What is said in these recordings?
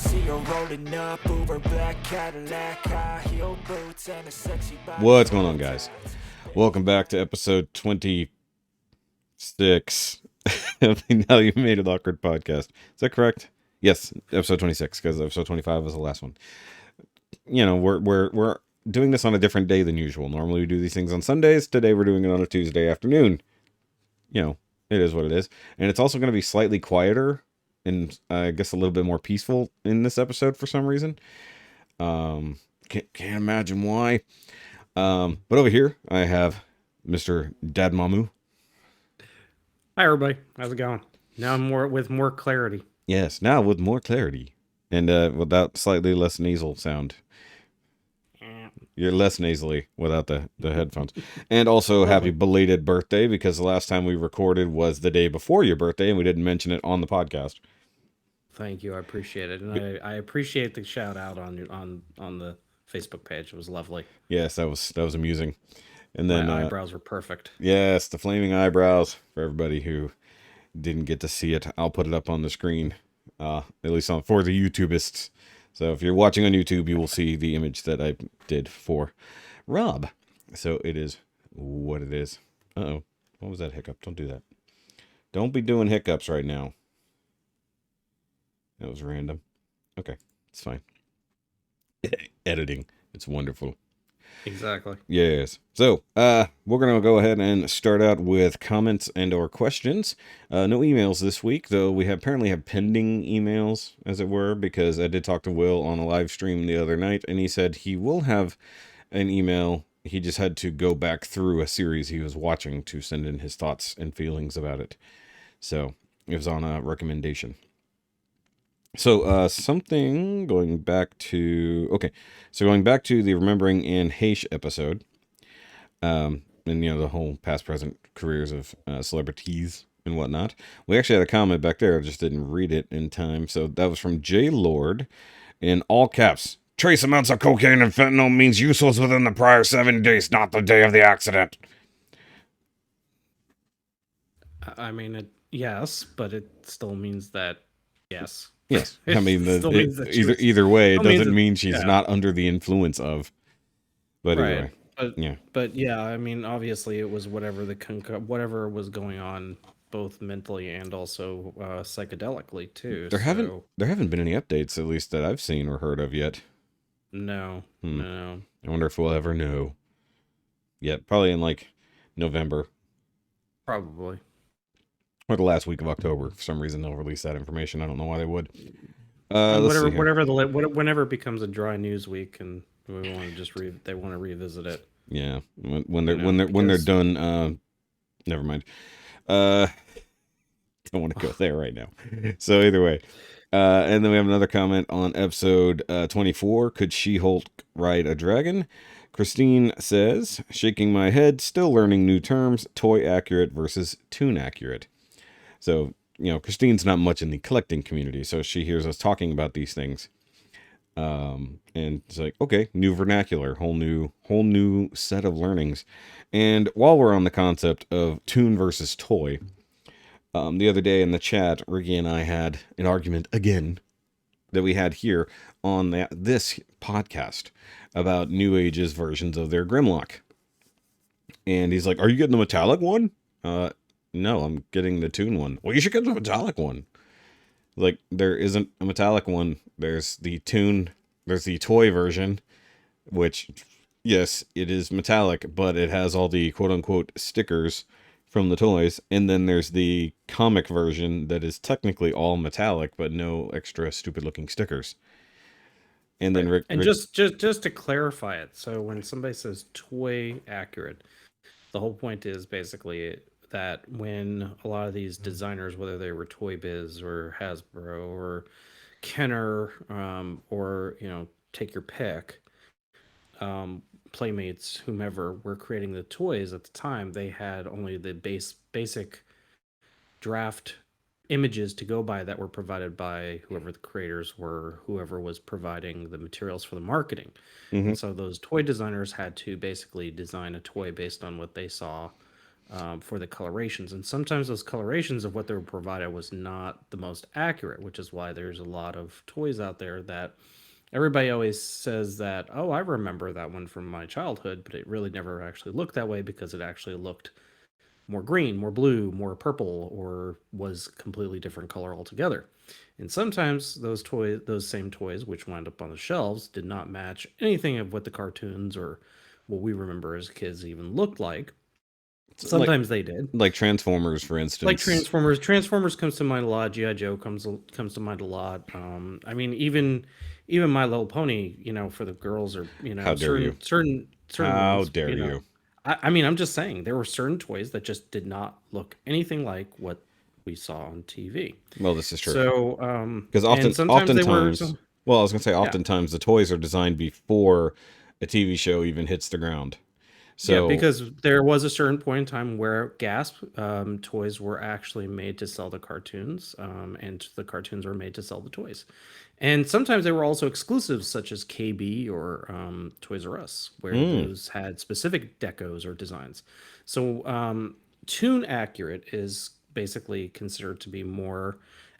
see her rolling up, Uber black Cadillac, high heel boots, and a sexy body. What's going on, guys? Welcome back to episode 26 of the Now You Made It Awkward podcast. Is that correct? Yes, episode 26, because episode 25 was the last one. You know, we're doing this on a different day than usual. Normally we do these things on Sundays. Today we're doing it on a Tuesday afternoon. You know, it is what it is. And it's also going to be slightly quieter and I guess a little bit more peaceful in this episode for some reason. Can't imagine why. But over here I have Mr. Dormammu. Hi everybody, how's it going? Now with more clarity. Yes, now with more clarity and without slightly less nasal sound. You're less nasally without the headphones. And also happy belated birthday, because the last time we recorded was the day before your birthday and we didn't mention it on the podcast. Thank you, I appreciate it, and I appreciate the shout out on the Facebook page. It was lovely. Yes, that was amusing. And then my eyebrows were perfect. Yes, the flaming eyebrows for everybody who didn't get to see it. I'll put it up on the screen, at least for the YouTubeists. So if you're watching on YouTube, you will see the image that I did for Rob. So it is what it is. Uh-oh. What was that hiccup? Don't do that. Don't be doing hiccups right now. That was random. Okay, it's fine. Editing. It's wonderful. Exactly. Yes. So, we're going to go ahead and start out with comments and or questions. No emails this week, though we apparently have pending emails, as it were, because I did talk to Will on a live stream the other night, and he said he will have an email. He just had to go back through a series he was watching to send in his thoughts and feelings about it. So, it was on a recommendation. So, something going back to the Remembering Anne Heche episode, and, the whole past, present careers of celebrities and whatnot. We actually had a comment back there. I just didn't read it in time. So that was from J Lord in all caps. Trace amounts of cocaine and fentanyl means use was within the prior 7 days, not the day of the accident. I mean, yes, but it still means that, yes. Yes, I mean, either way, it doesn't mean she's not under the influence of. But right. Anyway, But yeah, I mean, obviously it was whatever was going on, both mentally and also psychedelically too. There haven't been any updates, at least that I've seen or heard of yet. No. I wonder if we'll ever know. Yet, probably in like November. Probably. Or the last week of October. For some reason, they'll release that information. I don't know why they would. Whenever it becomes a dry news week, and we want to they want to revisit it. Yeah, when they're done. Never mind. Don't want to go there right now. So either way, and then we have another comment on episode 24. Could She-Hulk ride a dragon? Christine says, shaking my head, still learning new terms. Toy accurate versus toon accurate. So, Christine's not much in the collecting community, so she hears us talking about these things. And it's like, okay, new vernacular, whole new set of learnings. And while we're on the concept of toon versus toy, the other day in the chat, Rikki and I had an argument again that we had here on this podcast about New Age's versions of their Grimlock. And he's like, are you getting the metallic one? No, I'm getting the toon one. Well, you should get the metallic one. Like, there isn't a metallic one. There's the toy version, which, yes, it is metallic, but it has all the quote-unquote stickers from the toys. And then there's the comic version that is technically all metallic, but no extra stupid-looking stickers. And then just to clarify it, so when somebody says toy accurate, the whole point is basically that when a lot of these designers, whether they were Toy Biz or Hasbro or Kenner, or take your pick, Playmates, whomever were creating the toys at the time, they had only the basic draft images to go by that were provided by whoever the creators were, whoever was providing the materials for the marketing. Mm-hmm. And so those toy designers had to basically design a toy based on what they saw for the colorations. And sometimes those colorations of what they were provided was not the most accurate, which is why there's a lot of toys out there that everybody always says that, oh, I remember that one from my childhood, but it really never actually looked that way because it actually looked more green, more blue, more purple, or was completely different color altogether. And sometimes those same toys, which wound up on the shelves, did not match anything of what the cartoons or what we remember as kids even looked like. Sometimes they did. Like Transformers, for instance. Like Transformers comes to mind a lot. G.I. Joe comes to mind a lot. I mean, even My Little Pony, for the girls, or How dare you? certain How ones, dare you? I mean, I'm just saying there were certain toys that just did not look anything like what we saw on TV. Well, this is true. So, because oftentimes, well, I was gonna say, oftentimes the toys are designed before a TV show even hits the ground. So, because there was a certain point in time where Gasp toys were actually made to sell the cartoons, and the cartoons were made to sell the toys. And sometimes they were also exclusives, such as KB or Toys R Us, where those had specific decos or designs. So Toon Accurate is basically considered to be more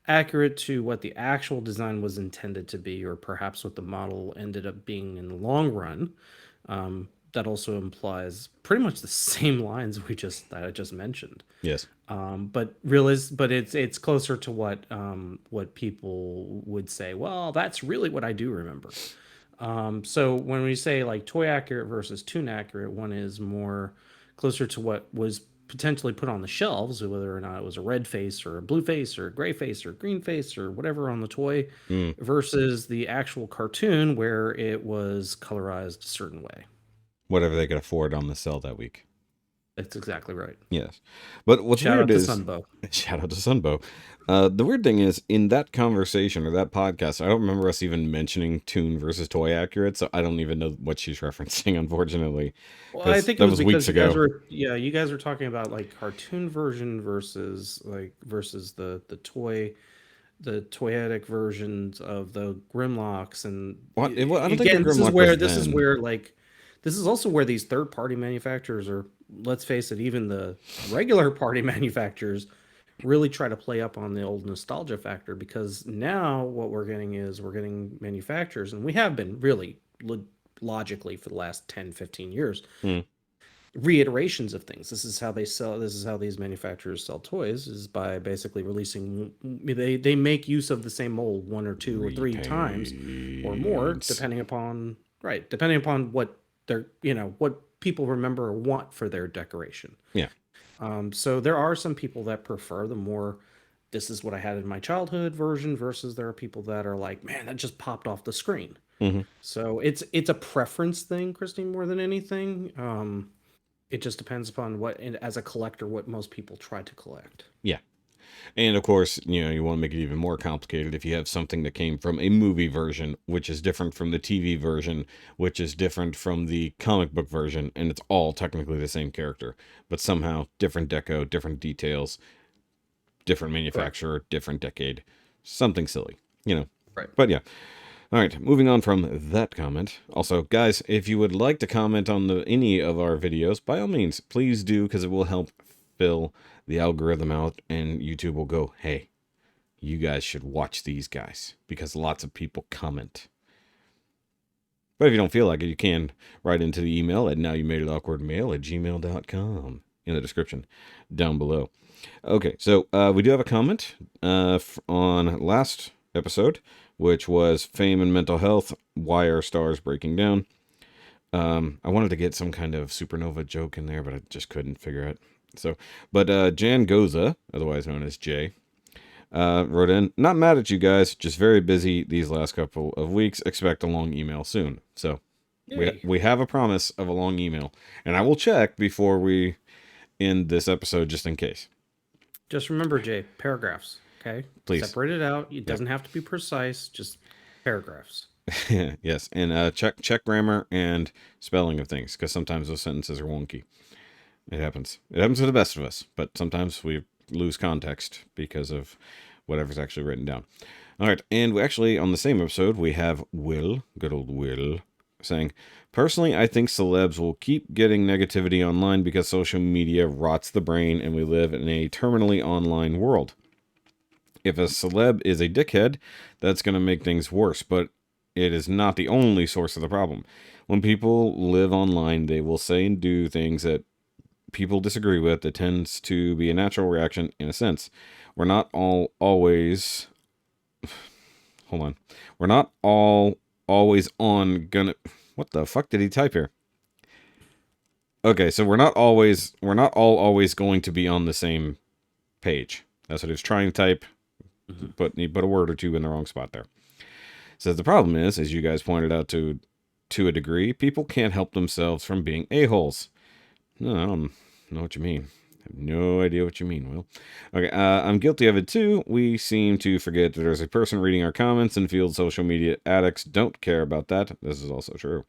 accurate to what the actual design was intended to be, or perhaps what the model ended up being in the long run. That also implies pretty much the same lines that I just mentioned. Yes. But it's closer to what people would say. Well, that's really what I do remember. So when we say like toy accurate versus toon accurate, one is more closer to what was potentially put on the shelves, whether or not it was a red face or a blue face or a gray face or green face or whatever on the toy, versus the actual cartoon where it was colorized a certain way. Whatever they could afford on the sale that week. That's exactly right. Yes. But what's weird is... Shout out to Sunbow. The weird thing is, in that conversation or that podcast, I don't remember us even mentioning toon versus toy accurate, so I don't even know what she's referencing, unfortunattunely. Well, I think that was weeks ago. You guys were talking about like cartoon version versus the toyetic versions of the Grimlocks, and what? I don't think this is also where these third-party manufacturers, or let's face it, even the regular party manufacturers, really try to play up on the old nostalgia factor, because now what we're getting manufacturers, and we have been really logically for the last 10, 15 years, reiterations of things. This is how these manufacturers sell toys, is by basically releasing, they make use of the same mold 1 or 2 or 3 times or more, depending upon what they're, what people remember or want for their decoration. Yeah. So there are some people that prefer the more, this is what I had in my childhood version, versus there are people that are like, man, that just popped off the screen. So it's a preference thing, Christine, more than anything. It just depends upon as a collector, what most people try to collect. Yeah. And of course, you want to make it even more complicated if you have something that came from a movie version, which is different from the TV version, which is different from the comic book version, and it's all technically the same character, but somehow different deco, different details, different manufacturer, different decade, something silly, Right. But yeah. All right, moving on from that comment. Also, guys, if you would like to comment on any of our videos, by all means, please do, because it will help fill the algorithm out, and YouTube will go, hey, you guys should watch these guys, because lots of people comment. But if you don't feel like it, you can write into the email at NowYouMadeItAwkwardMail@gmail.com in the description down below. Okay, so we do have a comment on last episode, which was fame and mental health, why are stars breaking down? I wanted to get some kind of supernova joke in there, but I just couldn't figure it. So, but Jan Goza, otherwise known as Jay, wrote in, not mad at you guys, just very busy these last couple of weeks. Expect a long email soon. So we have a promise of a long email, and I will check before we end this episode just in case. Just remember, Jay, paragraphs, okay? Please. Separate it out. It doesn't have to be precise, just paragraphs. Yes, and check grammar and spelling of things, because sometimes those sentences are wonky. It happens. It happens to the best of us, but sometimes we lose context because of whatever's actually written down. All right, and we actually, on the same episode, we have Will, good old Will, saying, personally, I think celebs will keep getting negativity online because social media rots the brain and we live in a terminally online world. If a celeb is a dickhead, that's going to make things worse, but it is not the only source of the problem. When people live online, they will say and do things that people disagree with. It tends to be a natural reaction in a sense. We're not all always... Hold on. We're not all always on gonna... What the fuck did he type here? Okay, so we're not all always going to be on the same page. That's what he was trying to type, but he put a word or two in the wrong spot there. Says the problem is, as you guys pointed out to a degree, people can't help themselves from being a-holes. No, I don't know what you mean. I have no idea what you mean, Will. Okay, I'm guilty of it too. We seem to forget that there's a person reading our comments and feel social media addicts don't care about that. This is also true.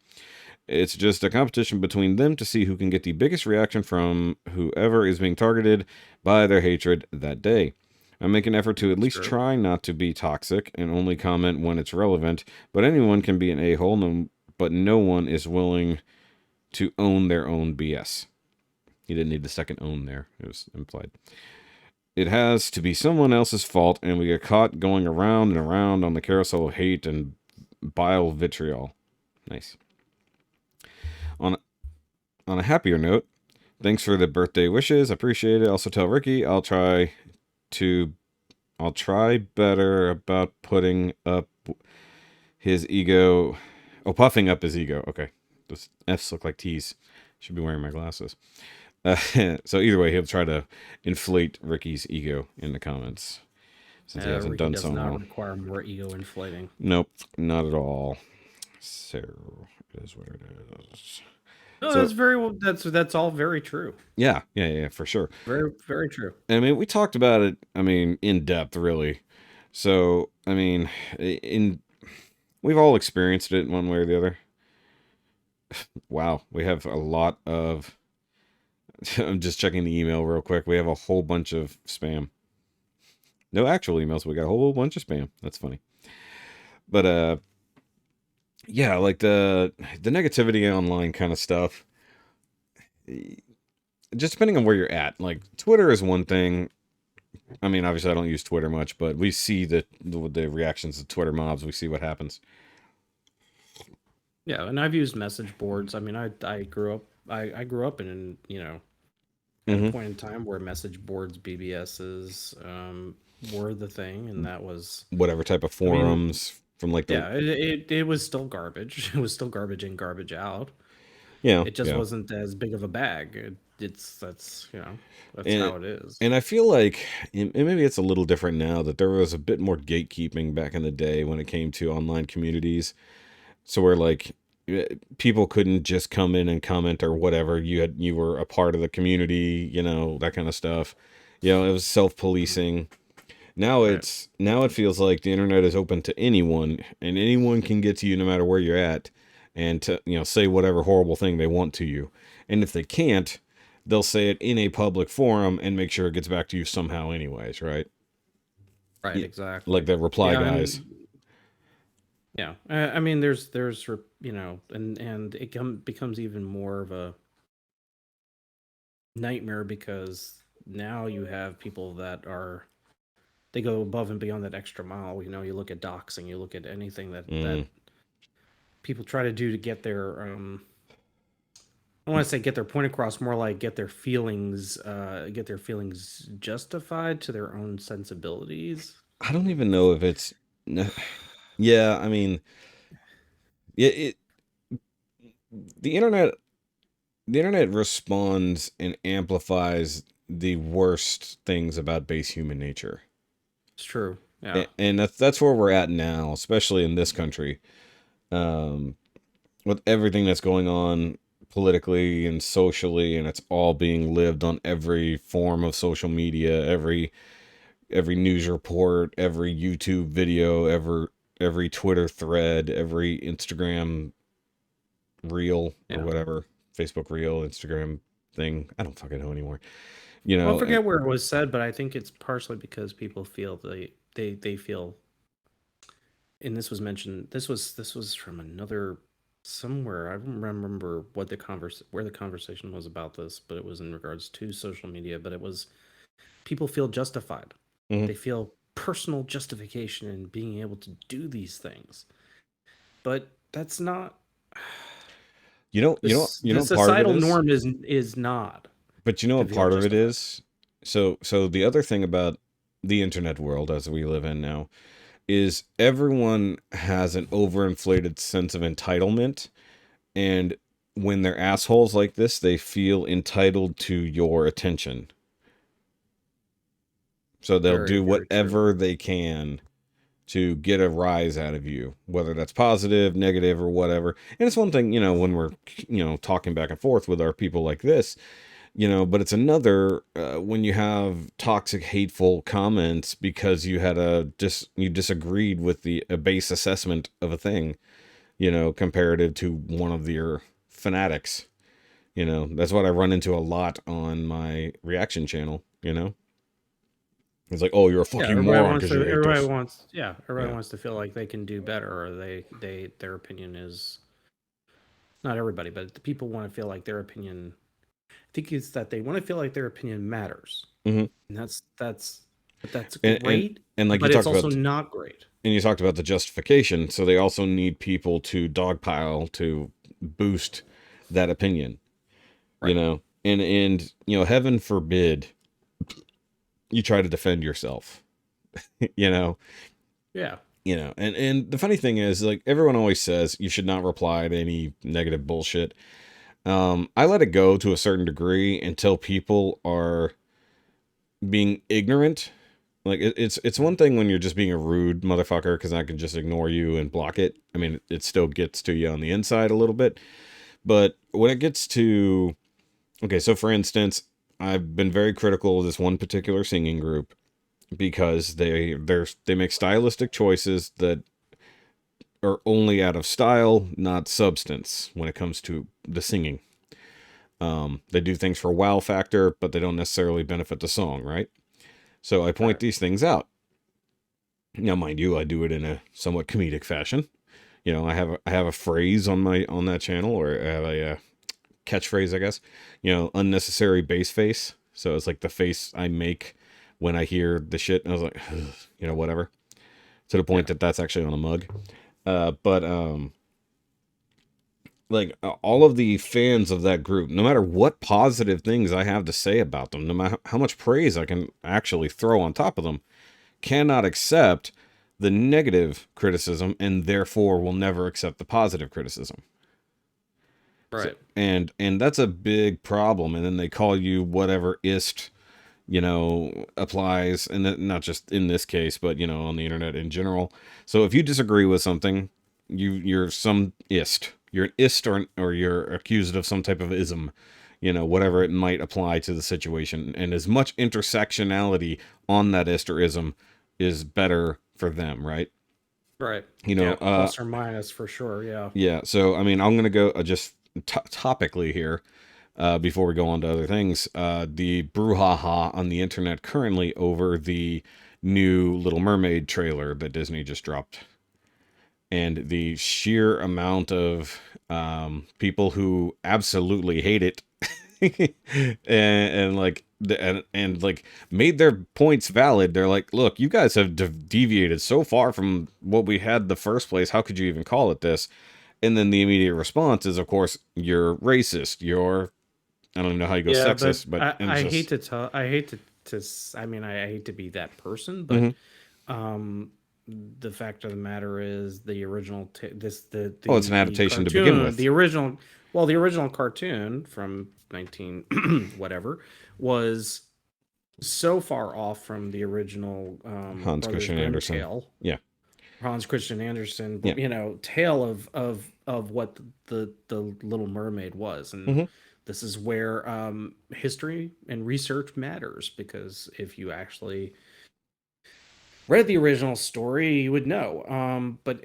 It's just a competition between them to see who can get the biggest reaction from whoever is being targeted by their hatred that day. I make an effort to at least try not to be toxic and only comment when it's relevant, but anyone can be an a-hole, but no one is willing to own their own BS. He didn't need the second own there. It was implied. It has to be someone else's fault, and we get caught going around and around on the carousel of hate and bile vitriol. Nice. On a happier note, thanks for the birthday wishes. Appreciate it. Also tell Rikki I'll try better about putting up his ego. Oh, puffing up his ego. Okay. Those F's look like T's. Should be wearing my glasses. So either way, he'll try to inflate Rikki's ego in the comments. Since he hasn't Rikki done does so not long. require more ego inflating. Nope, not at all. So it is what it is. No, So- that's very well. That's all very true. Yeah, for sure. Very, very true. I mean, we talked about it, in depth, really. So, we've all experienced it in one way or the other. Wow, we have a lot of... I'm just checking the email real quick. We have a whole bunch of spam. No actual emails, we got a whole bunch of spam. That's funny. But, yeah, like the negativity online kind of stuff... Just depending on where you're at. Like, Twitter is one thing. I mean, obviously I don't use Twitter much, but we see the reactions to Twitter mobs. We see what happens. Yeah, and I've used message boards. I mean, I grew up in, at a point in time where message boards, BBSs, were the thing, and that was whatever type of forums from like the... Yeah, it was still garbage. It was still garbage in, garbage out. Yeah, It just wasn't as big of a bag. That's how it is. And I feel like, and maybe it's a little different now, that there was a bit more gatekeeping back in the day when it came to online communities. So where like people couldn't just come in and comment or whatever. You were a part of the community, that kind of stuff. It was self-policing. Now it feels like the internet is open to anyone, and anyone can get to you no matter where you're at, and to say whatever horrible thing they want to you. And if they can't, they'll say it in a public forum and make sure it gets back to you somehow anyways, right? Right, exactly. Like the reply guys. Yeah, I mean, there's and it becomes even more of a nightmare because now you have people that they go above and beyond that extra mile. You look at doxing, you look at anything that people try to do to get their I don't want to say get their point across, more like get their feelings justified to their own sensibilities. I don't even know if it's... Yeah, I mean, the internet responds and amplifies the worst things about base human nature. It's true. Yeah. And that's where we're at now, especially in this country. With everything that's going on politically and socially, and it's all being lived on every form of social media, every news report, every YouTube video, every Twitter thread, every Instagram reel or whatever, Facebook reel, Instagram thing. I don't fucking know anymore. I forget where it was said, but I think it's partially because people feel they feel, and this was mentioned. This was from another somewhere. I don't remember what where the conversation was about this, but it was in regards to social media. But it was people feel justified. Mhm. They feel personal justification in being able to do these things, but that's not. You know The what part of it societal is? norm is not But you know to what feel part of it justified. is? So the other thing about the internet world as we live in now is everyone has an overinflated sense of entitlement, and when they're assholes like this, they feel entitled to your attention. So they'll Very, do very true. whatever they can to get a rise out of you, whether that's positive, negative, or whatever. And it's one thing, when we're, talking back and forth with our people like this, but it's another when you have toxic, hateful comments because you had you disagreed with a base assessment of a thing, comparative to one of your fanatics. That's what I run into a lot on my reaction channel. It's like, oh, you're a Yeah, fucking moron because you hate this. everybody Yeah. wants to feel like they can do better, or their opinion is not everybody, but the people want to feel like their opinion. I think it's that they want to feel like their opinion matters, Hmm. and that's And, and, great, and like you but it's talked also about, not great. and you talked about the justification. So they also need people to dogpile to boost that opinion, Right. and heaven forbid you try to defend yourself, you know, Yeah. and the funny thing is, like, everyone always says you should not reply to any negative bullshit. I let it go to a certain degree until people are being ignorant. Like, it's one thing when you're just being a rude motherfucker because I can just ignore you and block it. I mean, it still gets to you on the inside a little bit. But when it gets to, okay, so for instance, I've been very critical of this one particular singing group because they make stylistic choices that are only out of style, not substance when it comes to the singing. They do things for wow factor, but they don't necessarily benefit the song, right? So I point Right. these things out. Now, mind you, I do it in a somewhat comedic fashion. I have a phrase on that channel, or I have a catchphrase, I guess. Unnecessary bass face. So it's like the face I make when I hear the shit, and I was like, whatever. To the point Yeah. that that's actually on a mug. But like, all of the fans of that group, no matter what positive things I have to say about them, no matter how much praise I can actually throw on top of them, cannot accept the negative criticism, and therefore will never accept the positive criticism. So, Right. and that's a big problem. And then they call you whatever ist, applies, and not just in this case, but on the internet in general. So if you disagree with something, you're some ist. You're an ist, or you're accused of some type of ism, whatever it might apply to the situation. And as much intersectionality on that ist or ism is better for them, right? Right. You know, Yeah. uh, Plus or minus for sure. Yeah. yeah. So I mean, I'm gonna go just topically here. Before we go on to other things, the brouhaha on the internet currently over the new Little Mermaid trailer that Disney just dropped, and the sheer amount of people who absolutely hate it, and like and like made their points valid. They're like, look, you guys have deviated so far from what we had the first place. How could you even call it this? And then the immediate response is, of course, you're racist. I don't even know how you go Yeah, but sexist, but and it's I hate just. to tell I hate I mean I hate to be that person, but Mhm. um the fact of the matter is the original Oh, it's an the adaptation to begin cartoon, with. the original cartoon from 19 whatever was so far off from the original Hans Brothers Christian Grimm Andersen. tale, Yeah, Hans Christian Andersen, yeah. tale of what the Little Mermaid was, and Hmm. this is where history and research matters, because if you actually read the original story, you would know. But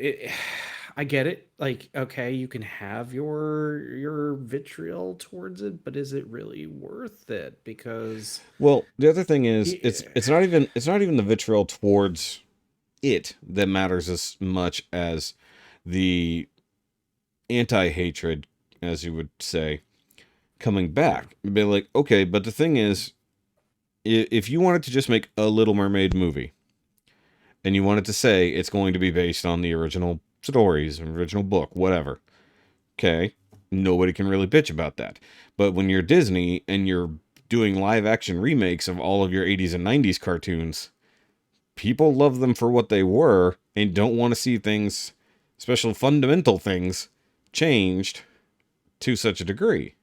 I get it. Like, okay, you can have your vitriol towards it, but is it really worth it? Because Well, the other thing is, it's yeah, it's not even it's not even the vitriol towards it that matters as much as the anti-hatred, as you would say, coming back. Be like, okay, but the thing is, if you wanted to just make a Little Mermaid movie, and you wanted to say it's going to be based on the original stories, original book, whatever, okay, nobody can really bitch about that. But when you're Disney and you're doing live action remakes of all of your 80s and 90s cartoons, people love them for what they were and don't want to see things, special fundamental things, changed to such a degree.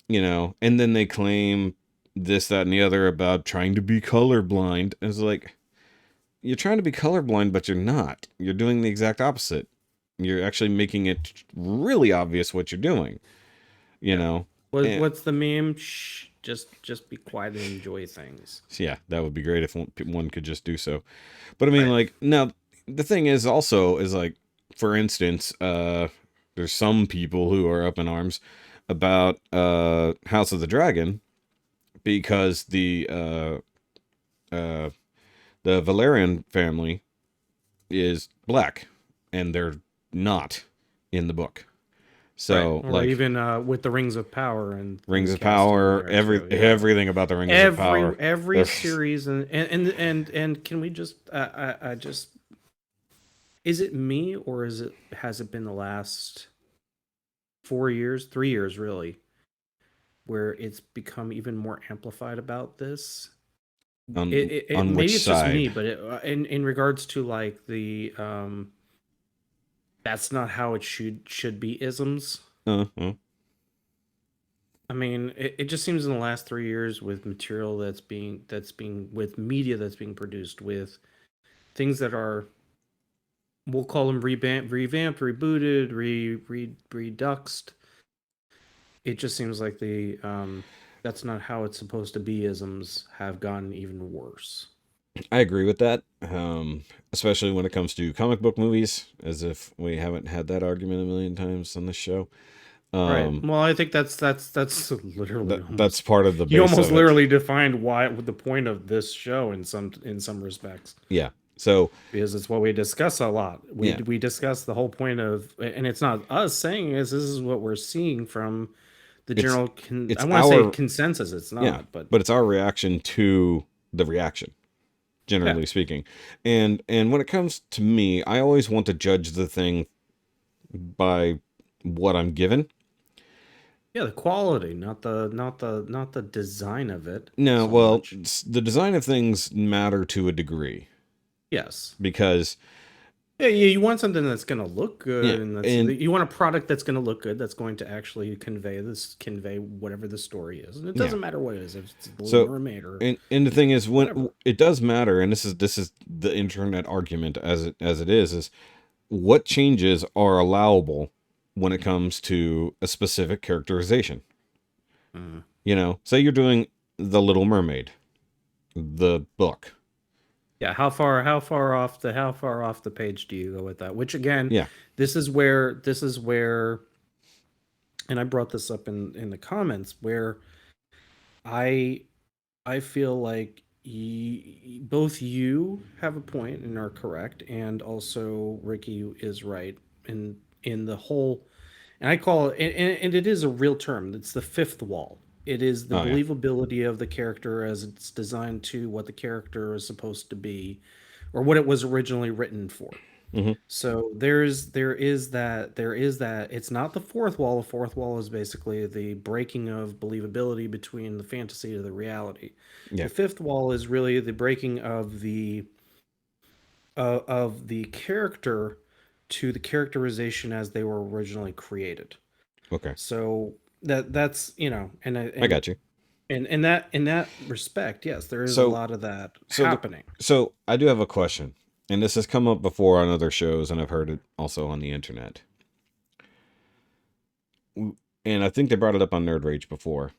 You know, and then they claim this, that, and the other about trying to be colorblind. It's like, you're trying to be colorblind, but you're not. You're doing the exact opposite. You're actually making it really obvious what you're doing. You know? What's the meme? Shh, just be quiet and enjoy things. Yeah, that would be great if one could just do so. But I mean, like, now, the thing is also, is like, for instance, there's some people who are up in arms about House of the Dragon, because the Valerian family is black, and they're not in the book. So, or like, even with the Rings of Power and Rings of Power, everything about the Rings of Power, every series, and can we just I just, is it me, or has it been the last 4 years, 3 years really, where it's become even more amplified about this? on Maybe which it's side? just me, but in regards to like the that's not how it should be isms. Uh-huh. I mean, it just seems in the last 3 years, with material that's being with media that's being produced, with things that are, we'll call them revamped, rebooted, reduxed. It just seems like the that's not how it's supposed to be isms have gotten even worse. I agree with that, especially when it comes to comic book movies, as if we haven't had that argument a million times on this show. Right. Well, I think that's literally that's part of the base. You almost of literally defined why the point of this show in some respects. Yeah. So, because it's what we discuss a lot. We discuss the whole point of, and it's not us saying this is what we're seeing from the general. I want to say consensus. It's not, yeah, but it's our reaction to the reaction, generally speaking. And when it comes to me, I always want to judge the thing by what I'm given. Yeah, the quality, not the design of it. No, so well, the design of things matter to a degree. Yes, because you want something that's going to look good, and you want a product that's going to look good, that's going to actually convey whatever the story is, and it doesn't matter what it is, if it's Little Mermaid or. And the thing is, when it does matter, and this is the internet argument as it is what changes are allowable when it comes to a specific characterization. Mm-hmm. You know, say you're doing The Little Mermaid, the book. Yeah, how far off the page do you go with that? Which again, yeah, this is where, and I brought this up in the comments, where I feel like both you have a point and are correct, and also Rikki is right in the whole, and I call it, and it is a real term. It's the fifth wall. It is the believability of the character as it's designed to what the character is supposed to be, or what it was originally written for. Mm-hmm. So there is that. It's not the fourth wall. The fourth wall is basically the breaking of believability between the fantasy to the reality. Yeah. The fifth wall is really the breaking of the character to the characterization as they were originally created. Okay. So that's and I got you. And in that respect, yes, there is a lot of that happening. So I do have a question, and this has come up before on other shows, and I've heard it also on the internet. And I think they brought it up on Nerd Rage before.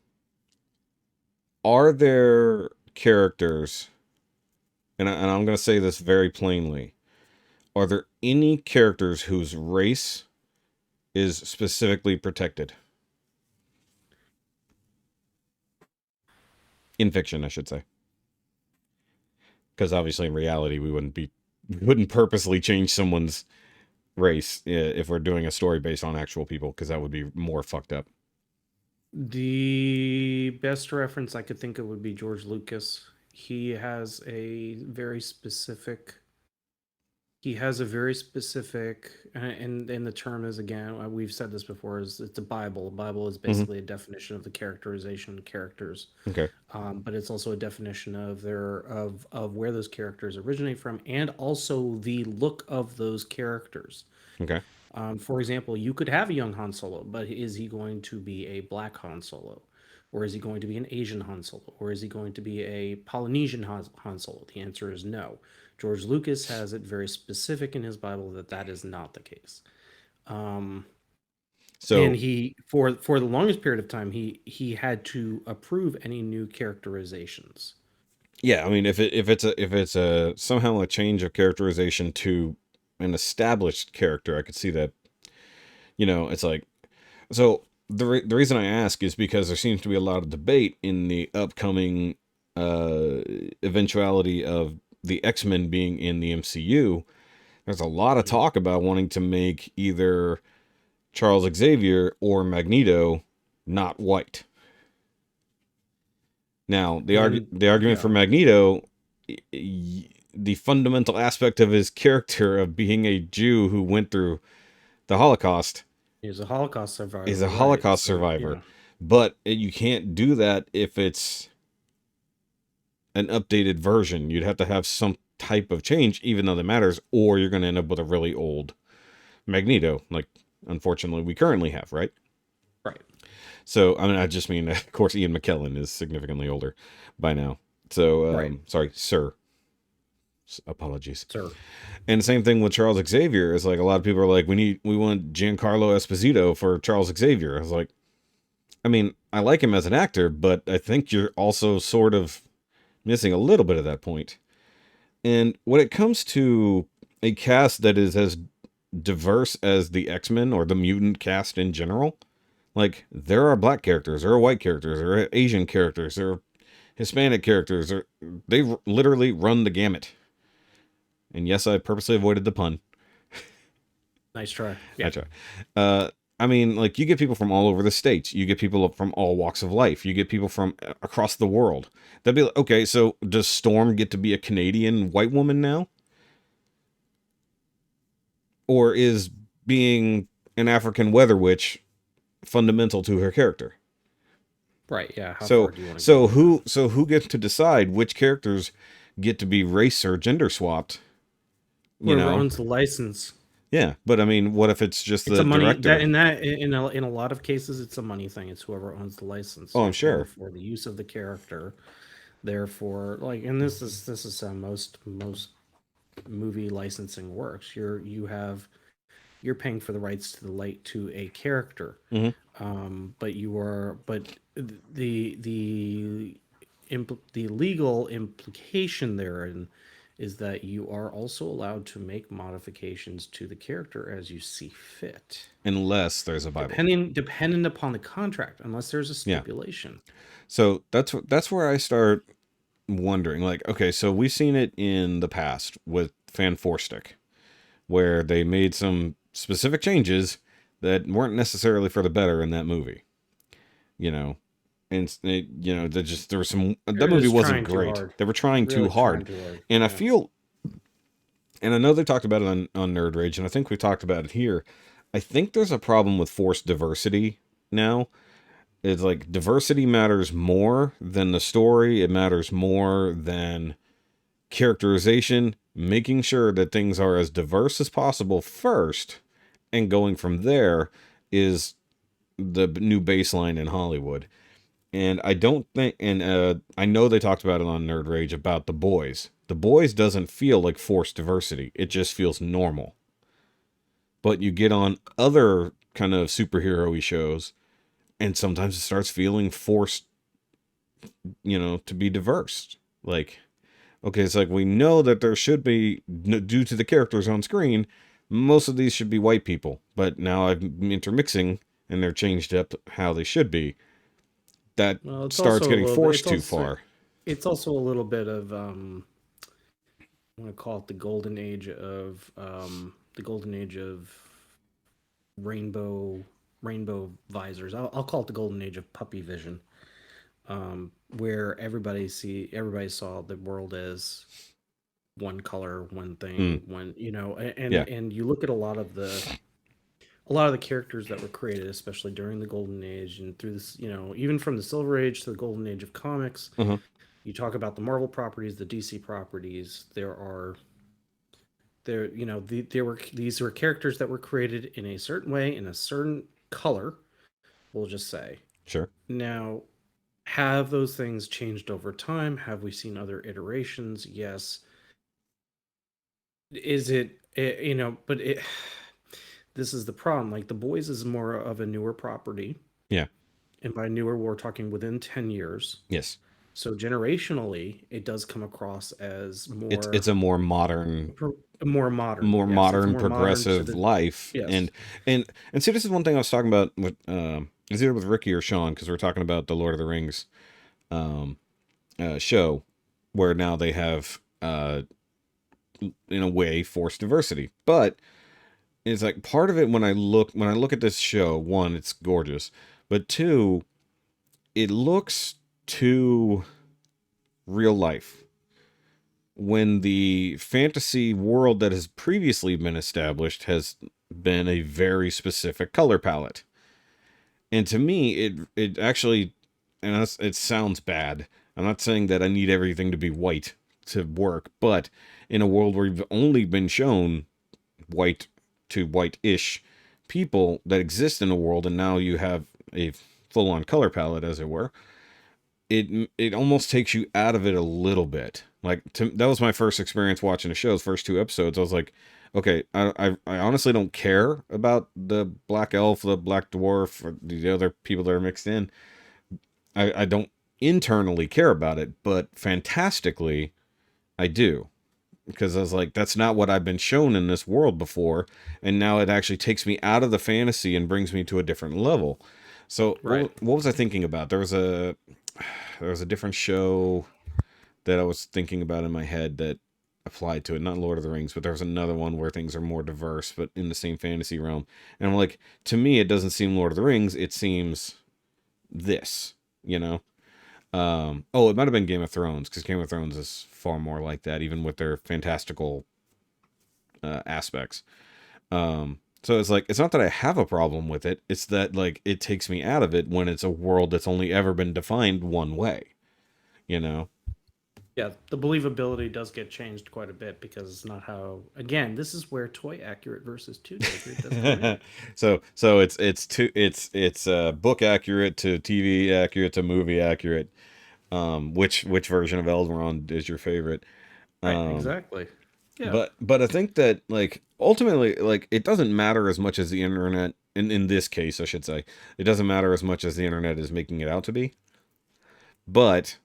Are there characters, and I'm going to say this very plainly, are there any characters whose race is specifically protected? In fiction, I should say. Because obviously in reality, we wouldn't purposely change someone's race if we're doing a story based on actual people, because that would be more fucked up. The best reference I could think of would be George Lucas. He has a very specific. And the term is, again, we've said this before, is it's a Bible. A Bible is basically a definition of the characterization of characters. Okay. But it's also a definition of where those characters originate from, and also the look of those characters. Okay. For example, you could have a young Han Solo, but is he going to be a black Han Solo? Or is he going to be an Asian Han Solo? Or is he going to be a Polynesian Han Solo? The answer is no. George Lucas has it very specific in his Bible that is not the case. And he, for the longest period of time, he had to approve any new characterizations. Yeah, I mean, if it's a somehow a change of characterization to an established character, I could see that. It's like, so the reason I ask is because there seems to be a lot of debate in the upcoming eventuality of the X-Men being in the MCU. There's a lot of talk about wanting to make either Charles Xavier or Magneto not white. Now, the argument for Magneto, the fundamental aspect of his character of being a Jew who went through the Holocaust. He's a Holocaust survivor. He's a Holocaust survivor. Yeah. But you can't do that if it's an updated version. You'd have to have some type of change, even though that matters, or you're going to end up with a really old Magneto, like, unfortunately, we currently have, right? Right. So, I mean, I just mean, of course, Ian McKellen is significantly older by now. So, sorry, sir. Apologies. Sir. And same thing with Charles Xavier. Is like, a lot of people are like, we want Giancarlo Esposito for Charles Xavier. I was like, I mean, I like him as an actor, but I think you're also sort of missing a little bit of that point. And when it comes to a cast that is as diverse as the X-Men or the mutant cast in general, like, there are black characters, there are white characters, there are Asian characters, there are Hispanic characters, they literally run the gamut. And yes, I purposely avoided the pun. Nice try. Yeah. I try. I mean, like, you get people from all over the states. You get people from all walks of life. You get people from across the world. That'd be like, okay, so does Storm get to be a Canadian white woman now? Or is being an African weather witch fundamental to her character? Right, yeah. So who gets to decide which characters get to be race or gender swapped? Whoever owns the license. Yeah, but I mean, what if it's just the director? In a lot of cases, it's a money thing. It's whoever owns the license. Oh, I'm sure. For the use of the character, therefore, like, and this is how most movie licensing works. You're paying for the rights to a character, but the legal implication therein is that you are also allowed to make modifications to the character as you see fit. Unless there's a Bible. Dependent upon the contract, unless there's a stipulation. Yeah. So that's where I start wondering, like, okay, so we've seen it in the past with Fan Four Stick, where they made some specific changes that weren't necessarily for the better in that movie. And there was some. That movie wasn't great. They were trying too hard, and I feel, and I know they talked about it on Nerd Rage, and I think we talked about it here. I think there's a problem with forced diversity now. It's like diversity matters more than the story. It matters more than characterization. Making sure that things are as diverse as possible first, and going from there is the new baseline in Hollywood. And I don't think, and I know they talked about it on Nerd Rage about The Boys. The Boys doesn't feel like forced diversity. It just feels normal. But you get on other kind of superhero-y shows, and sometimes it starts feeling forced, to be diverse. Like, okay, it's like, we know that there should be, due to the characters on screen, most of these should be white people. But now I'm intermixing, and they're changed up how they should be. That starts getting forced too far. It's also a little bit of, I want to call it the golden age of the golden age of rainbow visors. I'll call it the golden age of puppy vision, where everybody saw the world as one color, one thing, one, Yeah. and you look at a lot of the characters that were created, especially during the golden age and through this, even from the silver age to the golden age of comics. Uh-huh. You talk about the Marvel properties, the DC properties. These were characters that were created in a certain way, in a certain color, we'll just say. Sure. Now, have those things changed over time? Have we seen other iterations? Yes. Is it, but this is the problem. Like, The Boys is more of a newer property. Yeah. And by newer, we're talking within 10 years. Yes. So generationally, it does come across as more. It's a more modern, more progressive life. Yes. And see, this is one thing I was talking about with is either with Rikki or Sean, because we're talking about the Lord of the Rings show, where now they have in a way forced diversity, but it's like part of it when I look at this show, one, it's gorgeous, but two, it looks too real life. When the fantasy world that has previously been established has been a very specific color palette. And to me, it actually, and it sounds bad. I'm not saying that I need everything to be white to work, but in a world where you've only been shown white to white-ish people that exist in a world, and now you have a full-on color palette, as it were, it almost takes you out of it a little bit. Like, that was my first experience watching the show's first 2 episodes. I was like, okay, I honestly don't care about the black elf, the black dwarf, or the other people that are mixed in. I don't internally care about it, but fantastically, I do. Because I was like, that's not what I've been shown in this world before, and now it actually takes me out of the fantasy and brings me to a different level. So, right. what was I thinking about? There was a different show that I was thinking about in my head that applied to it. Not Lord of the Rings, but there was another one where things are more diverse, but in the same fantasy realm. And I'm like, to me, it doesn't seem Lord of the Rings. It seems this, it might have been Game of Thrones, because Game of Thrones is far more like that, even with their fantastical aspects. So it's like, it's not that I have a problem with it. It's that, like, it takes me out of it when it's a world that's only ever been defined one way, Yeah, the believability does get changed quite a bit, because it's not how. Again, this is where toy accurate versus toon accurate does come in. So it's book accurate to TV accurate to movie accurate. Which version of Elrond is your favorite? Right, exactly. Yeah. But I think that, like, ultimately, like, it doesn't matter as much as the internet. In this case, I should say, it doesn't matter as much as the internet is making it out to be. But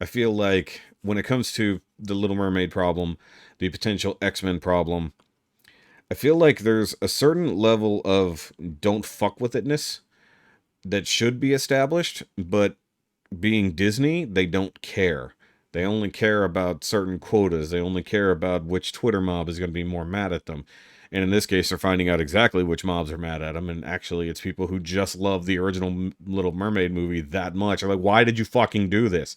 I feel like when it comes to the Little Mermaid problem, the potential XMen problem, I feel like there's a certain level of don't fuck with itness that should be established, but being Disney, they don't care. They only care about certain quotas. They only care about which Twitter mob is going to be more mad at them. And in this case, they're finding out exactly which mobs are mad at them. And actually, it's people who just love the original Little Mermaid movie that much. They're like, why did you fucking do this?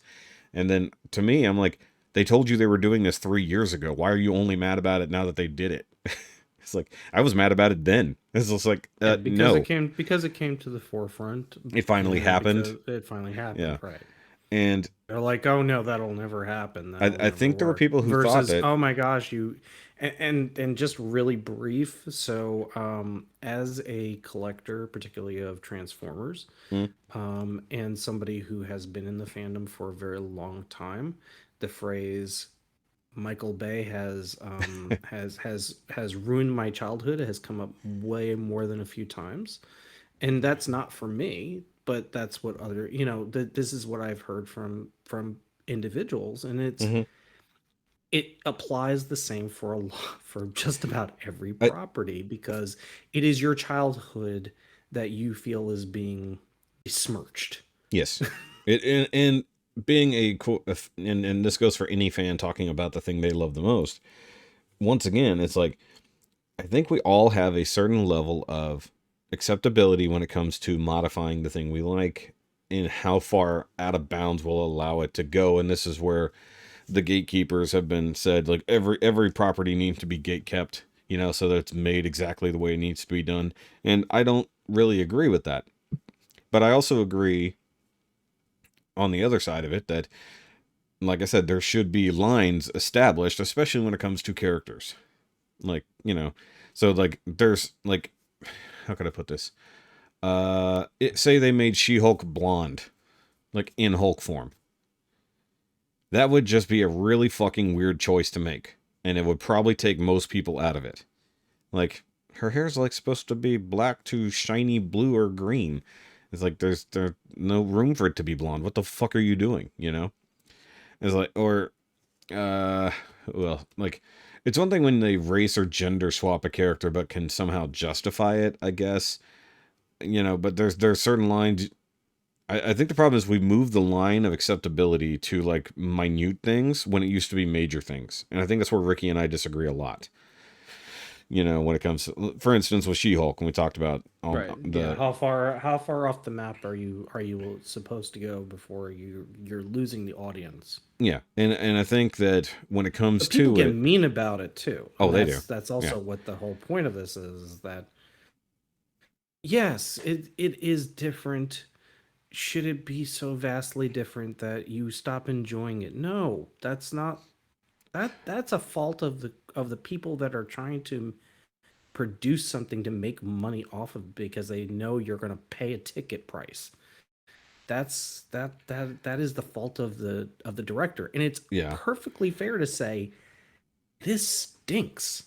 And then, to me, I'm like, they told you they were doing this 3 years ago. Why are you only mad about it now that they did it? It's like, I was mad about it then. It's just like, no. Because it came to the forefront. It finally happened. It finally happened, yeah. Right. And they're like, oh no, that'll never happen. I think there were people who thought that. Oh my gosh, and just really brief. So, as a collector, particularly of Transformers, and somebody who has been in the fandom for a very long time, the phrase Michael Bay has ruined my childhood has come up way more than a few times, and that's not for me, but that's what other this is what I've heard from individuals, and it applies the same for just about every property, because it is your childhood that you feel is being besmirched. Yes, and being and this goes for any fan talking about the thing they love the most. Once again, it's like, I think we all have a certain level of acceptability when it comes to modifying the thing we like and how far out of bounds we'll allow it to go. And this is where the gatekeepers have been said, like every property needs to be gate kept, so that it's made exactly the way it needs to be done. And I don't really agree with that. But I also agree on the other side of it that, like I said, there should be lines established, especially when it comes to characters. Like, so like there's like, how could I put this? Say they made She-Hulk blonde, like in Hulk form. That would just be a really fucking weird choice to make. And it would probably take most people out of it. Like, her hair's like supposed to be black to shiny blue or green. It's like there's no room for it to be blonde. What the fuck are you doing? It's like, or well, like, it's one thing when they race or gender swap a character but can somehow justify it, I guess. But there's certain lines. I think the problem is we moved the line of acceptability to like minute things when it used to be major things. And I think that's where Rikki and I disagree a lot. When it comes to, for instance, with She-Hulk, when we talked about how far off the map are you supposed to go before you're losing the audience? Yeah, and I think that when it comes but people to get mean about it too. Oh, they do. That's also what the whole point of this is that yes, it is different. Should it be so vastly different that you stop enjoying it? No, that's not. That's a fault of the people that are trying to produce something to make money off of because they know you're going to pay a ticket price. That is the fault of the director, and it's perfectly fair to say this stinks.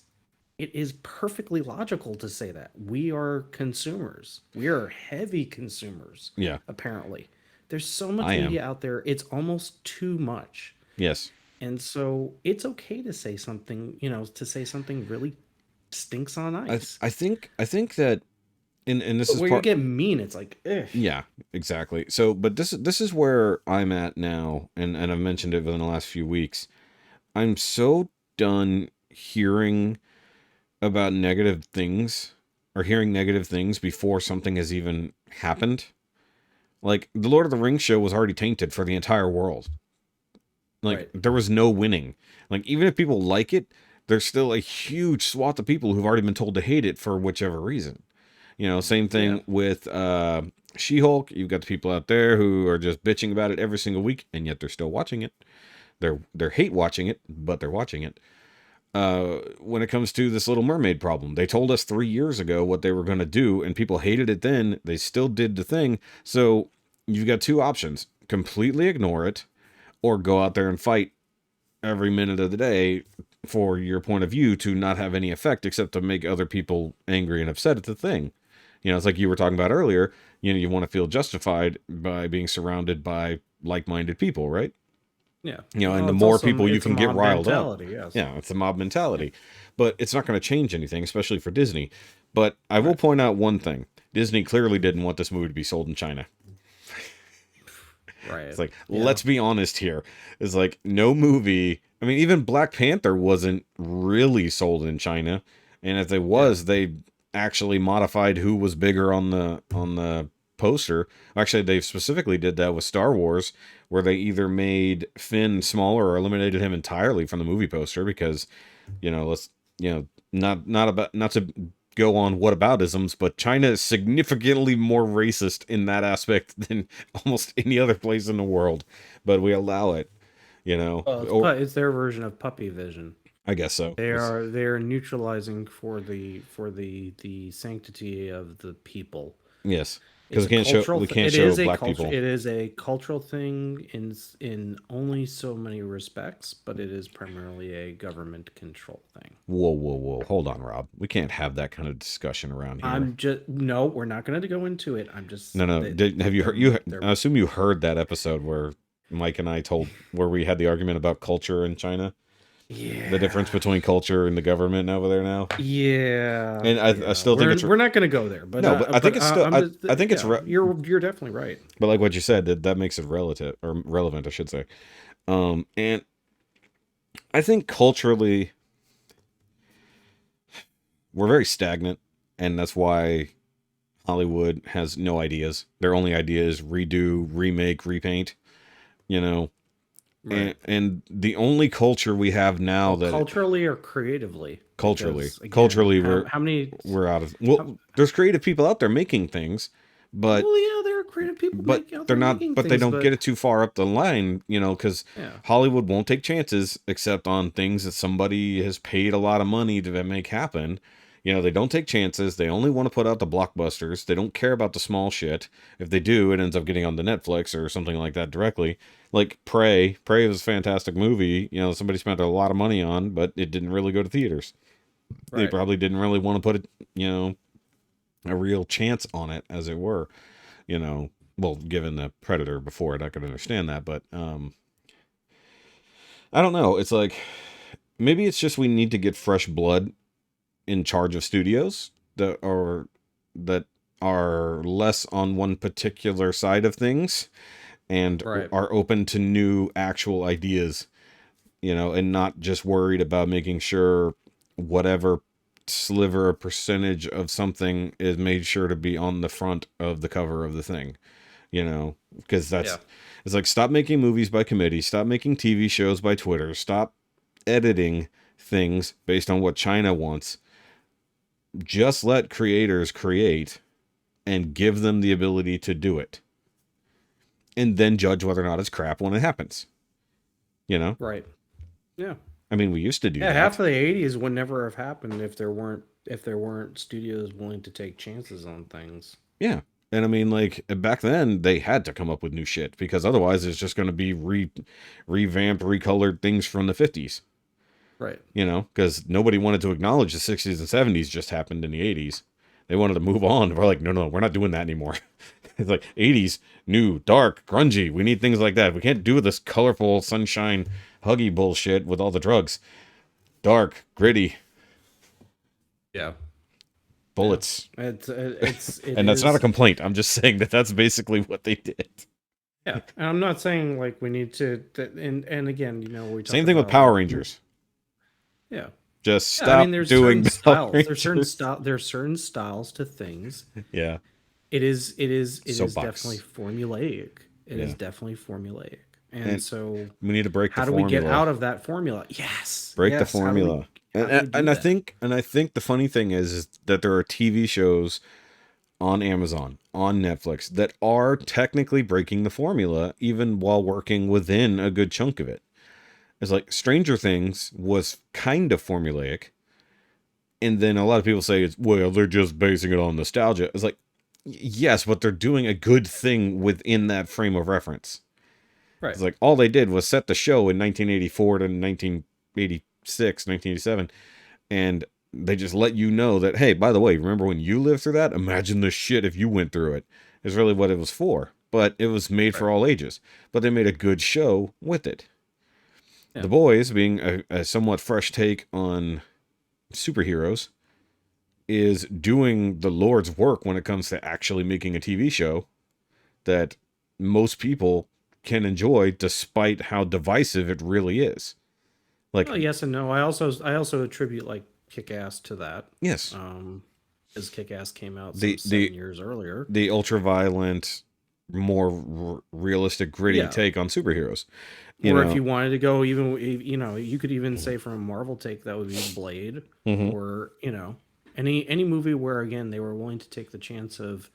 It is perfectly logical to say that. We are consumers. We are heavy consumers. Yeah. Apparently, there's so much media out there. It's almost too much. Yes. And so it's okay to say something, really stinks on ice. I think that, and this is where you get mean. It's like, ugh. Yeah, exactly. So, but this is where I'm at now, and I've mentioned it within the last few weeks. I'm so done hearing about negative things or hearing negative things before something has even happened. Like the Lord of the Rings show was already tainted for the entire world. Like there was no winning. Like even if people like it, there's still a huge swath of people who've already been told to hate it for whichever reason. Same thing with She-Hulk. You've got the people out there who are just bitching about it every single week, and yet they're still watching it. They're hate watching it, but they're watching it. When it comes to this Little Mermaid problem, they told us 3 years ago what they were going to do, and people hated it then. They still did the thing. So you've got two options: completely ignore it, or go out there and fight every minute of the day for your point of view to not have any effect except to make other people angry and upset at the thing. It's like you were talking about earlier. You want to feel justified by being surrounded by like-minded people, right? Yeah. And the more people you can get riled up. Yes. Yeah, it's a mob mentality. But it's not going to change anything, especially for Disney. But I will point out one thing. Disney clearly didn't want this movie to be sold in China. Right. It's like, let's be honest here. It's like no movie. I mean, even Black Panther wasn't really sold in China. And if it was, they actually modified who was bigger on the poster. Actually, they specifically did that with Star Wars, where they either made Finn smaller or eliminated him entirely from the movie poster because, not to go on whataboutisms, but China is significantly more racist in that aspect than almost any other place in the world. But we allow it, it's their version of puppy vision. I guess so. They're neutralizing for the sanctity of the people. Yes. Because we can't show black people. It is a cultural thing in only so many respects, but it is primarily a government control thing. Whoa. Hold on, Rob. We can't have that kind of discussion around here. No, we're not going to go into it. I'm just No. Have you heard? I assume you heard that episode where Mike and I where we had the argument about culture in China. Yeah. The difference between culture and the government over there now. Yeah. And I still think we're not going to go there, but no, but I think it's still. I think it's you're definitely right. But like what you said, that makes it relevant, I should say. And I think culturally, we're very stagnant, and that's why Hollywood has no ideas. Their only idea is redo, remake, repaint, you know. Right. And the only culture we have now that culturally or creatively? culturally, Because, again, culturally how many? we're out of. Well, there's creative people out there making things, but Well, yeah, there are creative people out there making but they things, don't get it too far up the line, you know, because yeah. Hollywood won't take chances except on things that somebody has paid a lot of money to make happen. You know, they don't take chances. They only want to put out the blockbusters. They don't care about the small shit. If they do, it ends up getting on the Netflix or something like that directly. Like Prey. Prey was a fantastic movie. You know, somebody spent a lot of money on, but it didn't really go to theaters. They probably didn't really want to put it, you know, a real chance on it, as it were. You know, well, given the Predator before it, I could understand that, but I don't know. It's like, maybe it's just we need to get fresh blood in charge of studios that are less on one particular side of things and are open to new actual ideas, you know, and not just worried about making sure whatever sliver or percentage of something is made sure to be on the front of the cover of the thing, you know, because it's like, stop making movies by committee, stop making TV shows by Twitter, stop editing things based on what China wants. Just let creators create and give them the ability to do it. And then judge whether or not it's crap when it happens. You know? Right. Yeah. I mean, we used to do that. Half of the 80s would never have happened if there weren't studios willing to take chances on things. Yeah. And I mean, like, back then, they had to come up with new shit, because otherwise it's just going to be revamped, recolored things from the 50s. Right. You know, because nobody wanted to acknowledge the 60s and 70s just happened in the 80s. They wanted to move on. We're like, no, we're not doing that anymore. It's like 80s, new, dark, grungy. We need things like that. We can't do this colorful, sunshine, huggy bullshit with all the drugs. Dark, gritty. Yeah. Bullets. Yeah. It's and that's not a complaint. I'm just saying that that's basically what they did. Yeah. And I'm not saying like we need to, and again, you know, we talk same thing with Power Rangers. Yeah. Just stop doing styles. There's certain styles to things. Yeah. It is definitely formulaic. It is definitely formulaic. And so we need to break the formula. How do we get out of that formula? Yes. Break the formula. And I think the funny thing is that there are TV shows on Amazon, on Netflix, that are technically breaking the formula even while working within a good chunk of it. It's like Stranger Things was kind of formulaic. And then a lot of people say, well, they're just basing it on nostalgia. It's like, yes, but they're doing a good thing within that frame of reference. Right. It's like all they did was set the show in 1984 to 1986, 1987. And they just let you know that, hey, by the way, remember when you lived through that? Imagine the shit if you went through it. Is really what it was for. But it was made for all ages. But they made a good show with it. Yeah. The Boys, being a somewhat fresh take on superheroes, is doing the Lord's work when it comes to actually making a TV show that most people can enjoy, despite how divisive it really is. Like, well, yes and no. I also attribute like Kick-Ass to that. Yes. As Kick-Ass came out 7 years earlier. The ultra-violent, more realistic, gritty take on superheroes. If you wanted to go even, you know, you could even say from a Marvel take, that would be Blade. Mm-hmm. Or, you know, any movie where, again, they were willing to take the chance of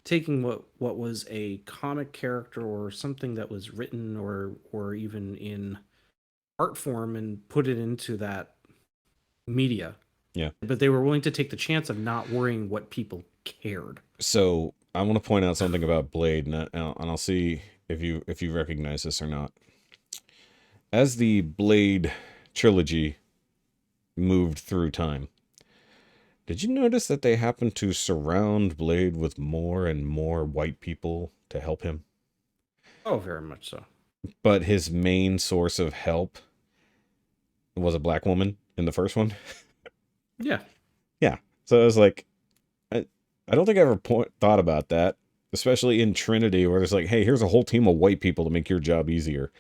taking what was a comic character or something that was written or even in art form and put it into that media. Yeah. But they were willing to take the chance of not worrying what people cared. So I want to point out something about Blade, and I'll see if you recognize this or not. As the Blade trilogy moved through time, did you notice that they happened to surround Blade with more and more white people to help him? Oh, very much so. But his main source of help was a black woman in the first one. Yeah. Yeah. So I was like, I don't think I ever thought about that, especially in Trinity, where it's like, hey, here's a whole team of white people to make your job easier.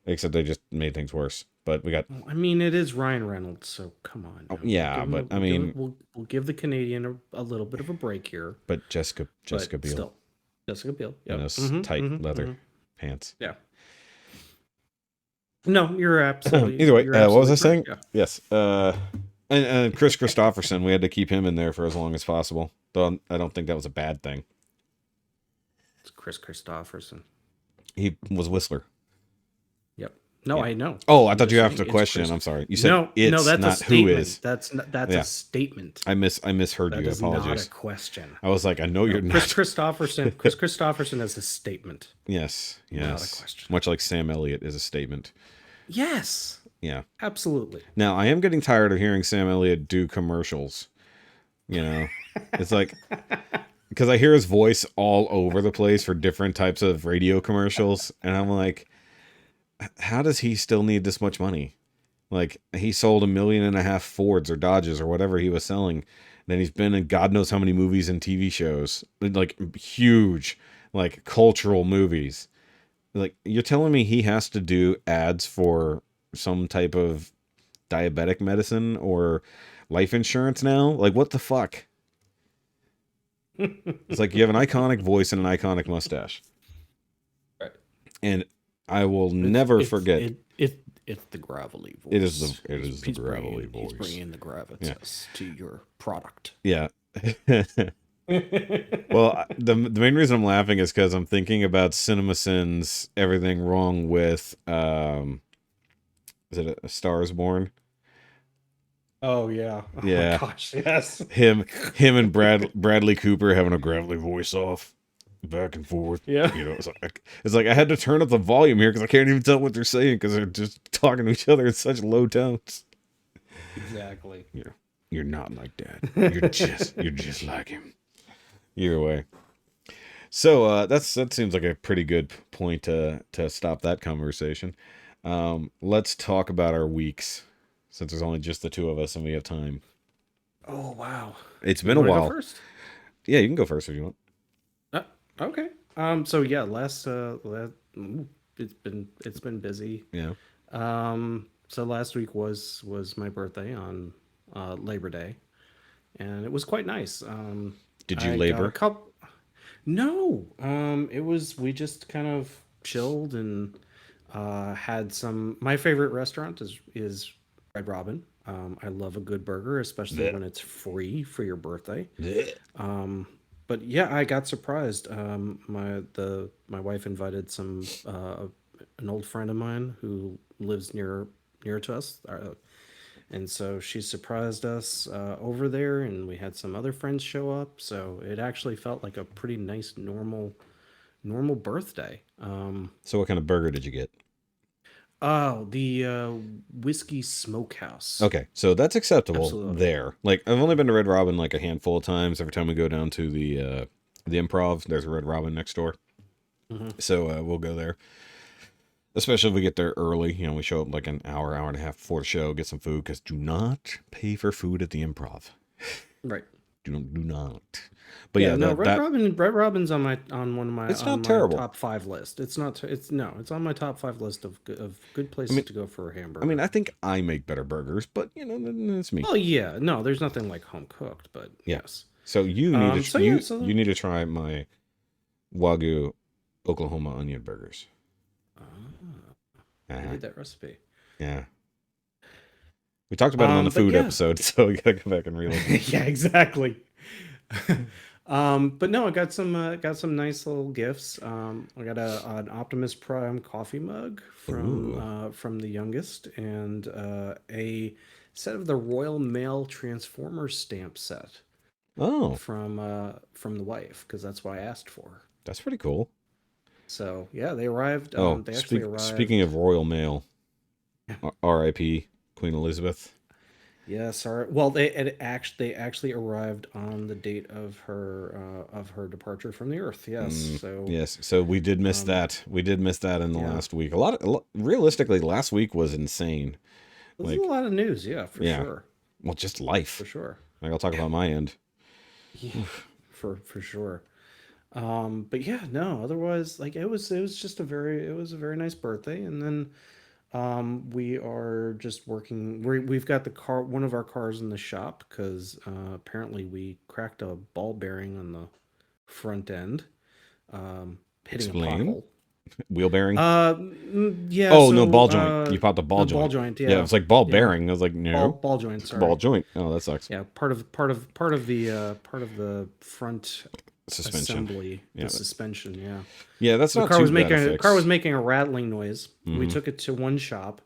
Except they just made things worse. but we got. I mean, it is Ryan Reynolds, so come on. Oh, yeah, but I mean, we'll give the Canadian a little bit of a break here. But Jessica But Biel. still, Jessica Biel. And those tight leather pants. Yeah. No, you're absolutely. Either way, you're what was I absolutely saying? correct, Yes. And Chris Christopherson, we had to keep him in there for as long as possible. Though I don't think that was a bad thing. It's Chris Christopherson. He was Whistler. Yep. No, Yeah. I know. Oh, I thought you asked a question. I'm sorry. You said no, it's that's not a statement. who is. That's a statement. I misheard That you. is Apologies. not a question. I was like, I know you're not. Chris Christopherson is a statement. Yes. Not a question. Much like Sam Elliott is a statement. Yes. Yeah. Absolutely. Now, I am getting tired of hearing Sam Elliott do commercials. You know, it's like, because I hear his voice all over the place for different types of radio commercials. And I'm like, how does he still need this much money? Like, he sold 1.5 million Fords or Dodges or whatever he was selling. Then he's been in God knows how many movies and TV shows, like huge, like cultural movies. Like, you're telling me he has to do ads for some type of diabetic medicine or life insurance now? Like, what the fuck? It's like you have an iconic voice and an iconic mustache. Right. And I will never forget. It's the gravelly voice. It is the gravelly voice. He's bringing the gravitas to your product. Yeah. Well, the main reason I'm laughing is because I'm thinking about CinemaSins' Everything Wrong with is it A Star Is Born? Oh yeah. Oh Yeah. my gosh, yes. Him and Bradley Cooper having a gravelly voice off back and forth. Yeah. You know, it's like I had to turn up the volume here because I can't even tell what they're saying because they're just talking to each other in such low tones. Exactly. You're not like that. You're just like him. Either way. So that seems like a pretty good point to stop that conversation. Let's talk about our weeks, since there's only just the two of us and we have time. Oh wow. It's been a while. Go first? Yeah, you can go first if you want. Okay. So yeah, it's been busy. Yeah. So last week was my birthday on Labor Day, and it was quite nice. Did you I labor? got a No. We just kind of chilled and had some. My favorite restaurant is Red Robin. I love a good burger, especially when it's free for your birthday. But yeah, I got surprised. My wife invited an old friend of mine who lives near to us, and so she surprised us over there, and we had some other friends show up. So it actually felt like a pretty nice, normal birthday. So what kind of burger did you get? Oh, the whiskey smokehouse. Okay, so that's acceptable. Absolutely. There. Like, I've only been to Red Robin like a handful of times. Every time we go down to the Improv, there's a Red Robin next door. So we'll go there. Especially if we get there early. You know, we show up like an hour and a half before the show, get some food, because do not pay for food at the Improv. Right. Do not. But yeah, no, Red Robin's on one of my it's on not my terrible. top 5 list. It's on my top 5 list of good places to go for a hamburger. I mean, I think I make better burgers, but you know, that's me. Oh yeah, no, there's nothing like home cooked, but yes. So you need to you need to try my Wagyu Oklahoma onion burgers. I need that recipe. Yeah. We talked about it on the food episode, so we gotta go back and relook. Yeah, exactly. But no, I got some nice little gifts. I got an Optimus Prime coffee mug from the youngest, and a set of the Royal Mail Transformers stamp set. Oh, from the wife, because that's what I asked for. That's pretty cool. So yeah, they arrived. They actually arrived. Speaking of Royal Mail, R.I.P. Queen Elizabeth. Yes, well, they actually arrived on the date of her departure from the earth. Yes, so we did miss that. We did miss that in the last week. Realistically, last week was insane. There's a lot of news, for sure. Well, just life for sure. Like, I'll talk about my end. Yeah, for sure. But yeah, no. Otherwise, like it was just a very nice birthday, and then We are just working. We've got the car, one of our cars in the shop because apparently we cracked a ball bearing on the front end, hitting a Explain. pothole. Wheel bearing. Yeah. Oh no, So ball joint. You popped a ball the ball joint. joint. Yeah, Yeah, it's like ball yeah. bearing. I was like, Ball no, ball joint. it's a ball Sorry. joint. Oh, that sucks. Yeah, part of the front Suspension. assembly, Yeah, the suspension. Yeah. yeah, that's So not too bad a the car was fix. making a rattling noise. We Mm-hmm. took it to one shop.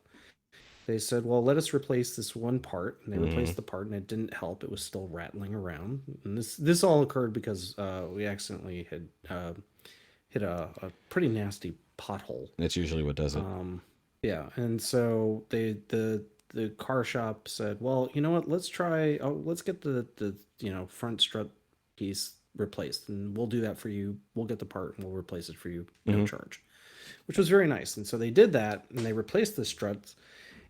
They said, "Well, let us replace this one part," and they Mm-hmm. replaced the part, and it didn't help. It was still rattling around, and this all occurred because we accidentally had hit a pretty nasty pothole. That's usually what does it. Yeah, and so the car shop said, "Well, you know what? Let's try. Oh, let's get the front strut piece replaced, and we'll do that for you. We'll get the part and we'll replace it for you, no Mm-hmm. charge." Which was very nice. And so they did that, and they replaced the struts.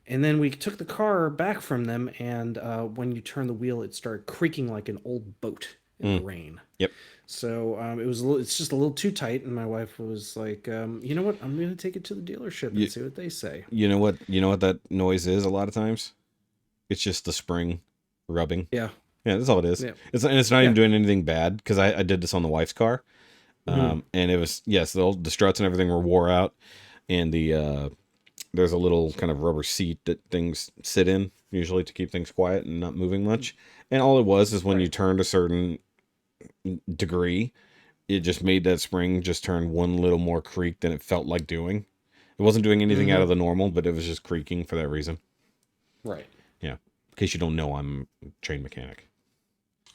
And then we took the car back from them, and when you turn the wheel, it started creaking like an old boat in the Mm. rain. Yep. So it's just a little too tight, and my wife was like, "You know what? I'm going to take it to the dealership You, and see what they say." you know what? You know what that noise is. A lot of times, it's just the spring rubbing. Yeah, Yeah, that's all it is. yeah, It's not even yeah. doing anything bad because I did this on the wife's car. Hmm. And it was, yes, the struts and everything were wore out, and there's a little kind of rubber seat that things sit in usually to keep things quiet and not moving much. And all it was is when you Right. turned a certain degree, it just made that spring just turn one little more creak than it felt like doing. It wasn't doing anything out Hmm. of the normal, but it was just creaking for that reason. Right. Yeah. In case you don't know, I'm a trained mechanic.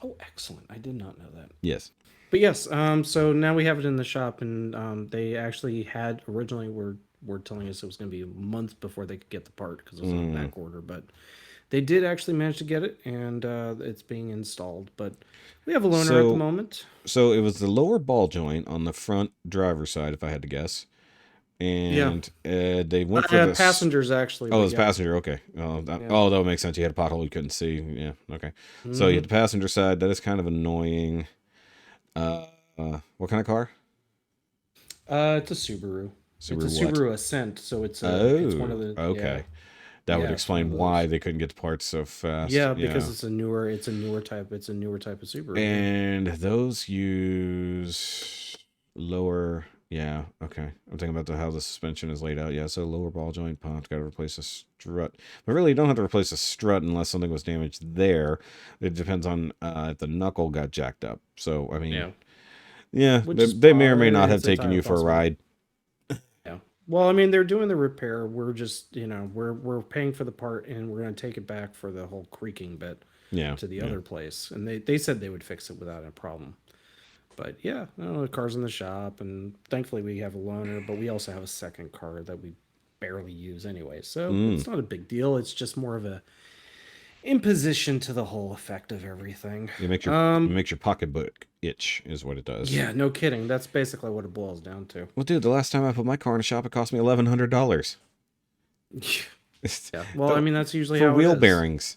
Oh, excellent! I did not know that. Yes. But yes, so now we have it in the shop, and they actually had originally were telling us it was going to be months before they could get the part because it was on a Mm. back order, but they did actually manage to get it, and it's being installed. But we have a loaner at the So moment. so it was the lower ball joint on the front driver's side, if I had to guess. Yeah, And they went for this. passengers actually, Oh, it but was yeah, passenger. Okay. yeah. Oh, that would make sense. You had a pothole you couldn't see. Yeah. Okay. So you had Hmm. the passenger side. That is kind of annoying. What kind of car? It's a Subaru. It's a Subaru what? Subaru Ascent, so it's one Oh, of the yeah okay. That would yeah it's one explain of why those. they couldn't get the parts so fast. Yeah, because Yeah. it's a newer type of Subaru. Yeah. And those use lower. Yeah, okay. I'm thinking about how the suspension is laid out. Yeah, so lower ball joint popped. Got to replace a strut. But really, you don't have to replace a strut unless something was damaged there. It depends on if the knuckle got jacked up. So, I mean, Yeah. yeah, Which they, is they may or may not have it's taken entirely you for a possible. ride. Yeah. Well, I mean, they're doing the repair. We're just, we're paying for the part, and we're going to take it back for the whole creaking bit Yeah, to the yeah. other place. And they said they would fix it without a problem. But yeah, no, the car's in the shop, and thankfully we have a loaner, but we also have a second car that we barely use anyway. So Mm. it's not a big deal. It's just more of a imposition to the whole effect of everything. It makes your pocketbook itch, is what it does. Yeah, no kidding. That's basically what it boils down to. Well, dude, the last time I put my car in a shop, it cost me $1,100. Yeah. Well, I mean, that's usually For how it wheel is. bearings.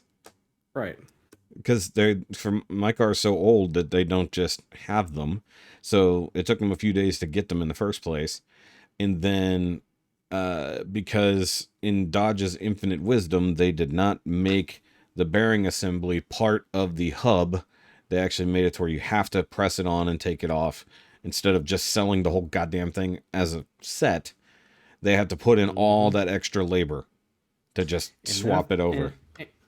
Right. Because my car is so old that they don't just have them. So it took them a few days to get them in the first place. And then because in Dodge's infinite wisdom, they did not make the bearing assembly part of the hub. They actually made it to where you have to press it on and take it off instead of just selling the whole goddamn thing as a set. They have to put in all Hmm. that extra labor to just And that swap it over.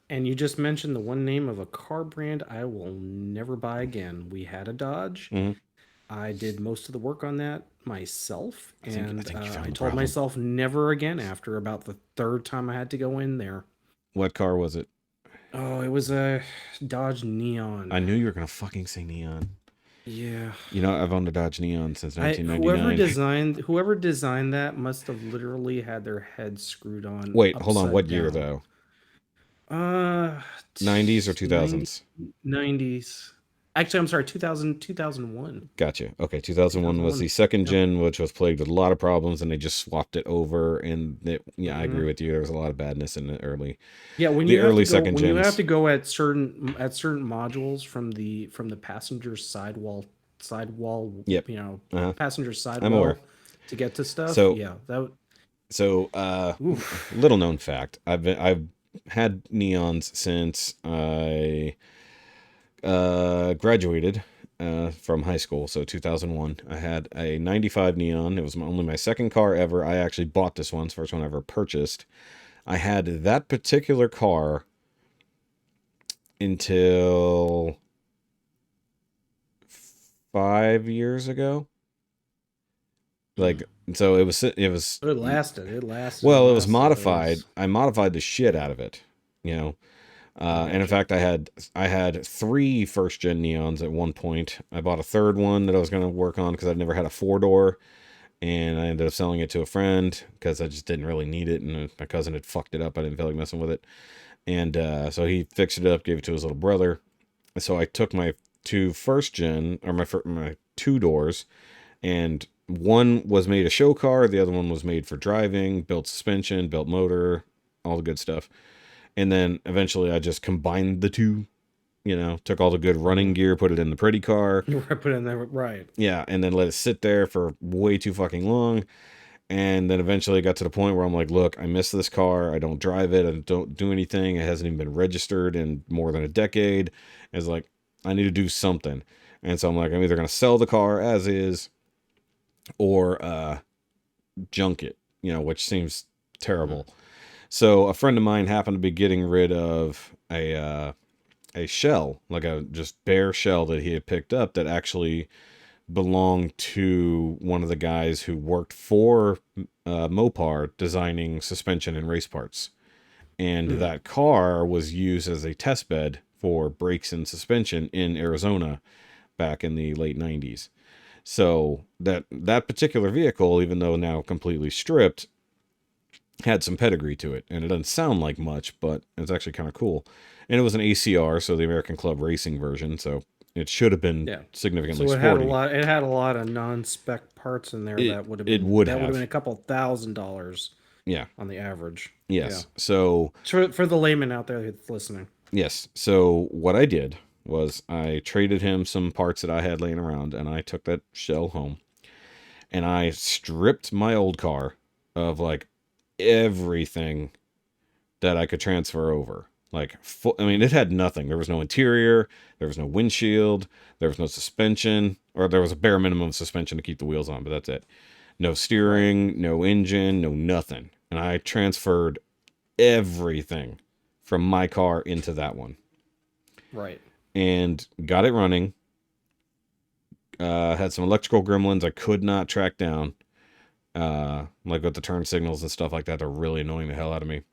and you just mentioned the one name of a car brand I will never buy again. We had a Dodge. Mhm. I did most of the work on that myself, I think and you found I the told problem. myself never again after about the third time I had to go in there. What car was it? Oh, it was a Dodge I Neon. knew you were gonna fucking say Neon. Yeah. You know, I've owned a Dodge Neon since I whoever 1999. designed that must have literally had their head screwed on Wait, hold on. upside What year down. though? Uh, 90s or 90, 2000s? 90s. Actually, I'm sorry, 2001. Gotcha. Okay, 2001 was 2001. the second Yep. gen, which was plagued with a lot of problems, and they just swapped it over. And yeah, I agree Hmm. with you. There was a lot of badness in Yeah, the early second when you have gens. to go at certain modules from the passenger sidewall, Yep. you know, Uh huh. passenger I'm aware. sidewall to get to stuff. So Yeah, that. So, little known fact, I've had neons since I graduated from high school, so 2001. I had a 95 neon. It was only my second car ever. I actually bought this one. It's the first one I ever purchased. I had that particular car until 5 years ago. Like, so it was. But it lasted. Well, it was modified. I modified the shit out of it, you know. And in fact, I had 3 first gen neons at one point. I bought a third one that I was going to work on because I'd never had a 4-door, and I ended up selling it to a friend because I just didn't really need it, and my cousin had fucked it up. I didn't feel like messing with it, and so he fixed it up, gave it to his little brother. So I took my 2 first gen, or my 2 doors, and one was made a show car, the other one was made for driving, built suspension, built motor, all the good stuff. And then eventually I just combined the 2, you know, took all the good running gear, put it in the pretty car. Put it in there, right. Yeah, and then let it sit there for way too fucking long. And then eventually I got to the point where I'm like, look, I miss this car. I don't drive it. I don't do anything. It hasn't even been registered in more than a decade. It's like, I need to do something. And so I'm like, I'm either going to sell the car as is or junk it, you know, which seems terrible. So a friend of mine happened to be getting rid of a shell, like a just bare shell that he had picked up that actually belonged to one of the guys who worked for Mopar designing suspension and race parts. And that car was used as a test bed for brakes and suspension in Arizona back in the late 90s. So that particular vehicle, even though now completely stripped, had some pedigree to it. And it doesn't sound like much, but it's actually kind of cool. And it was an ACR, so the American Club Racing version, so it should have been significantly sporty. It had a lot of non-spec parts in there that would have been a couple $1,000. Yeah, on the average. Yes. Yeah. So for the layman out there that's listening. Yes. So what I did was I traded him some parts that I had laying around, and I took that shell home, and I stripped my old car of like everything that I could transfer over. Like, I mean, it had nothing. There was no interior, there was no windshield, there was no suspension, or there was a bare minimum of suspension to keep the wheels on, but that's it. No steering, no engine, no nothing. And I transferred everything from my car into that one. Right. And got it running. Had some electrical gremlins I could not track down. Like with the turn signals and stuff like that. They're really annoying the hell out of me.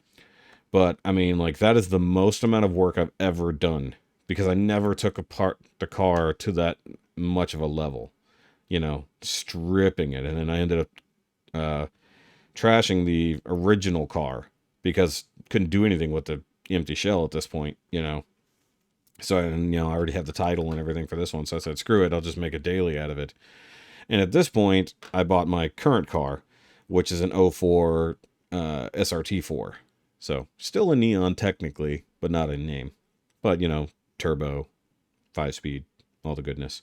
But, I mean, like, that is the most amount of work I've ever done. Because I never took apart the car to that much of a level. You know, stripping it. And then I ended up trashing the original car. Because couldn't do anything with the empty shell at this point, you know. So, and, you know, I already have the title and everything for this one. So I said, screw it, I'll just make a daily out of it. And at this point, I bought my current car, which is an 04 SRT4. So, still a neon technically, but not in name. But, you know, turbo, 5-speed, all the goodness.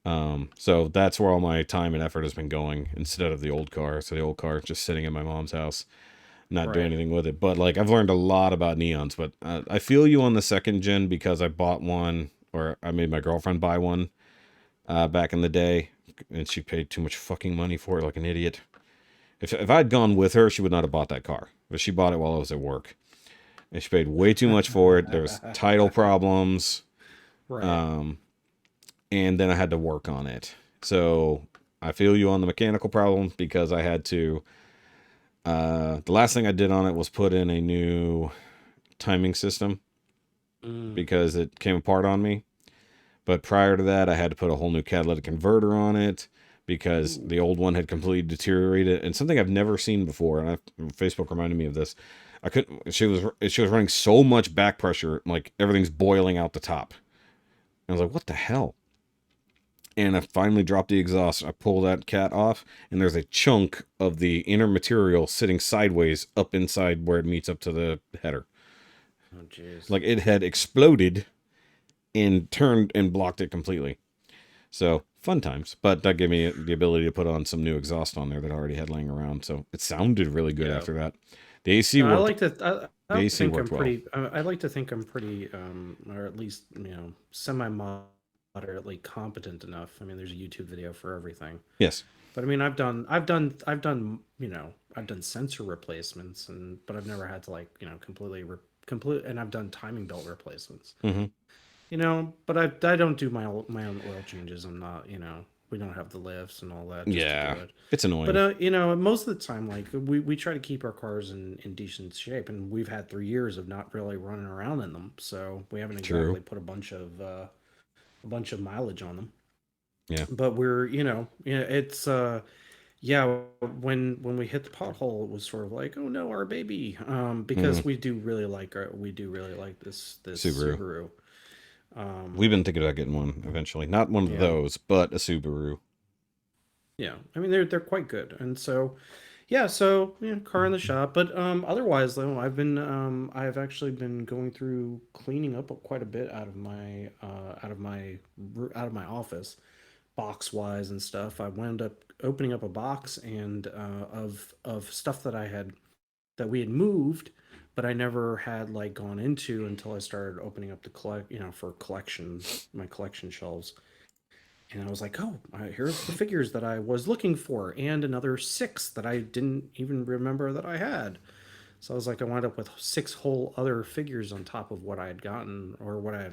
So that's where all my time and effort has been going instead of the old car. So the old car is just sitting in my mom's house, not doing anything with it. But, like, I've learned a lot about neons. But I feel you on the second gen because I bought one, or I made my girlfriend buy one back in the day. And she paid too much fucking money for it like an idiot. If I'd gone with her, she would not have bought that car. But she bought it while I was at work. And she paid way too much for it. There was title problems. Right. And then I had to work on it. So I feel you on the mechanical problem because I had to... the last thing I did on it was put in a new timing system. Because it came apart on me. But prior to that, I had to put a whole new catalytic converter on it. Because the old one had completely deteriorated, and something I've never seen before. And Facebook reminded me of this. I couldn't. She was running so much back pressure, like everything's boiling out the top. And I was like, "What the hell?" And I finally dropped the exhaust. I pull that cat off, and there's a chunk of the inner material sitting sideways up inside where it meets up to the header. Oh, jeez! Like it had exploded and turned and blocked it completely. So fun times, but that gave me the ability to put on some new exhaust on there that I already had laying around. So it sounded really good Yeah. after that. The AC No, I worked. like to. I The like to AC think I'm worked well. pretty. I like to think I'm pretty, or at least semi moderately competent enough. I mean, there's a YouTube video for everything. Yes. But I mean, I've done sensor replacements, but I've never had to like complete, and I've done timing belt replacements. Mm-hmm. But I don't do my own oil changes. I'm not, we don't have the lifts and all that just to Yeah, do it. it's annoying. But most of the time, like we try to keep our cars in decent shape, and we've had 3 years of not really running around in them, so we haven't exactly put a bunch of mileage on them. Yeah. But we're, it's yeah, when we hit the pothole, it was sort of like, oh no, our baby, because we do really like this Subaru. We've been thinking about getting one eventually. Not one of those, but a Subaru. Yeah, I mean they're quite good, and so yeah, so car in the shop. But otherwise though, I've actually been going through cleaning up quite a bit out of my office, box wise and stuff. I wound up opening up a box and of stuff that we had moved, but I never had like gone into until I started opening up for my collection shelves. And I was like, oh, here's the figures that I was looking for, and another 6 that I didn't even remember that I had. So I was like, I wound up with 6 whole other figures on top of what I had gotten, or what I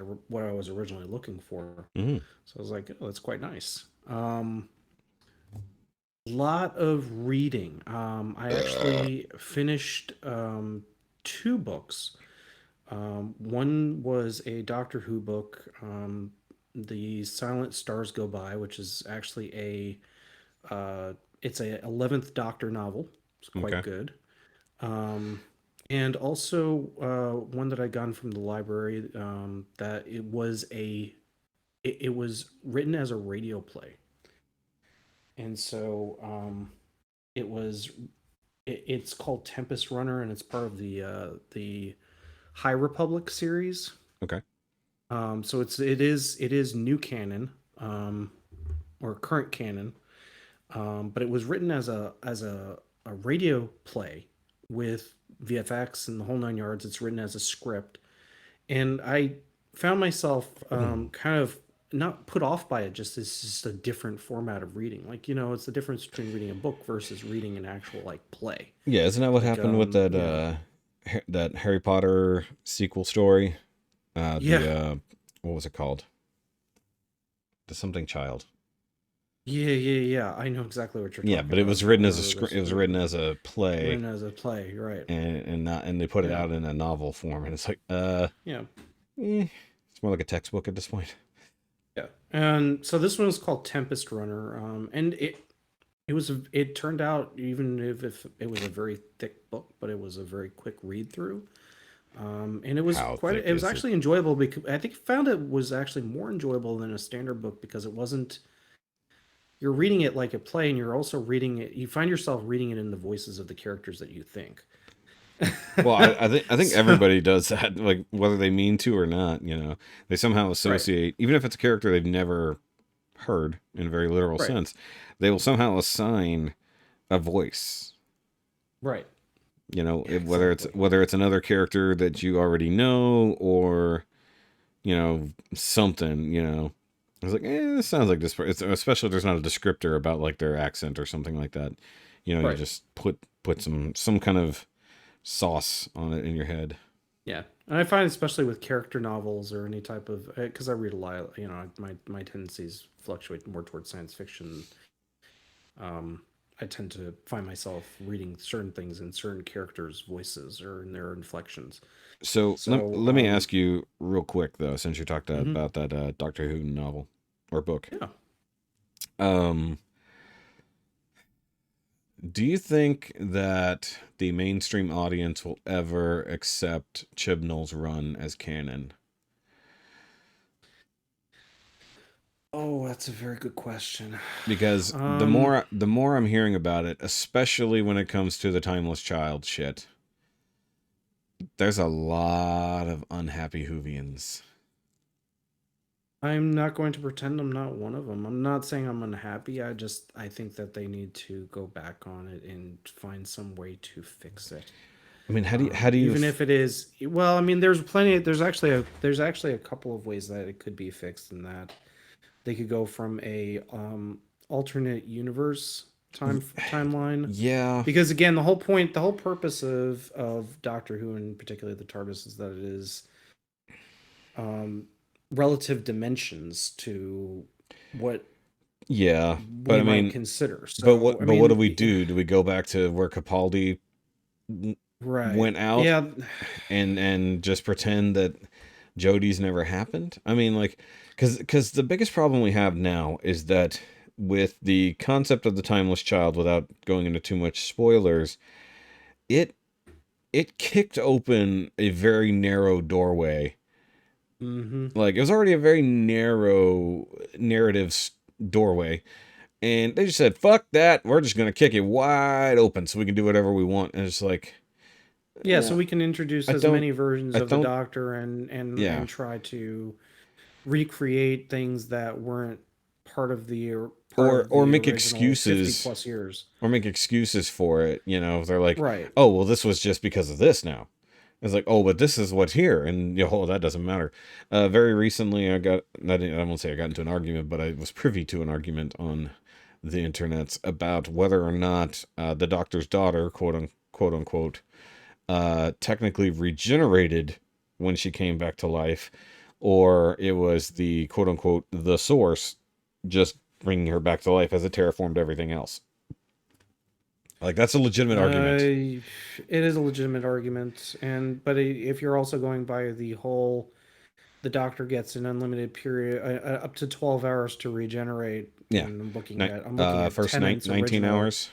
was originally looking for. Mm-hmm. So I was like, oh, that's quite nice. Lot of reading. I actually finished 2 books. One was a Doctor Who book, The Silent Stars Go By, which is actually it's a 11th Doctor novel. It's quite good. And also one that I got from the library, that it was written as a radio play. And so it's called Tempest Runner, and it's part of the High Republic series. Okay. So it is new canon, or current canon, but it was written as a radio play with VFX and the whole 9 yards. It's written as a script, and I found myself kind of not put off by it. Just it's just a different format of reading. Like it's the difference between reading a book versus reading an actual like play. Yeah, isn't that what happened with that that Harry Potter sequel story? What was it called? The something child. Yeah. I know exactly what you're talking about. Yeah, but it was written as a script. It was written as a play. Written as a play, right? And they put it out in a novel form, and it's like, it's more like a textbook at this point. Yeah, and so this one was called Tempest Runner, and it turned out, even if it was a very thick book, but it was a very quick read through. And it was actually enjoyable, because I think I found it was actually more enjoyable than a standard book, because it wasn't, you're reading it like a play, and you're also reading it, you find yourself reading it in the voices of the characters that you think. Well, I think everybody does that, like whether they mean to or not. They somehow associate, even if it's a character they've never heard in a very literal sense, they will somehow assign a voice. Right. Whether it's another character that you already know, or something. I was like, this sounds like this. Especially if there's not a descriptor about like their accent or something like that. You just put some kind of sauce on it in your head. Yeah, and I find, especially with character novels or any type of, because I read a lot, my tendencies fluctuate more towards science fiction. I tend to find myself reading certain things in certain characters' voices or in their inflections. So let me ask you real quick though, since you talked about that Doctor Who novel or book. Yeah. Do you think that the mainstream audience will ever accept Chibnall's run as canon? Oh, that's a very good question. Because the more I'm hearing about it, especially when it comes to the Timeless Child shit, there's a lot of unhappy Whovians. I'm not going to pretend I'm not one of them. I'm not saying I'm unhappy. I think that they need to go back on it and find some way to fix it. I mean, how do you Even if it is, well, I mean, there's actually a couple of ways that it could be fixed. In that they could go from a alternate universe timeline, yeah, because again, the whole purpose of Doctor Who, and particularly the TARDIS, is that it is um, relative dimensions to what yeah, but we I might mean, consider. but what do we do? Do we go back to where Capaldi right, went out yeah, and just pretend that Jodie's never happened? I mean, like, because the biggest problem we have now is that with the concept of the timeless child, without going into too much spoilers, it it kicked open a very narrow doorway. mm-hmm. Like, it was already a very narrow narrative doorway, and they just said, "Fuck that! We're just gonna kick it wide open so we can do whatever we want." And it's like, Yeah, so we can introduce I as don't, many versions I of the don't, Doctor yeah, and try to recreate things that weren't part of or the make original 50 excuses, plus years. or make excuses for it. You know, they're like, Right. "Oh, well, this was just because of this now." It's like, "Oh, but this is what's here," and that doesn't matter. Very recently, I won't say I got into an argument, but I was privy to an argument on the internet about whether or not the doctor's daughter, quote unquote, technically regenerated when she came back to life, or it was the quote unquote the source just bringing her back to life as it terraformed everything else. Like, that's a legitimate argument. It is a legitimate argument, but if you're also going by the whole, the Doctor gets an unlimited period, up to 12 hours to regenerate, Yeah. and I'm looking at First night, Tennant's 19 original. hours.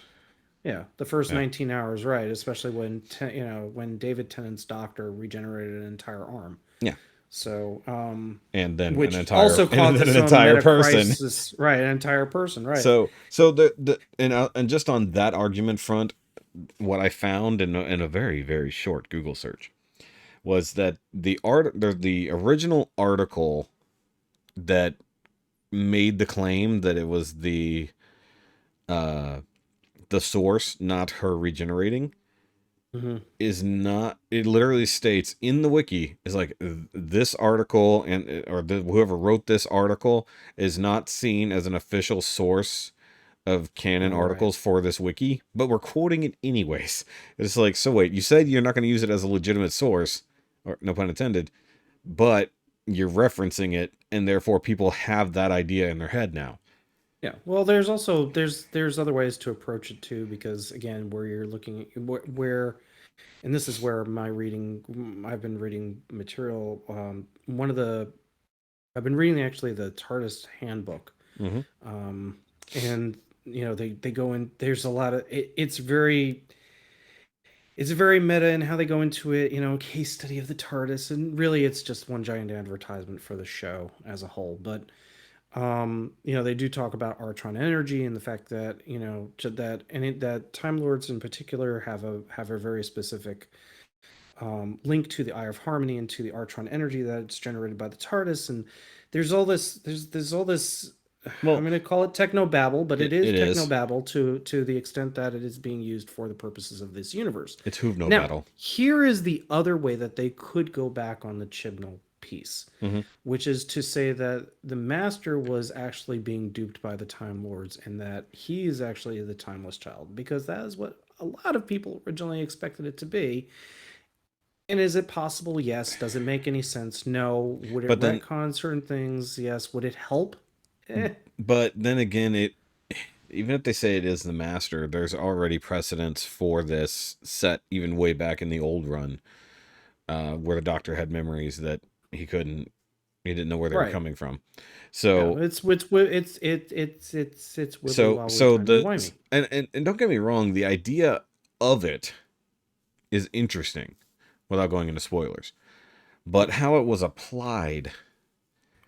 Yeah, the first Yeah. 19 hours, right? Especially when David Tennant's Doctor regenerated an entire arm. Yeah. So, And then which also caused an its own entire meta person. crisis, right? An entire person, right? So and just on that argument front, what I found in a very, very short Google search was that the original article that made the claim that it was uh the source, not her regenerating, Mm-hmm. is not. It literally states in the wiki is like, this article whoever wrote this article is not seen as an official source of canon All right. articles for this wiki, but we're quoting it anyways. It's like, so wait, you said you're not going to use it as a legitimate source, or no pun intended, but you're referencing it, and therefore people have that idea in their head now. Yeah. Well, there's also there's other ways to approach it too, because again, where you're looking at where and this is where I've been reading material. I've been reading actually the TARDIS handbook. Mm-hmm. And they go in, there's a lot of it's very meta in how they go into it, case study of the TARDIS, and really it's just one giant advertisement for the show as a whole. But they do talk about Artron energy and the fact that that Time Lords in particular have a very specific link to the Eye of Harmony and to the Artron energy that's generated by the TARDIS. And there's all this Well, I'm going to call it technobabble, but it is it is. technobabble to the extent that it is being used for the purposes of this universe. It's Hoovno Now, battle. here is the other way that they could go back on the Chibnall piece, Mm-hmm. which is to say that the Master was actually being duped by the Time Lords, and that he is actually the timeless child, because that is what a lot of people originally expected it to be. And is it possible? Yes. Does it make any sense? No. Would it retcon certain things? Yes. Would it help? But then again, even if they say it is the Master, there's already precedents for this set even way back in the old run, where the Doctor had memories that he didn't know where they were coming from. So it's wibbly so and don't get me wrong, the idea of it is interesting, without going into spoilers, but how it was applied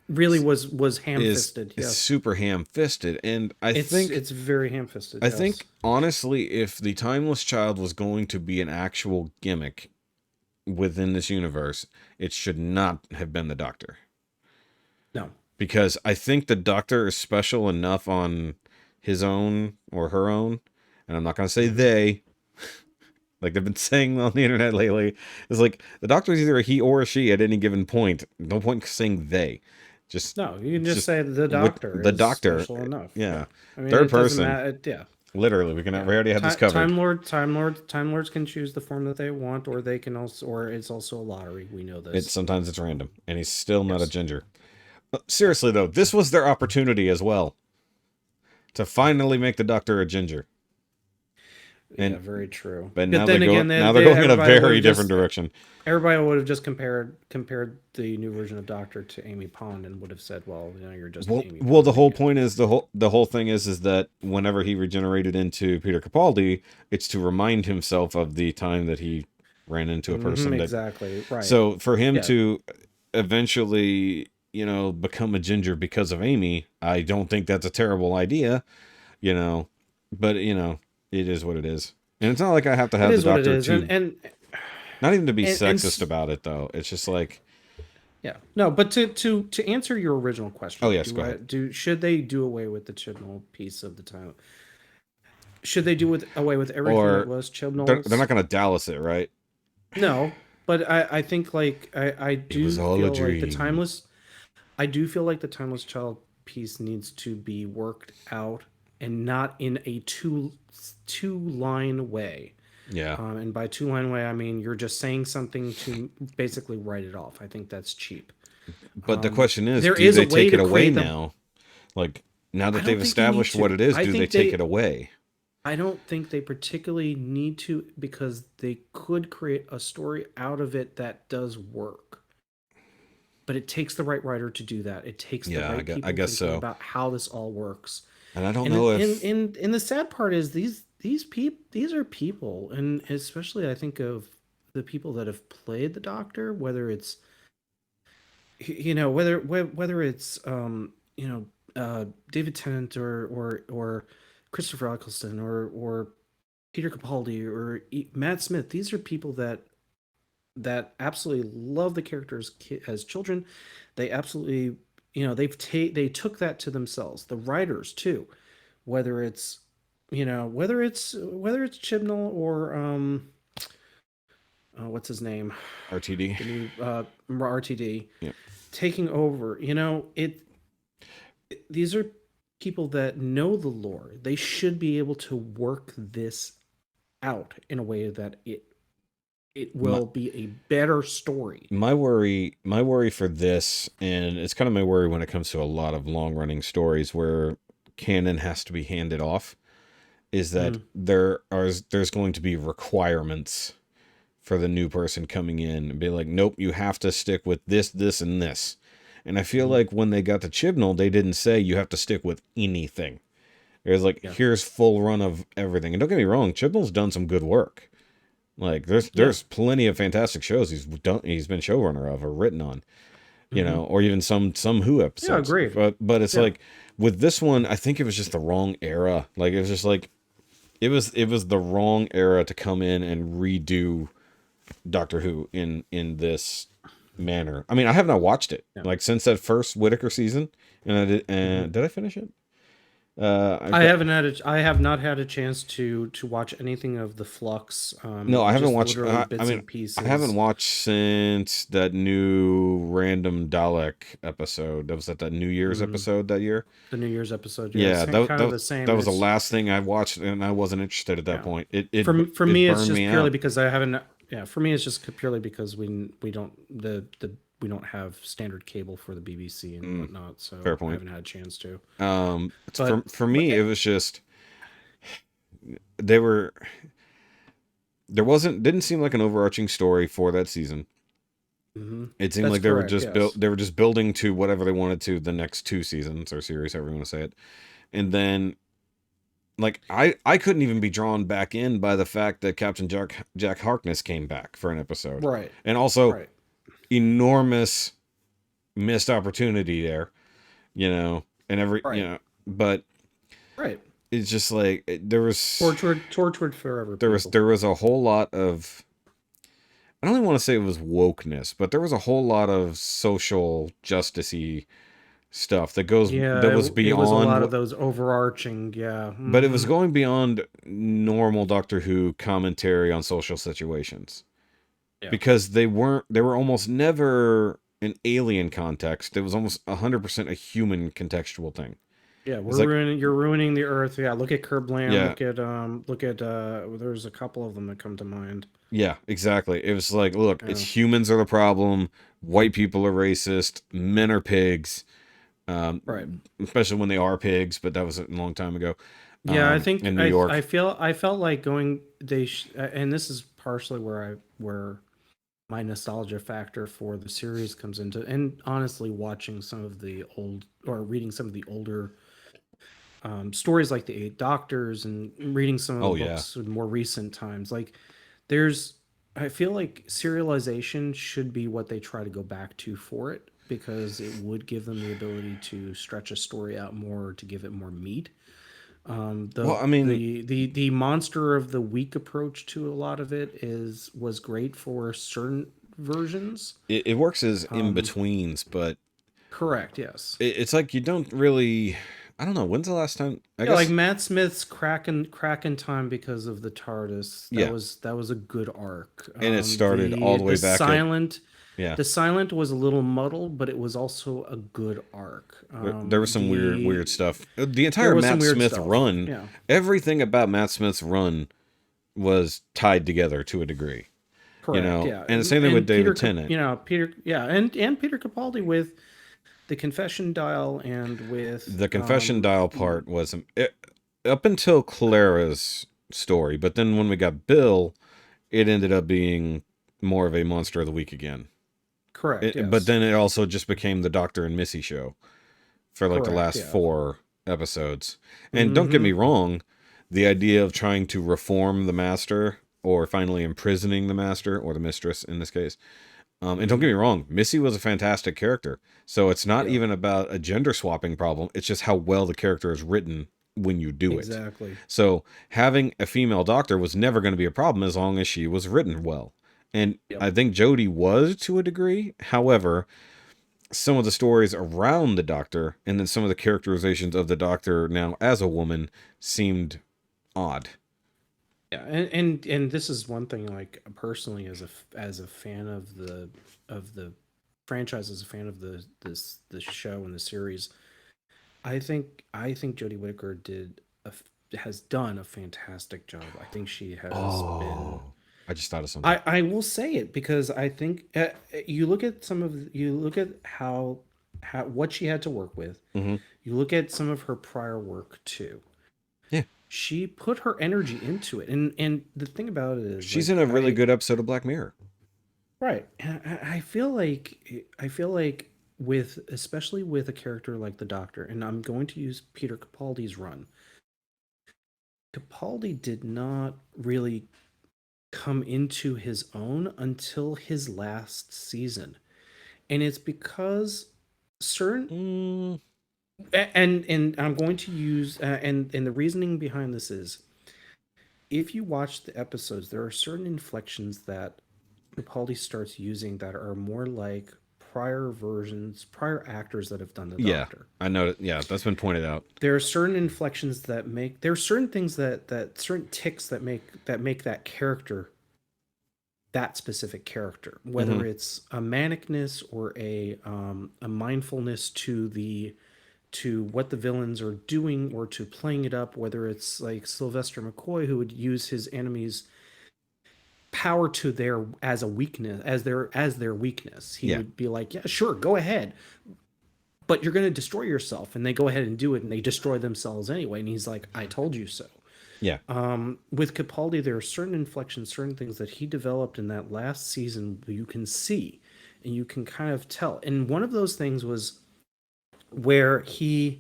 really was ham-fisted. Is super ham-fisted, and I think it's very ham-fisted. I think honestly, if the timeless child was going to be an actual gimmick within this universe, it should not have been the Doctor. No. because I think the Doctor is special enough on his own or her own, and I'm not going to say they, like they've been saying on the internet lately. It's like the Doctor is either a he or a she at any given point. No point saying they. Just No, you can just say the Doctor the is Doctor, special enough. yeah. I mean, Third it doesn't person. matter. Yeah. Literally, we already have this covered. Time Lords can choose the form that they want, or they can also, or it's also a lottery. We know this. Sometimes it's random, and he's still not a ginger. But seriously though, this was their opportunity as well to finally make the Doctor a ginger. And, yeah, very true. But now they're going in a very different direction. Everybody would have just compared the new version of Doctor to Amy Pond and would have said, "Well, you're just Amy." Well, the whole point is the whole thing is that whenever he regenerated into Peter Capaldi, it's to remind himself of the time that he ran into a person. Exactly right. So for him to eventually, become a ginger because of Amy, I don't think that's a terrible idea. But it is what it is, and it's not like I have to have the Doctor to. Not even to be sexist about it, though. It's just like, yeah, no. But to answer your original question, oh yes, go ahead. Should they do away with the Chibnall piece of the time? Should they do away with everything that was Chibnall? They're not going to Dallas it, right? No, but I think like I do feel like the timeless. I do feel like the timeless child piece needs to be worked out and not in a two line way. Yeah. And by two line way, I mean you're just saying something to basically write it off. I think that's cheap. But the question is, do they take it away now? Like, now that they've established what it is, do they take it away? I don't think they particularly need to, because they could create a story out of it that does work. But it takes the right writer to do that. It takes the right people thinking about how this all works. And I don't know if... And the sad part is these are people, and especially I think of the people that have played the Doctor, whether it's whether it's David Tennant or Christopher Eccleston or Peter Capaldi or Matt Smith. These are people that absolutely love the characters as children. They absolutely they took that to themselves. The writers too, whether it's Chibnall or what's his name, RTD, the new RTD, yeah, taking over. These are people that know the lore. They should be able to work this out in a way that it will be a better story. My worry for this, and it's kind of my worry when it comes to a lot of long running stories where canon has to be handed off, is that there's going to be requirements for the new person coming in and be like, nope, you have to stick with this, this, and this. And I feel like when they got to Chibnall, they didn't say you have to stick with anything. It was like, here's full run of everything. And don't get me wrong, Chibnall's done some good work. Like there's plenty of fantastic shows he's been showrunner of or written on, or even some Who episodes. Yeah, agreed. But it's like with this one, I think it was just the wrong era. Like it was just like it was the wrong era to come in and redo Doctor Who in this manner. I mean, I have not watched it like since that first Whittaker season, and I did. And did I finish it? I have not had a chance to watch anything of the Flux. No, I haven't watched. And pieces. I haven't watched since that new random Dalek episode. That was that New Year's episode that year. The New Year's episode. Yeah, that was the last thing I watched, and I wasn't interested at that point. For me, it's just purely because I haven't. Yeah, for me, it's just purely because we don't we don't have standard cable for the BBC and whatnot, so I haven't had a chance to. For me, it was just didn't seem like an overarching story for that season. It seemed like they were just building to whatever they wanted to the next two seasons or series, however you want to say it, and then. Like I couldn't even be drawn back in by the fact that Captain Jack Harkness came back for an episode, right? And also, enormous missed opportunity there, and but it's just like there was tortured forever. There was a whole lot of, I don't even want to say it was wokeness, but there was a whole lot of social justice-y stuff that Yeah, was it was a beyond lot of what, those overarching, yeah. but it was going beyond normal Doctor Who commentary on social situations. Yeah. Because they were almost never an alien context. It was almost 100% a human contextual thing. Yeah, It's like, you're ruining the Earth. Yeah, look at Kerblam. yeah, Look at there's a couple of them that come to mind. yeah, exactly. It was like, look, Yeah. it's humans are the problem. White people are racist. Men are pigs. Right. Especially when they are pigs, but that was a long time ago. Yeah, I think In New York. I felt like going and this is partially where my nostalgia factor for the series comes into, and honestly watching some of the old or reading some of the older stories like the Eight Doctors and reading some of the Oh yeah. books in more recent times, like there's I feel like serialization should be what they try to go back to for it, because it would give them the ability to stretch a story out more, to give it more meat. Well, I mean, The monster of the week approach to a lot of it was great for certain versions. it works as in betweens, but Correct, yes. it's like you don't really. I don't know. When's the last time? I Yeah, guess like Matt Smith's cracking time because of the TARDIS. Yeah. That was a good arc. And it started all the way back at- Silent. Yeah. The Silent was a little muddled, but it was also a good arc. There was some weird stuff. The entire was some Matt weird Smith stuff, run, yeah. everything about Matt Smith's run was tied together to a degree. Correct, You know, yeah. and the same thing with David Tennant. You know, Peter, yeah, and Peter Capaldi with the confession dial and with The confession dial part was up until Clara's story, but then when we got Bill, it ended up being more of a monster of the week again. Correct. Yes. But then it also just became the Doctor and Missy show for like the last yeah. 4 episodes. And don't get me wrong, the idea of trying to reform the Master, or finally imprisoning the Master, or the Mistress in this case. And don't get me wrong, Missy was a fantastic character. So it's not even about a gender swapping problem. It's just how well the character is written when you do it. Exactly. So having a female Doctor was never going to be a problem as long as she was written well. And I think Jodie was to a degree. However, some of the stories around the Doctor and then some of the characterizations of the Doctor now as a woman seemed odd. Yeah, and this is one thing, like personally as a fan of the franchise, as a fan of the show and the series, I think Jodie Whittaker has done a fantastic job. I think she has been. I just thought of something. I will say it because I think you look at how what she had to work with. Mm-hmm. You look at some of her prior work too. Yeah. She put her energy into it, and the thing about it is she's in a really good episode of Black Mirror. Right. I feel like especially with a character like the Doctor, and I'm going to use Peter Capaldi's run. Capaldi did not really come into his own until his last season, and it's because certain and I'm going to use and the reasoning behind this is, if you watch the episodes, there are certain inflections that Capaldi starts using that are more like prior actors that have done the Doctor. I know that. Yeah, that's been pointed out. There are certain inflections there are certain things that certain ticks that make that character that specific character, whether it's a manicness or a mindfulness to what the villains are doing, or to playing it up, whether it's like Sylvester McCoy, who would use his enemies' power to as a weakness, as their weakness. He would be like, yeah, sure, go ahead, but you're going to destroy yourself. And they go ahead and do it, and they destroy themselves anyway. And he's like, I told you so. Yeah. With Capaldi, there are certain inflections, certain things that he developed in that last season you can see and you can kind of tell. And one of those things was where he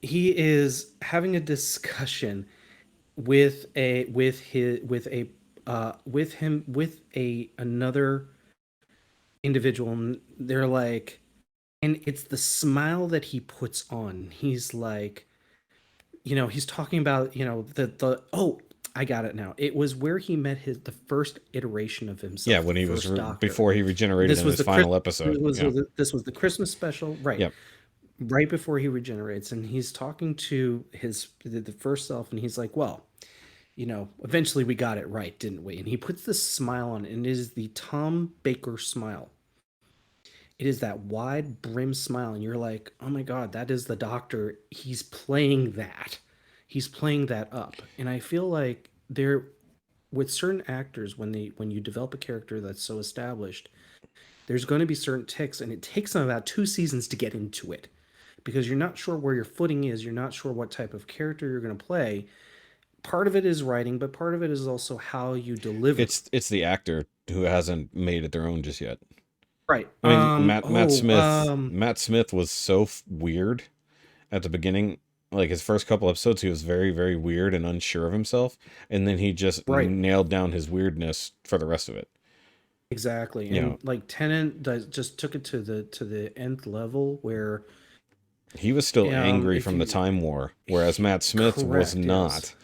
is having a discussion with another individual, and they're like, and it's the smile that he puts on. He's like, he's talking about, I got it now. It was where he met the first iteration of himself. Yeah, when he was before he regenerated in his final episode. This was the Christmas special, right? Yep. right before he regenerates, and he's talking to the first self, and he's like, well, eventually we got it right, didn't we? And he puts this smile on, and it is the Tom Baker smile. It is that wide brim smile, and you're like, oh my god, that is the Doctor. He's playing that. He's playing that up. And I feel like there, with certain actors, when you develop a character that's so established, there's going to be certain ticks, and it takes them about 2 seasons to get into it, because you're not sure where your footing is. You're not sure what type of character you're going to play. Part of it is writing, but part of it is also how you deliver. It's the actor who hasn't made it their own just yet. Right. I mean, Matt Smith was so weird at the beginning. Like his first couple episodes, he was very, very weird and unsure of himself, and then he just nailed down his weirdness for the rest of it. Exactly. And like Tennant just took it to the nth level, where he was still angry from the Time War, whereas Matt Smith was not. Yes.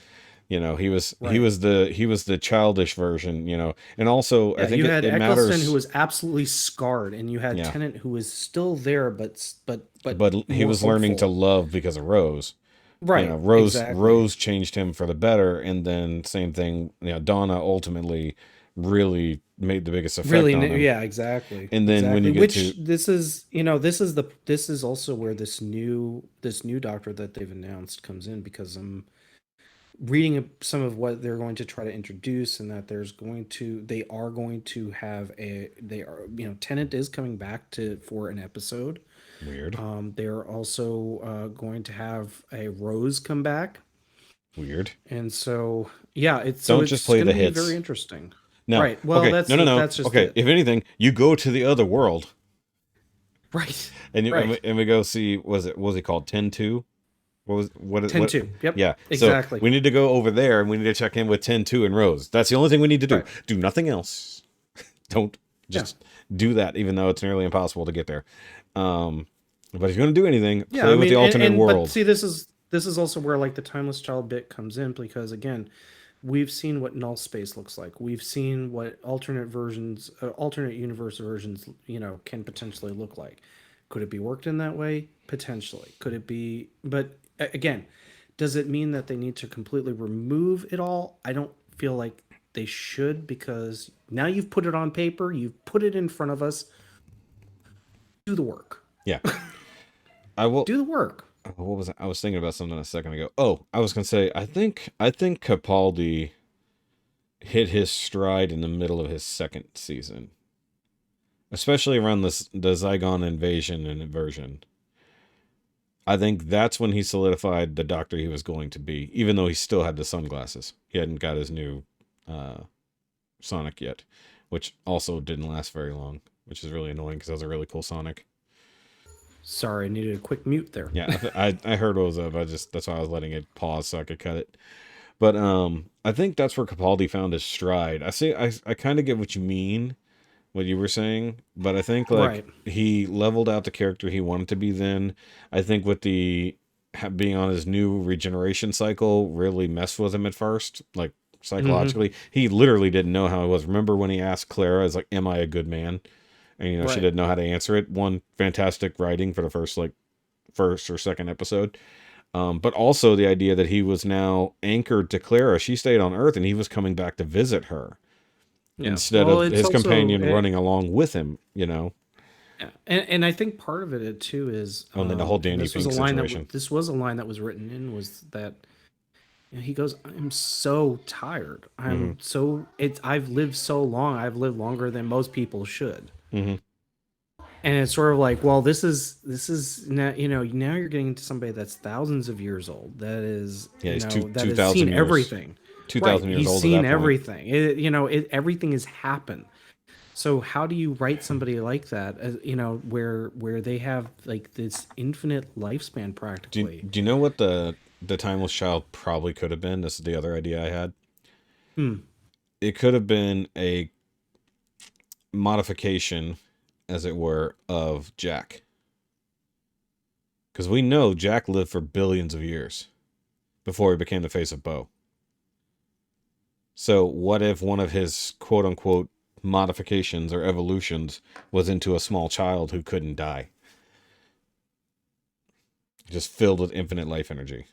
He was the childish version, and also I think you had it Eccleston, matters, who was absolutely scarred, and you had Tennant, who was still there, but he was learning to love because of Rose. Right. Rose changed him for the better, and then same thing. Donna ultimately really made the biggest effect on him. Yeah, exactly. And then when you get to this is also where this new Doctor that they've announced comes in, because I'm reading some of what they're going to try to introduce, and that they are going to have Tennant is coming back for an episode. Weird. They're also going to have a Rose come back. Weird. And so it's just play the hits. Very interesting. No. Right. Well, okay. that's no. That's just okay. it. If anything, you go to the other world. Right. And we go see. What was it called? 10-2? What 10-2? Yep. Yeah. Exactly. So we need to go over there, and we need to check in with 10-2 and Rose. That's the only thing we need to do. Right. Do nothing else. Don't just do that, even though it's nearly impossible to get there. But if you're going to do anything, play with the alternate world. But see, this is also where like the timeless child bit comes in, because again, we've seen what null space looks like. We've seen what alternate universe versions, can potentially look like. Could it be worked in that way? Potentially. Could it be? But again, does it mean that they need to completely remove it all? I don't feel like they should, because now you've put it on paper, you've put it in front of us. Do the work. Yeah. I will do the work. What was it? I was thinking about something a second ago. Oh, I was gonna say I think Capaldi hit his stride in the middle of his second season, especially around the Zygon invasion and inversion. I think that's when he solidified the Doctor he was going to be, even though he still had the sunglasses. He hadn't got his new Sonic yet, which also didn't last very long, which is really annoying because that was a really cool Sonic. Sorry, I needed a quick mute there. Yeah, I heard what was up. That's why I was letting it pause so I could cut it. But I think that's where Capaldi found his stride. I kind of get what you mean, what you were saying, but I think he leveled out the character he wanted to be then. I think with the being on his new regeneration cycle really messed with him at first, like psychologically. He literally didn't know how he was. Remember when he asked Clara, "Is like, am I a good man?" And she didn't know how to answer it. One, fantastic writing for the first or second episode. But also the idea that he was now anchored to Clara. She stayed on Earth and he was coming back to visit her instead of his companion running along with him, Yeah. And I think part of it too is and then the whole Danny Pink situation. This was a line that was written in, was that he goes, "I'm so tired. I've lived so long. I've lived longer than most people should." Mm-hmm. And it's sort of like, well, this is now, now you're getting into somebody that's thousands of years old. That is, he's that has seen everything. 2,000 years old. He's seen everything. Everything has happened. So how do you write somebody like that? Where they have like this infinite lifespan practically. Do you know what the timeless child probably could have been? This is the other idea I had. It could have been a modification, as it were, of Jack. Because we know Jack lived for billions of years before he became the face of Bo. So what if one of his quote-unquote modifications or evolutions was into a small child who couldn't die? just filled with infinite life energy.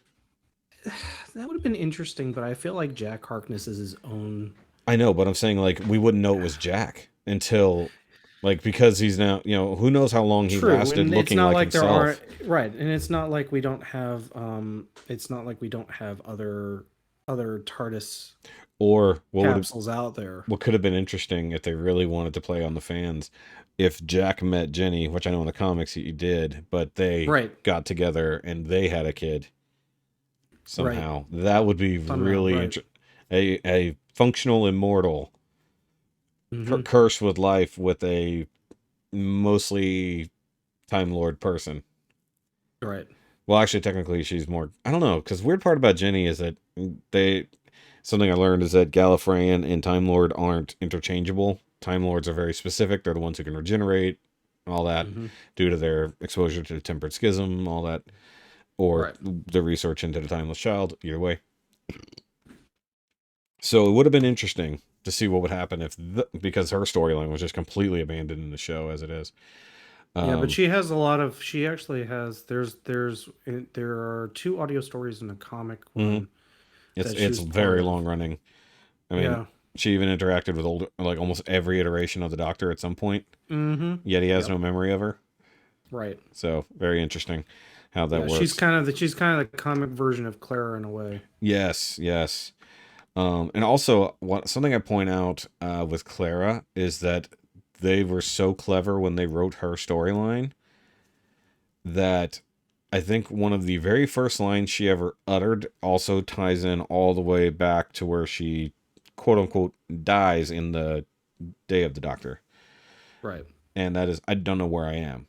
That would have been interesting, but I feel like Jack Harkness is his own. I know, but I'm saying like we wouldn't know it was Jack until like because he's now who knows how long he True, lasted and it's looking not like like there himself. are right, and it's not like we don't have other TARDIS Or capsules out there. what could have been interesting if they really wanted to play on the fans, if Jack met Jenny, which I know in the comics he did, but they Right. got together and they had a kid somehow. Right. That would be really right. a functional immortal cursed with life with a mostly Time Lord person. Right. Well, actually, technically, she's more. I don't know, because weird part about Jenny is that something I learned is that Gallifreyan and Time Lord aren't interchangeable. Time Lords are very specific. They're the ones who can regenerate, all that, due to their exposure to the Tempered Schism, all that, or the research into the Timeless Child. Either way. So it would have been interesting to see what would happen if, because her storyline was just completely abandoned in the show as it is. Yeah, but she has a lot of. She actually has. There are 2 audio stories in the comic one. It's very long running. I mean, she even interacted with like almost every iteration of the Doctor at some point. Yet he has no memory of her. Right. So very interesting how that works. She's kind of the comic version of Clara in a way. Yes. And also, something I point out with Clara is that they were so clever when they wrote her storyline that I think one of the very first lines she ever uttered also ties in all the way back to where she, quote unquote, dies in the Day of the Doctor. Right. And that is, I don't know where I am.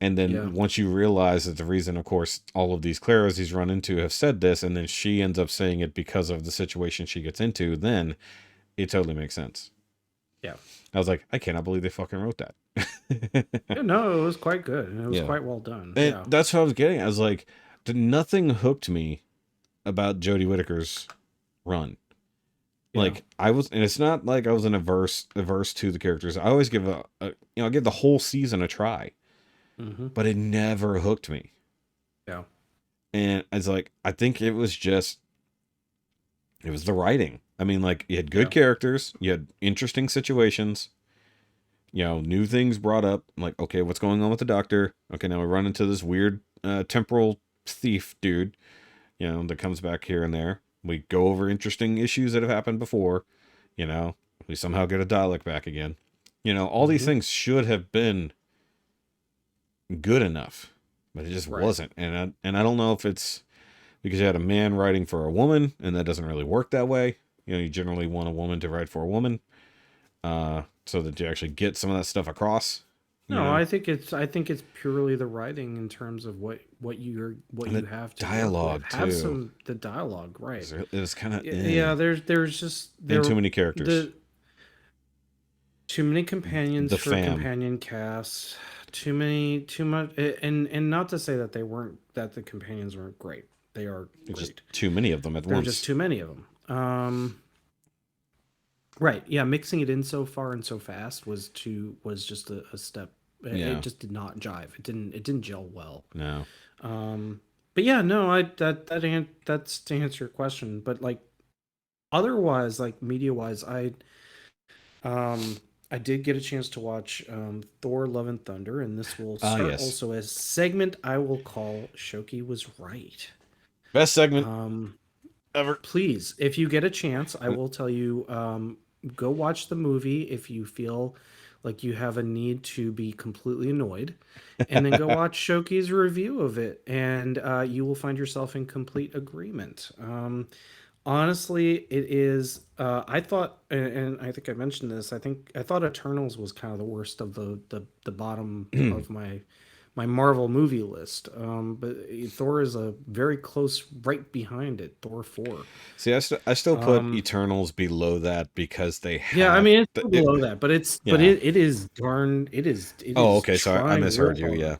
And then once you realize that the reason, of course, all of these Claras he's run into have said this, and then she ends up saying it because of the situation she gets into, then it totally makes sense. Yeah. I was like, I cannot believe they fucking wrote that. No, it was quite good. And it was quite well done. And that's what I was getting. I was like, nothing hooked me about Jodie Whittaker's run. Like and it's not like I was averse to the characters. I always give I give the whole season a try. But it never hooked me. Yeah. And it's like, I think it was the writing. I mean, like, you had good characters, you had interesting situations, new things brought up. I'm like, okay, what's going on with the Doctor? Okay, now we run into this weird temporal thief dude, that comes back here and there. We go over interesting issues that have happened before. We somehow get a Dalek back again. All these things should have been good enough, but it just wasn't. And I don't know if it's because you had a man writing for a woman, and that doesn't really work that way. You generally want a woman to write for a woman, so that you actually get some of that stuff across. No, I think it's purely the writing in terms of what you have to dialogue too. The dialogue, right? It was kind of There's just too many characters, too many companions the for fam. Companion cast. Too much, and not to say that the companions weren't great. They are great. Just too many of them at once. There are just too many of them. Right. Yeah. Mixing it in so far and so fast was just a step. It just did not jive. It didn't gel well. No. But yeah, no. That's to answer your question. But like, otherwise, like media wise, I did get a chance to watch Thor: Love and Thunder, and this will start also a segment I will call "Shoki was right." Best segment ever. Please, if you get a chance, I will tell you, go watch the movie if you feel like you have a need to be completely annoyed, and then go watch Shoki's review of it, and you will find yourself in complete agreement. Honestly, it is. I thought, and I think I mentioned this. I thought Eternals was kind of the worst of the bottom of my Marvel movie list. But Thor is a very close right behind it. Thor 4. See, I still put Eternals below that because they have. Yeah, I mean it's below that, but it is darn. It is. Oh, okay. So I misheard you. Yeah.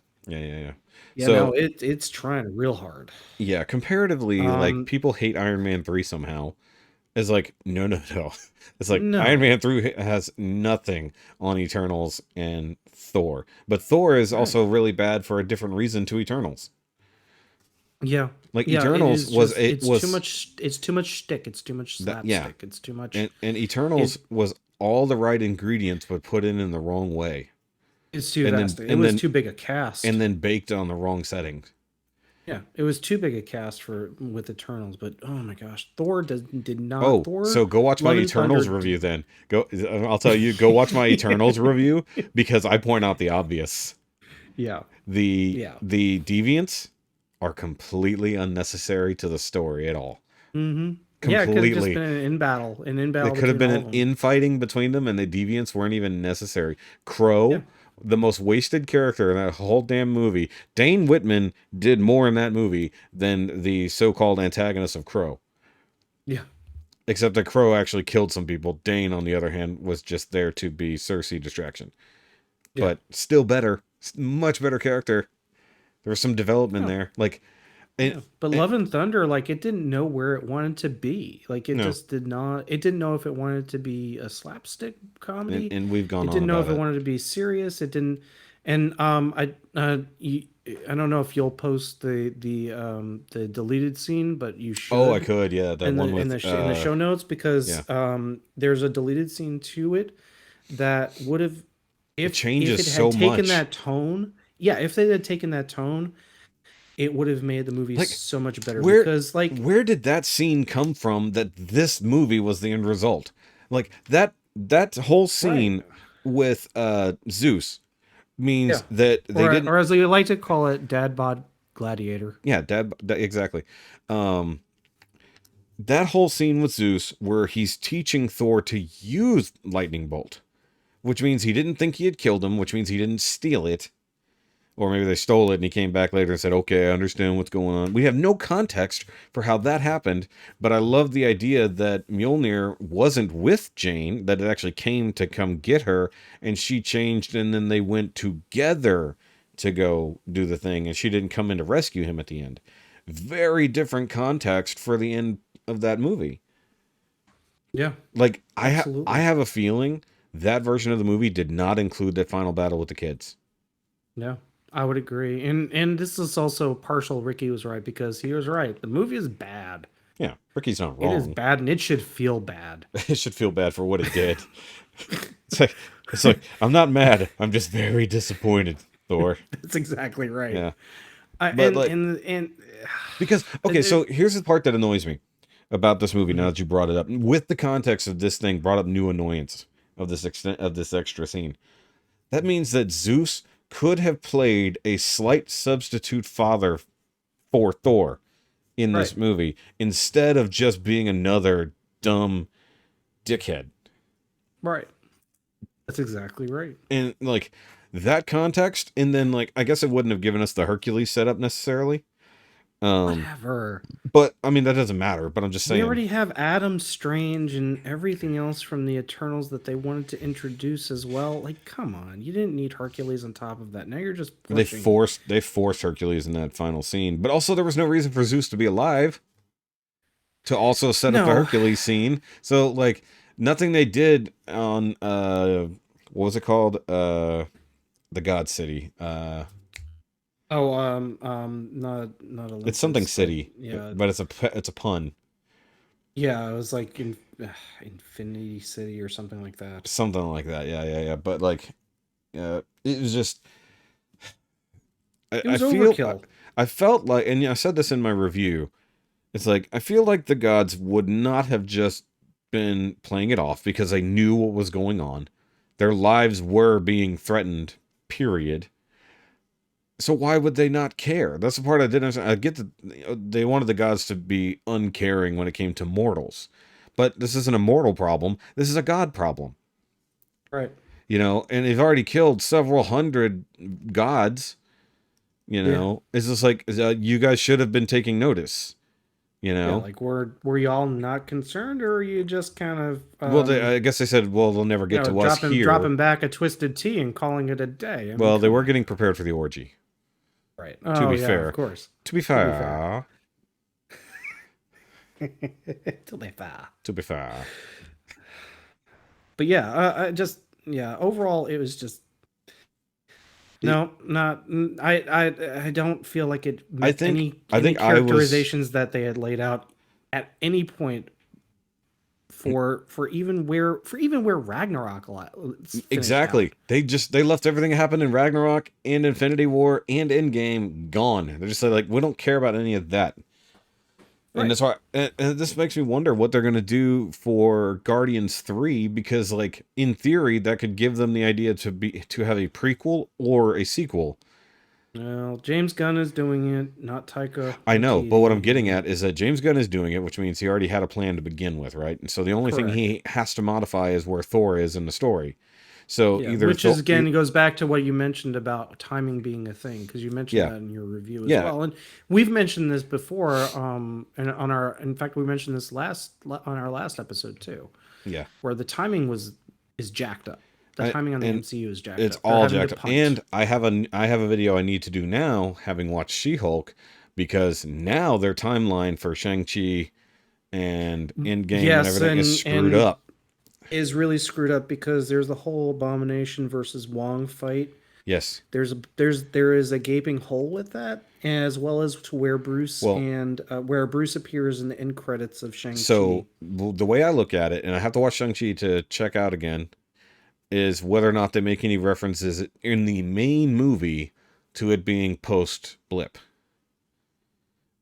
Yeah, so, no, it's trying real hard. Yeah, comparatively, like people hate Iron Man 3 somehow, It's like, no, no, no. It's like No. Iron Man 3 has nothing on Eternals and Thor. But Thor is also really bad for a different reason to Eternals. Yeah. Like Yeah, Eternals it's too much shtick, it's too much slapstick, it's too much and Eternals was all the right ingredients but put in the wrong way. It's too and vast. then, It was too big a cast. And then baked on the wrong settings. Yeah, it was too big a cast with Eternals, but oh my gosh, Thor did not. Oh, Thor, so go watch my Eternals review then. I'll tell you, go watch my Eternals review because I point out the obvious. Yeah. The deviants are completely unnecessary to the story at all. Mm-hmm. Completely. Yeah, it could have just been an in battle. It could have been an infighting between them, and the deviants weren't even necessary. Crow, the most wasted character in that whole damn movie. Dane Whitman did more in that movie than the so-called antagonist of Crow. Yeah. Except that Crow actually killed some people. Dane, on the other hand, was just there to be Cersei distraction. Yeah. But still better. Much better character. There was some development there. Like, but Love and Thunder, like, it didn't know where it wanted to be. Like, it just did not. It didn't know if it wanted to be a slapstick comedy. And we've gone on. It didn't know if it wanted to be serious. It didn't. And I don't know if you'll post the deleted scene, but you should. Oh, I could. Yeah, that one in the show notes, because there's a deleted scene to it that would have if it had taken that tone. Yeah, if they had taken that tone, it would have made the movie so much better. Because where did that scene come from that this movie was the end result? Like that whole scene with Zeus means that they didn't, or as they like to call it, dad bod gladiator. Yeah, exactly. That whole scene with Zeus where he's teaching Thor to use lightning bolt, which means he didn't think he had killed him, which means he didn't steal it. Or maybe they stole it and he came back later and said, okay, I understand what's going on. We have no context for how that happened, but I love the idea that Mjolnir wasn't with Jane, that it actually came to come get her, and she changed, and then they went together to go do the thing, and she didn't come in to rescue him at the end. Very different context for the end of that movie. Yeah. Like, I have a feeling that version of the movie did not include that final battle with the kids. No. I would agree. And this is also partial. Rikki was right, because he was right. The movie is bad. Yeah, Ricky's not wrong. It is bad, and it should feel bad. It should feel bad for what it did. It's like I'm not mad. I'm just very disappointed, Thor. That's exactly right. Yeah. Because so here's the part that annoys me about this movie. Now that you brought it up, with the context of this thing, brought up new annoyance of this extra scene. That means that Zeus could have played a slight substitute father for Thor in this movie, instead of just being another dumb dickhead. Right. That's exactly right. And like that context, and then like I guess it wouldn't have given us the Hercules setup necessarily. Whatever. But I mean that doesn't matter. But I'm just saying, we already have Adam Strange and everything else from the Eternals that they wanted to introduce as well. Like, come on, you didn't need Hercules on top of that. Now you're just pushing. They forced Hercules in that final scene, but also there was no reason for Zeus to be alive to also set up the Hercules scene. So like nothing they did on what was it called? The God City. Not Olympus, it's something city. Yeah, but it's a pun. Yeah, it was like Infinity City or something like that. Something like that. Yeah. But like, it was just. It was overkill. I felt like, and I said this in my review. It's like I feel like the gods would not have just been playing it off because they knew what was going on. Their lives were being threatened. Period. So why would they not care? That's the part I didn't understand. I get that they wanted the gods to be uncaring when it came to mortals. But this isn't a mortal problem. This is a god problem. Right. You know, and they've already killed several hundred gods. You know, it's just like, you guys should have been taking notice. You know? Yeah, like, were y'all not concerned, or are you just kind of... well, I guess they said, well, they'll never get to us here. Dropping back a twisted tea and calling it a day. I mean, they were getting prepared for the orgy. Right. To be fair. Of course. To be fair. Till they fall. To be fair. But yeah, overall it was just no, not I don't feel like it met any characterizations that they had laid out at any point for even where Ragnarok exactly. Out. They left everything that happened in Ragnarok and Infinity War and Endgame gone. They're just like, we don't care about any of that. Right. And that's why, and this makes me wonder what they're going to do for Guardians 3, because like in theory that could give them the idea to have a prequel or a sequel. Well, James Gunn is doing it, not Taika. I know, but what I'm getting at is that James Gunn is doing it, which means he already had a plan to begin with, right? And so the only thing he has to modify is where Thor is in the story. So which is again, it goes back to what you mentioned about timing being a thing, because you mentioned that in your review as well, and we've mentioned this before. And in fact, we mentioned this on our last episode too. Yeah, where the timing is jacked up. The timing on the MCU is jacked up. It's all jacked up. And I have a video I need to do now, having watched She-Hulk, because now their timeline for Shang-Chi and Endgame and everything is screwed up. Is really screwed up because there's the whole Abomination versus Wong fight. Yes. There is a gaping hole with that, as well as to where Bruce where Bruce appears in the end credits of Shang-Chi. So the way I look at it, and I have to watch Shang-Chi to check out again, is whether or not they make any references in the main movie to it being post-blip.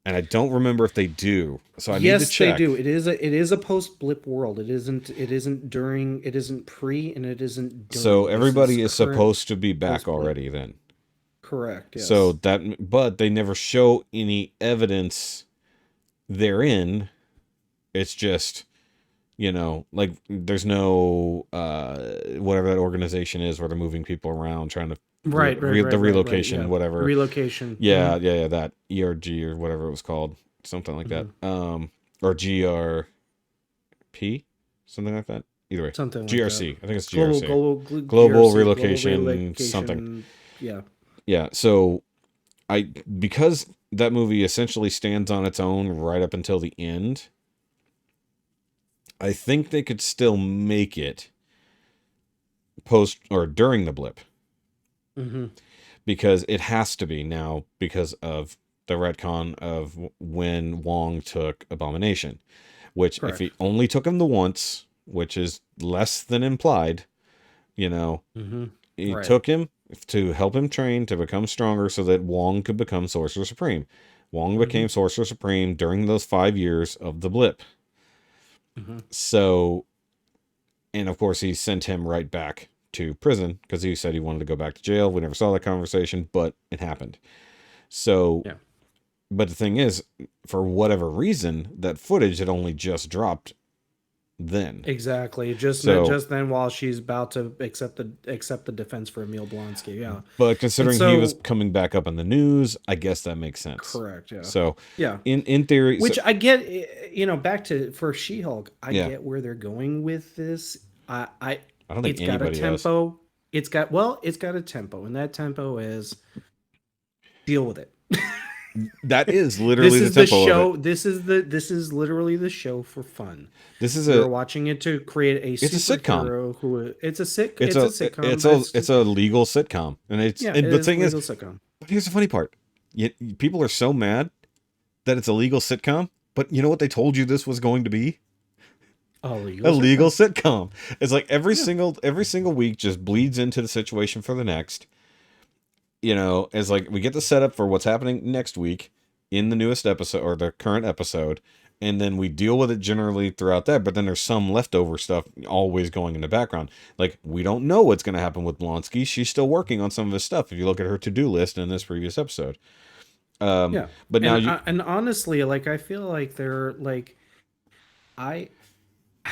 And I don't remember if they do. So I need to check. Yes, they do. It is a post-blip world. It isn't during, it isn't pre, and it isn't during. So everybody is supposed to be back already then. Correct. Yes. So but they never show any evidence therein. It's just, like there's no whatever that organization is where they're moving people around trying to the relocation, whatever. Relocation. Yeah, that ERG or whatever it was called. Something like that. Or GRP? Something like that. Either way. Something like GRC. that. I think it's GRC. Global GRC, relocation, something. Yeah. Yeah, so because that movie essentially stands on its own right up until the end, I think they could still make it post or during the blip. Mm-hmm. Because it has to be now because of the retcon of when Wong took Abomination, which if he only took him the once, which is less than implied, he took him to help him train to become stronger so that Wong could become Sorcerer Supreme. Wong became Sorcerer Supreme during those 5 years of the blip. So, and of course he sent him right back to prison because he said he wanted to go back to jail. We never saw that conversation, but it happened. So, but the thing is, for whatever reason, that footage had only just dropped then. Exactly. Just then while she's about to accept the defense for Emil Blonsky. Yeah. But considering he was coming back up in the news, I guess that makes sense. Correct. Yeah. So in theory, which I get, back to for She-Hulk, I get where they're going with this. I don't think it's got a tempo. Does. It's got a tempo, and that tempo is deal with it. That is literally the tempo show. Of it. This is literally the show for fun. We're watching it to create a sitcom. It's a sitcom. It's a legal sitcom, and the thing is, sitcom. But here's the funny part: people are so mad that it's a legal sitcom. But you know what they told you this was going to be? A legal sitcom. It's like every single week just bleeds into the situation for the next. It's like we get the setup for what's happening next week in the newest episode or the current episode, and then we deal with it generally throughout that. But then there's some leftover stuff always going in the background. Like we don't know what's going to happen with Blonsky. She's still working on some of his stuff. If you look at her to-do list in this previous episode. But now and honestly, like I feel like they're like I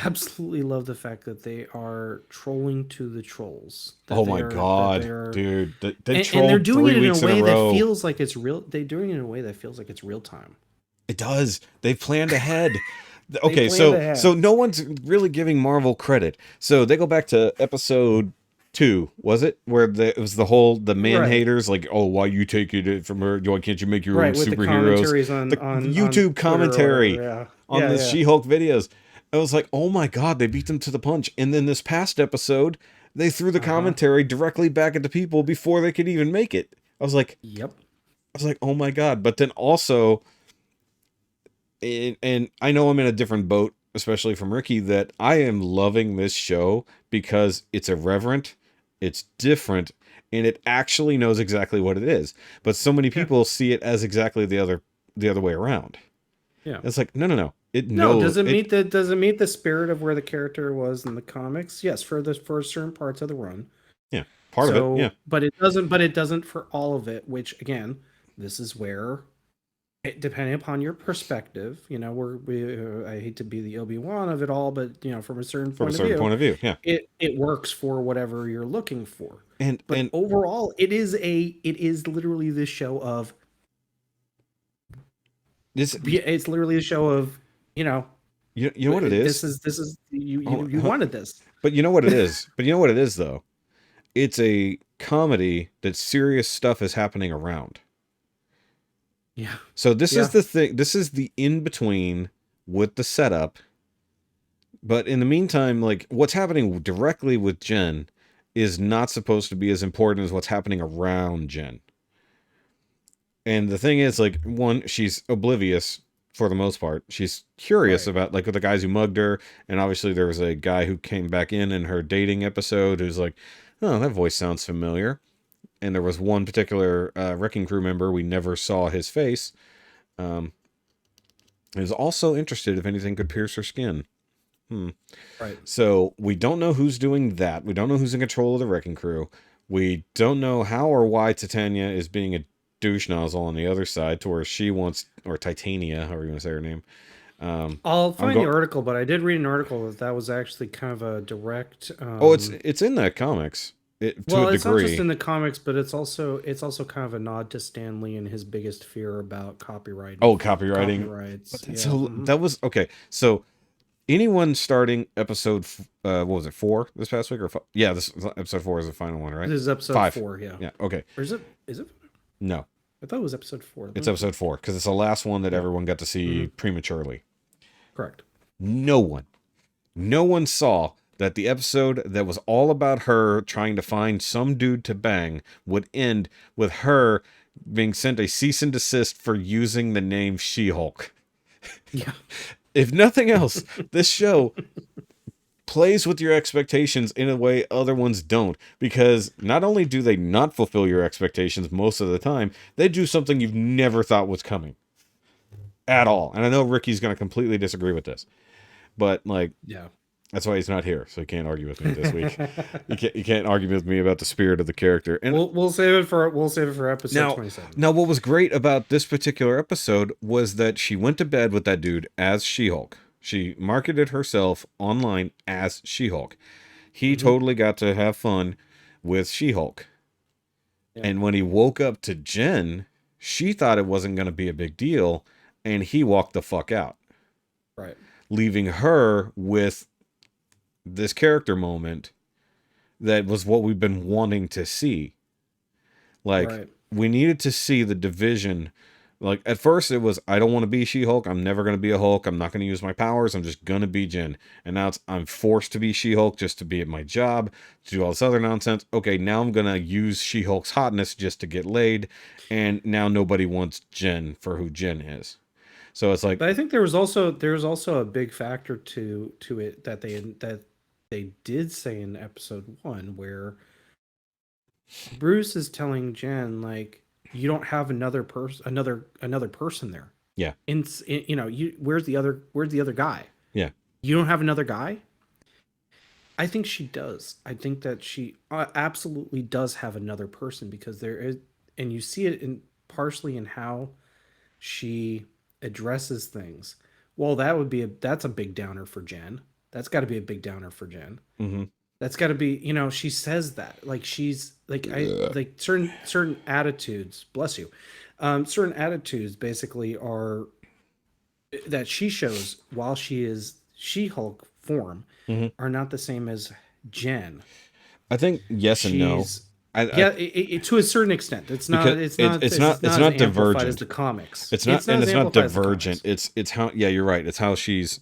absolutely love the fact that they are trolling to the trolls. Oh my god, dude! They trolled, and they're doing it in a way that feels like it's real. They're doing it in a way that feels like it's real time. It does. They planned ahead. Okay, so no one's really giving Marvel credit. So they go back to episode 2, was it? Where it was the man haters, like, oh, why you take it from her? Why can't you make your own superheroes? The YouTube commentary on the yeah. She-Hulk videos. I was like, oh my god, they beat them to the punch. And then this past episode, they threw the commentary directly back at the people before they could even make it. I was like, Yep. oh my god. But then also, and I know I'm in a different boat, especially from Rikki, that I am loving this show because it's irreverent, it's different, and it actually knows exactly what it is. But so many people see it as exactly the other way around. Yeah. It's like, no. Does it meet the spirit of where the character was in the comics? Yes, for certain parts of the run. Yeah. Part of it, yeah. But it doesn't for all of it, which again, this is where, depending upon your perspective, you know, I hate to be the Obi-Wan of it all, but you know, from a certain point of view, yeah, it works for whatever you're looking for. But and overall, it is literally this show of it's literally a show of, you know what it is. This is you wanted this, but you know what it is. But you know what it is though. It's a comedy that serious stuff is happening around. Yeah. So this is the thing. This is the in between with the setup. But in the meantime, like what's happening directly with Jen is not supposed to be as important as what's happening around Jen. And the thing is, like, one, she's oblivious for the most part. She's curious about, like, the guys who mugged her. And obviously there was a guy who came back in her dating episode who's like, oh, that voice sounds familiar. And there was one particular Wrecking Crew member, we never saw his face, is also interested if anything could pierce her skin. Right. So we don't know who's doing that. We don't know who's in control of the Wrecking Crew. We don't know how or why Titania is being a douche nozzle on the other side to where she wants, or Titania, however you want to say her name. I'll find the article, but I did read an article that was actually kind of a direct. It's in the comics. To a degree. It's not just in the comics, but it's also kind of a nod to Stan Lee and his biggest fear about copyright. Oh, copywriting. Copyrights. Yeah. So that was okay. So anyone starting episode, what was it, 4 this past week or 5? Yeah, this episode 4 is the final one, right? This is episode 5. 4. Yeah. Yeah. Okay. Or is it? No. I thought it was episode 4. It's episode 4 because it's the last one that everyone got to see prematurely. Correct. No one saw that the episode that was all about her trying to find some dude to bang would end with her being sent a cease and desist for using the name She-Hulk. Yeah. If nothing else, this show plays with your expectations in a way other ones don't, because not only do they not fulfill your expectations most of the time, they do something you've never thought was coming at all. And I know Ricky's going to completely disagree with this, but like, yeah, that's why he's not here, so he can't argue with me this week. You can't argue with me about the spirit of the character. And we'll save it for episode 27. Now, what was great about this particular episode was that she went to bed with that dude as She-Hulk. She marketed herself online as She-Hulk. He totally got to have fun with She-Hulk. Yeah. And when he woke up to Jen, she thought it wasn't going to be a big deal, and he walked the fuck out. Right. Leaving her with this character moment that was what we've been wanting to see. Like, we needed to see the division. Like, at first it was, I don't want to be She-Hulk. I'm never going to be a Hulk. I'm not going to use my powers. I'm just going to be Jen. And now I'm forced to be She-Hulk just to be at my job, to do all this other nonsense. Okay, now I'm going to use She-Hulk's hotness just to get laid. And now nobody wants Jen for who Jen is. So it's like... But I think there was also a big factor to it that they did say in episode 1, where Bruce is telling Jen, like, you don't have another person there. Yeah. Where's the other guy? Yeah. You don't have another guy? I think she does. I think that she absolutely does have another person, because there is, and you see it partially in how she addresses things. Well, that's a big downer for Jen. That's got to be a big downer for Jen. Mm-hmm. That's got to be, she says that, like, she's like, like certain attitudes, bless you. Certain attitudes basically are that she shows while she is She-Hulk form are not the same as Jen. I think yes and no. Yeah, to a certain extent, it's not. because It's not. it's It's not not as amplified as divergent. the comics. It's not, and as it's not amplified as the divergent. comics. It's how, yeah, you're right. It's how she's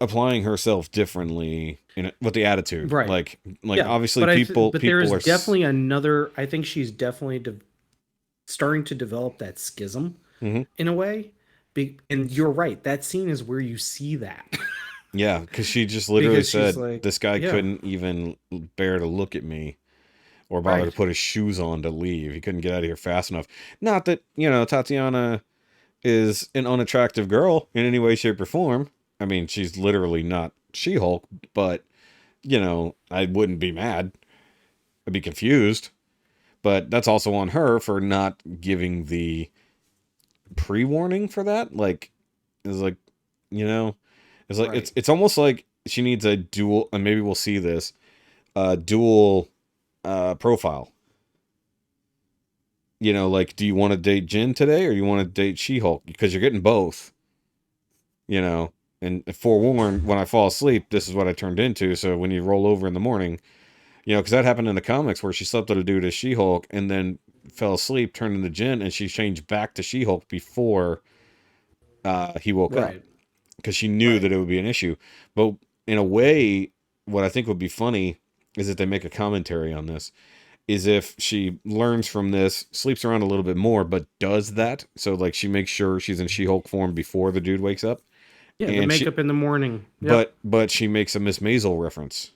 applying herself differently with the attitude. Right. Like Yeah, obviously but but there people is are definitely another. I think she's definitely starting to develop that schism Mhm. in a way. And you're right. That scene is where you see that. Yeah, because she just literally Because she's said like, this guy yeah, couldn't even bear to look at me or bother to right, put his shoes on to leave. He couldn't get out of here fast enough. Not that, you know, Tatiana is an unattractive girl in any way, shape, or form. I mean, she's literally not She-Hulk, but, you know, I wouldn't be mad. I'd be confused. But that's also on her for not giving the pre-warning for that. Like, it's like, you know, it's like, right, it's almost like she needs a dual, and maybe we'll see this, dual profile. You know, like, do you want to date Jin today or do you want to date She-Hulk? Because you're getting both, you know. And forewarned, when I fall asleep, this is what I turned into. So when you roll over in the morning, you know, because that happened in the comics where she slept with a dude as She-Hulk and then fell asleep, turned into Jin, and she changed back to She-Hulk before he woke up right, because she knew right. that it would be an issue. But in a way, what I think would be funny is that they make a commentary on this. Is if she learns from this, sleeps around a little bit more, but does that. So like she makes sure she's in She-Hulk form before the dude wakes up, Yeah, the and she, makeup in the morning. Yep. but she makes a Miss Maisel reference.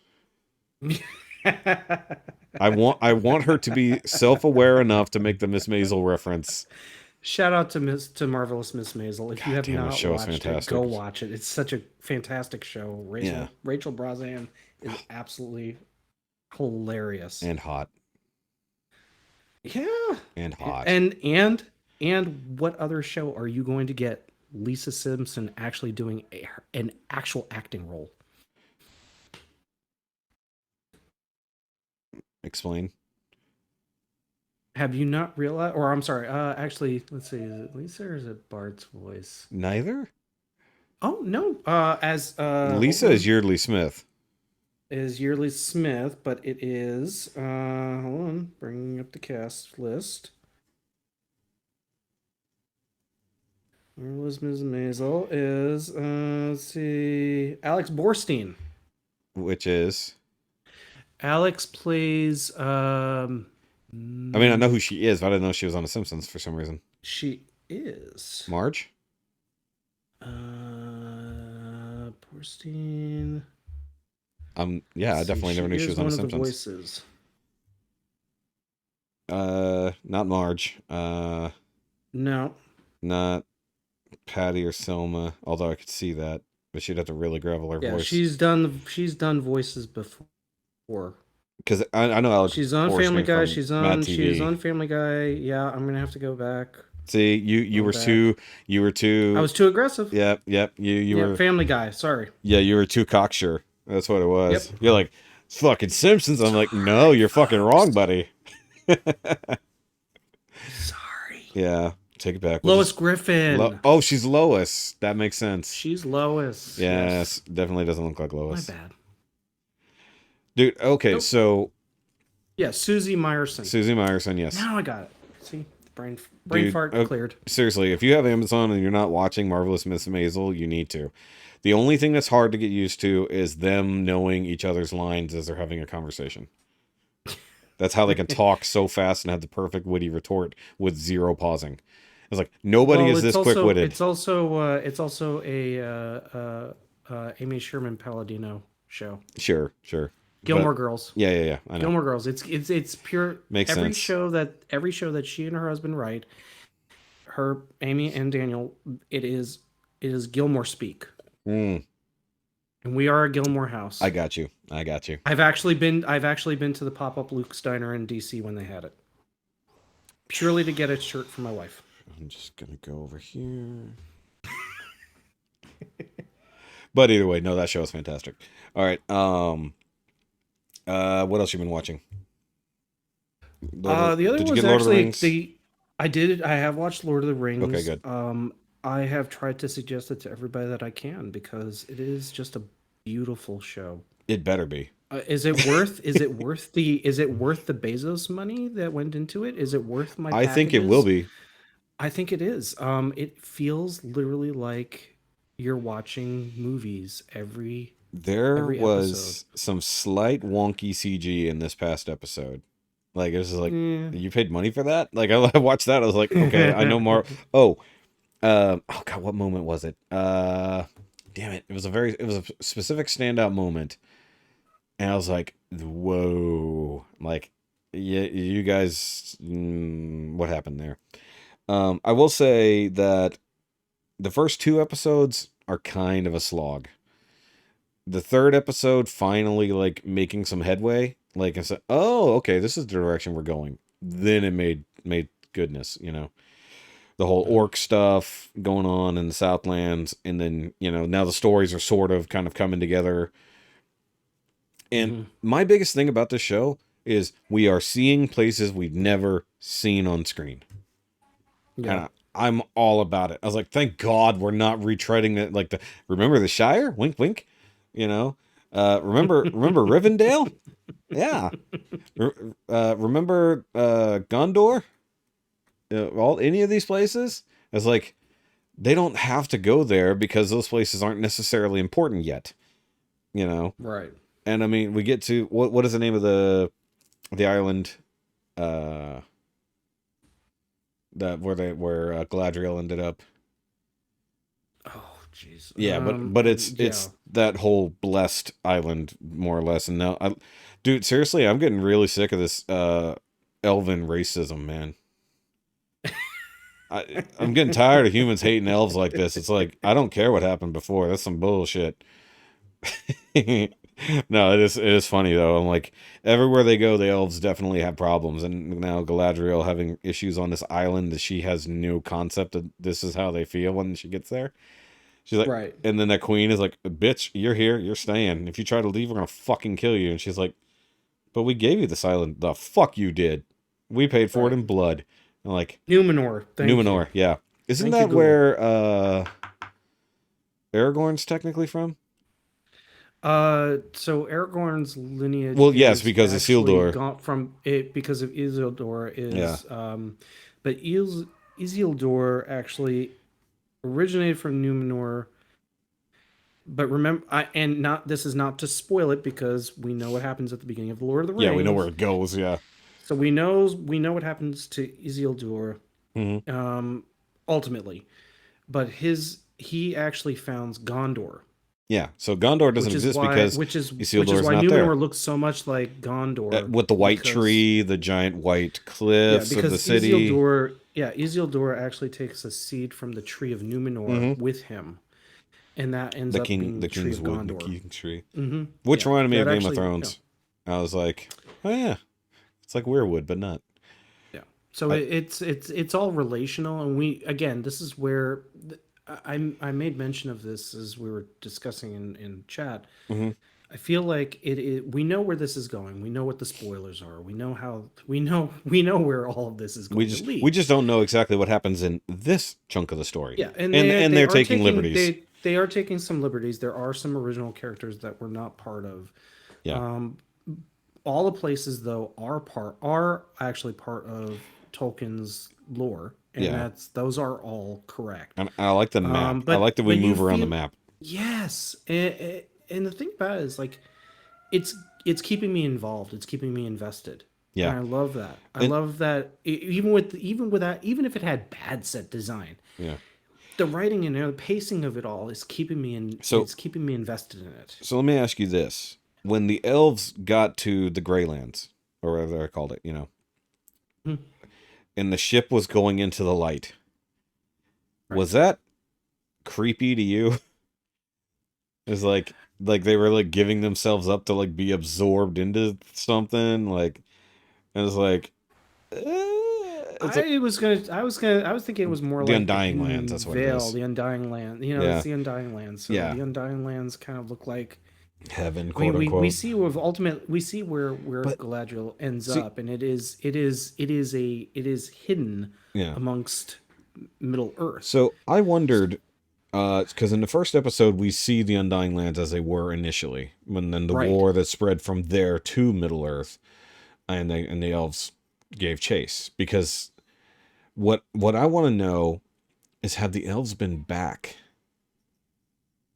I want her to be self-aware enough to make the Miss Maisel reference. Shout out to Marvelous Miss Maisel. If you God have damn, this not show is watched it, go fantastic. watch it. It's such a fantastic show. Yeah, Rachel Brosnahan is absolutely hilarious. and hot, Yeah. and hot. And what other show are you going to get Lisa Simpson actually doing an actual acting role? Explain. Have you not realized? Or I'm sorry. Actually, let's see. Is it Lisa or is it Bart's voice? Neither. Oh no. As Lisa is Yeardley Smith. is Yearly Smith, but it is hold on, bringing up the cast list. Marvelous Ms. Maisel is let's see, Alex Borstein. Which is, Alex plays I mean, I know who she is, but I didn't know she was on The Simpsons for some reason. she is Marge? Borstein. Yeah, I definitely never knew she was on The One of the Simpsons. voices. Not Marge. No. Not Patty or Selma, although I could see that, but she'd have to really gravel her Yeah, voice. she's done voices before. Because I know Alex. She's on Borstein Family Guy. from Mad She was TV. on Family Guy. Yeah, I'm gonna have to go back. See, you were too. I was too aggressive. Yep. You were. Family Guy. Sorry. Yeah, you were too cocksure. That's what it was. Yep. You're like, it's fucking Simpsons. I'm like, no, you're fucking wrong, buddy. Sorry. Yeah, take it back. Lois Griffin. Oh, she's Lois. That makes sense. She's Lois. Yes, definitely doesn't look like My Lois. bad. Dude, okay, Nope. so Yeah, Susie Meyerson. Susie Meyerson, yes. Now I got it. See, brain Dude, fart cleared. Seriously, if you have Amazon and you're not watching Marvelous Miss Maisel, you need to. The only thing that's hard to get used to is them knowing each other's lines as they're having a conversation. That's how they can talk so fast and have the perfect witty retort with zero pausing. It's like nobody is this quick-witted. It's also a Amy Sherman Palladino show. Sure. Gilmore Girls. Yeah. I know. Gilmore Girls. It's pure. Makes every sense. show that she and her husband write, Amy and Daniel, it is Gilmore speak. Mm, And we are a Gilmore house. I got you. I've actually been to the pop-up Luke's Diner in DC when they had it, purely to get a shirt for my wife. I'm just gonna go over here. But either way, no, that show is fantastic. All right. What else you been watching? The other did you was get Lord of the actually Rings? I did. I have watched Lord of the Rings. Okay, good. I have tried to suggest it to everybody that I can because it is just a beautiful show. It better be. Is it worth? Is it worth the? Is it worth the Bezos money that went into it? Is it worth my I think it will packages? be. I think it is. It feels literally like you're watching movies There every episode. was some slight wonky CG in this past episode. Like, it was just like, Yeah. you paid money for that? Like, I watched that. I was like, okay, I know more. Oh, oh God, what moment was it? Damn it. It was a specific standout moment. And I was like, whoa. Like, yeah, you guys, what happened there? I will say that the first 2 episodes are kind of a slog. The third episode finally like making some headway. Like I said, oh, okay, this is the direction we're going. Then it made goodness, the whole orc stuff going on in the Southlands, and then now the stories are sort of kind of coming together. And my biggest thing about this show is we are seeing places we've never seen on screen. Yeah. And I'm all about it. I was like, thank God we're not retreading it. Like remember the Shire? Wink, wink. Remember Rivendell? Yeah. Remember Gondor? Any of these places? It's like they don't have to go there because those places aren't necessarily important yet. Right. And I mean, we get to what is the name of the island? That where Galadriel ended up. Oh, jeez. Yeah, but it's that whole blessed island more or less. And now, dude, seriously, I'm getting really sick of this elven racism, man. I'm getting tired of humans hating elves like this. It's like, I don't care what happened before. That's some bullshit. No, it is funny though. I'm like, everywhere they go, the elves definitely have problems, and now Galadriel having issues on this island that she has no concept that this is how they feel when she gets there. She's like, right. And then that queen is like, bitch, you're here, you're staying. If you try to leave, we're gonna fucking kill you. And she's like, but we gave you this island. The fuck you did. We paid for it in blood. And like, Numenor. Numenor, yeah. Isn't Thank that where Aragorn's technically from? So Aragorn's lineage. Well, yes, because of Isildur. Gone from it because of Isildur is but Isildur actually originated from Numenor. But remember, this is not to spoil it because we know what happens at the beginning of the Lord of the Rings. Yeah, we know where it goes. Yeah. So we know what happens to Isildur, ultimately, but he actually founds Gondor. Yeah, so Gondor doesn't exist because Isildur's not there. Numenor looks so much like Gondor with the white tree, the giant white cliffs of the city. Isildur actually takes a seed from the tree of Numenor with him, and that ends up being the tree of Gondor. The king's tree, which reminded me of Game of Thrones. I was like, oh yeah, it's like weirwood, but not. Yeah, so it's all relational, and this is where. I made mention of this as we were discussing in chat. I feel like we know where this is going. We know what the spoilers are. We know where all of this is going to lead. We just don't know exactly what happens in this chunk of the story. Yeah, and they're taking liberties. They are taking some liberties. There are some original characters that we're not part of. Yeah. All the places though are actually part of Tolkien's lore. And those are all correct. And I like the map. I like that we move around the map. Yes, and the thing about it is like, it's keeping me involved. It's keeping me invested. Yeah, and I love that. I love that. Even with that, even if it had bad set design. Yeah. The writing and the pacing of it all is keeping me in. So it's keeping me invested in it. So let me ask you this: when the elves got to the Greylands, or whatever I called it, and the ship was going into the light. Right. Was that creepy to you? It's like they were like giving themselves up to like be absorbed into something. Like, it was like, I was thinking it was more the like Undying Lands. That's what it is. The Undying Land. It's the Undying Lands. So the Undying Lands kind of look like heaven, quote unquote. We see where Galadriel ends up, and it is hidden amongst Middle Earth. So I wondered, Because in the first episode, we see the Undying Lands as they were initially, when then the Right. war that spread from there to Middle Earth, and the elves gave chase. Because what I want to know is, have the elves been back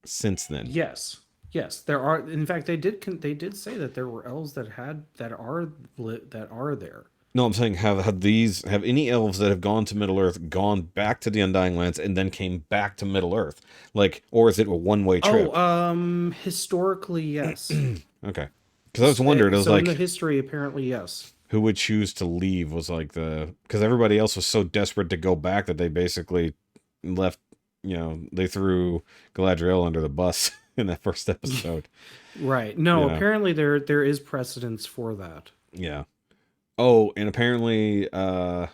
since then? Yes. Yes, there are. In fact, they did say that there were elves that are there. No, I'm saying have any elves that have gone to Middle Earth gone back to the Undying Lands and then came back to Middle Earth, like, or is it a one-way trip? Historically, yes. Okay, because I was wondering, it was so like, in the history, apparently, yes. who would choose to leave was like because everybody else was so desperate to go back that they basically left. They threw Galadriel under the bus in that first episode. Right. No, Yeah. apparently there is precedence for that. Yeah. Oh, and apparently, it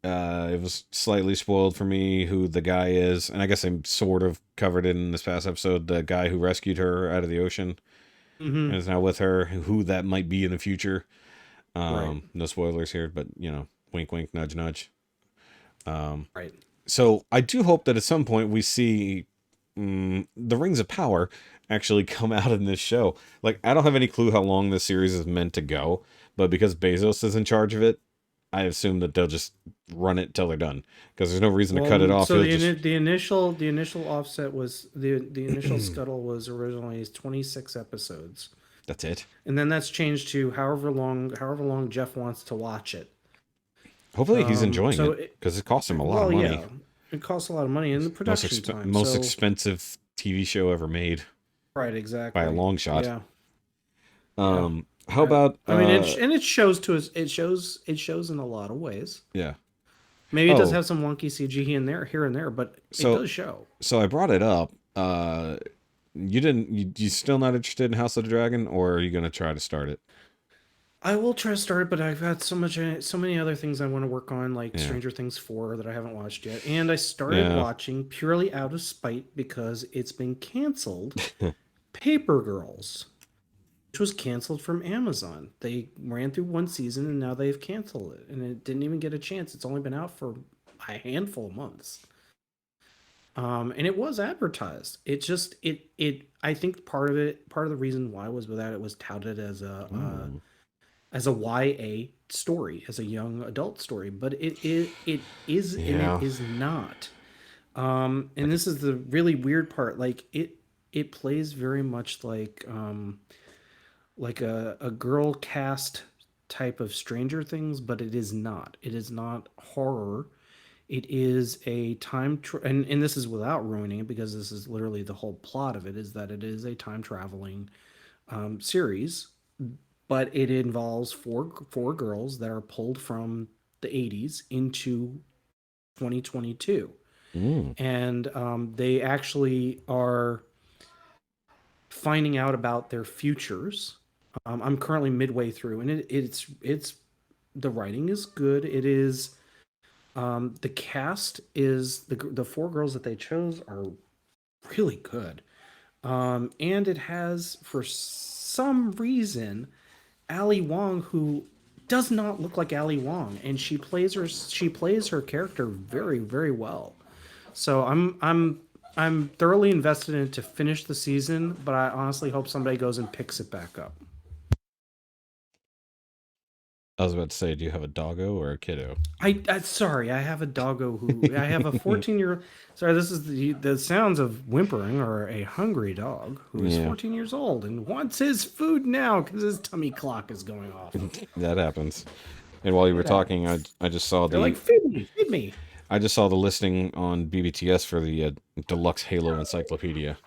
was slightly spoiled for me who the guy is, and I guess I sort of covered it in this past episode. The guy who rescued her out of the ocean and is now with her, who that might be in the future. Right. No spoilers here, but wink, wink, nudge, nudge. Right. So I do hope that at some point we see the Rings of Power actually come out in this show. Like, I don't have any clue how long this series is meant to go, but because Bezos is in charge of it, I assume that they'll just run it till they're done, because there's no reason to cut it off. So the initial offset was the initial scuttle was originally 26 episodes. That's it. And then that's changed to however long Jeff wants to watch it. Hopefully he's enjoying it, because it costs him a lot of money. Yeah. It costs a lot of money in the production time. Most expensive TV show ever made. Right, exactly. By a long shot. Yeah. How about? I mean, it shows to us. It shows in a lot of ways. Yeah. Maybe it does have some wonky CG here and there, but it does show. So I brought it up. You still not interested in House of the Dragon, or are you going to try to start it? I will try to start it, but I've got so many other things I want to work on, like Stranger Things 4 that I haven't watched yet. And I started watching purely out of spite because it's been canceled. Paper Girls, which was canceled from Amazon. They ran through one season and now they've canceled it, and it didn't even get a chance. It's only been out for a handful of months. And it was advertised. It just I think part of the reason why was that it was touted as a YA story, as a young adult story, but it is and it is not. And this is the really weird part. Like it plays very much like a girl cast type of Stranger Things, but it is not. It is not horror. It is a and this is without ruining it, because this is literally the whole plot of it, is that it is a time traveling series, but it involves four girls that are pulled from the 80s into 2022. And they actually are finding out about their futures. I'm currently midway through, and it's the writing is good. It is the cast is the four girls that they chose are really good. And it has, for some reason, Ali Wong, who does not look like Ali Wong, and she plays her character very, very well. So I'm thoroughly invested in it to finish the season, but I honestly hope somebody goes and picks it back up. I was about to say, do you have a doggo or a kiddo? Sorry, I have a doggo I have a 14-year. Sorry, this is the sounds of whimpering, or a hungry dog who is 14 years old and wants his food now because his tummy clock is going off. That happens. And while you were talking, I just saw They're like, feed me. I just saw the listing on BBTS for the deluxe Halo encyclopedia.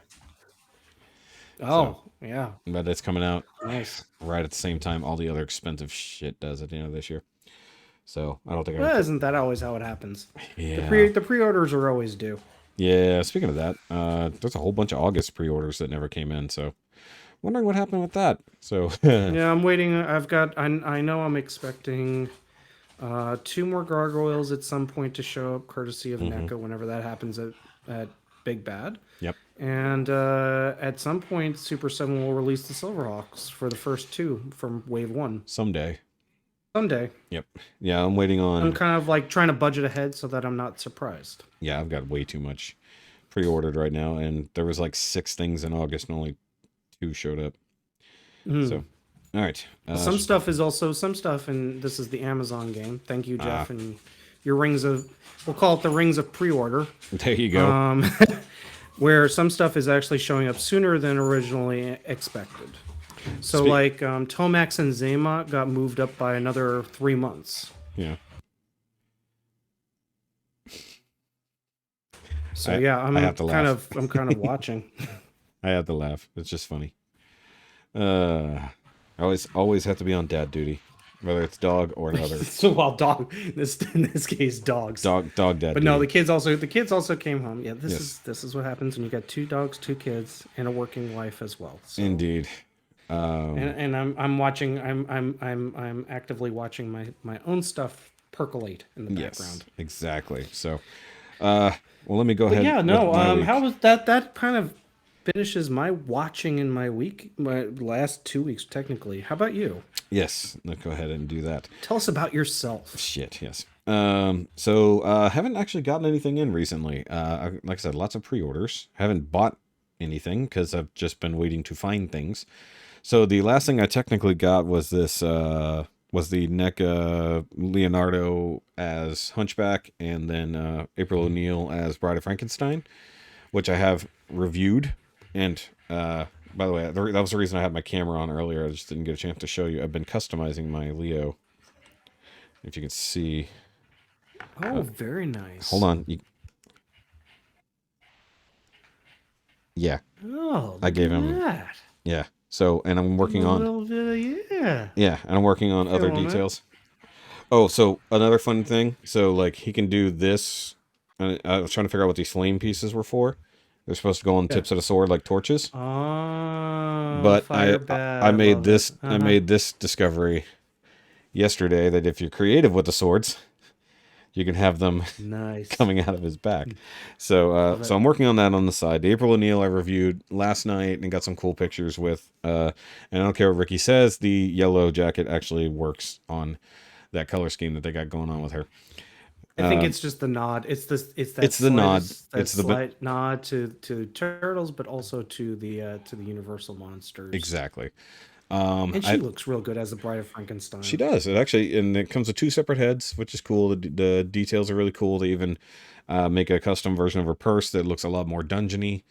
Oh, yeah. But it's coming out nice right at the same time all the other expensive shit does at the end of this year. So I don't think isn't that always how it happens? Yeah. The pre-orders are always due. Yeah, speaking of that, there's a whole bunch of August pre-orders that never came in, so wondering what happened with that. So yeah, I'm waiting. I know I'm expecting 2 more gargoyles at some point to show up, courtesy of NECA, whenever that happens at Big Bad. Yep. And at some point, Super 7 will release the Silverhawks for the first 2 from Wave 1. Someday. Someday. Yep. Yeah, I'm waiting on. I'm kind of like trying to budget ahead so that I'm not surprised. Yeah, I've got way too much pre-ordered right now, and there was like 6 things in August, and only 2 showed up. So, all right. Some stuff, and this is the Amazon game. Thank you, Jeff, and your rings of, we'll call it the rings of pre-order. There you go. Where some stuff is actually showing up sooner than originally expected. So, like, Tomax and Zaymot got moved up by another 3 months. Yeah. So I'm kind of watching. I have to laugh. It's just funny. I always have to be on dad duty, whether it's dog or another. So dog. In this case, dogs. Dog dad. But duty. no, the kids also came home. Yeah, this is what happens when you got 2 dogs, 2 kids, and a working wife as well. So. Indeed. And I'm watching. I'm actively watching my own stuff percolate in the background. Yes, exactly. So, well, let me go ahead. Yeah, no. How was that? That kind of finishes my watching in my week, my last 2 weeks technically. How about you? Yes, let's go ahead and do that. Tell us about yourself. Shit, yes. So haven't actually gotten anything in recently. Like I said, lots of pre-orders. Haven't bought anything because I've just been waiting to find things. So the last thing I technically got was this, was the NECA Leonardo as Hunchback, and then April O'Neil as Bride of Frankenstein, which I have reviewed. And by the way, that was the reason I had my camera on earlier. I just didn't get a chance to show you. I've been customizing my Leo. If you can see. Oh, very nice. Hold on. Yeah. Oh, I gave him that. Yeah. So, and I'm working on yeah, and I'm working on other details. Oh, so another fun thing. So like he can do this. And I was trying to figure out what these flame pieces were for. They're supposed to go on tips of the sword like torches. Oh, but I made this I made this discovery yesterday that if you're creative with the swords, you can have them coming out of his back. So so I'm working on that on the side. The April O'Neil I reviewed last night and got some cool pictures with. And I don't care what Rikki says, the yellow jacket actually works on that color scheme that they got going on with her. I think it's just the nod. It's the slight nod to Turtles, but also to the Universal monsters. Exactly. And she looks real good as the Bride of Frankenstein. She does. It actually, and it comes with 2 separate heads, which is cool. The details are really cool. They even make a custom version of her purse that looks a lot more dungeony.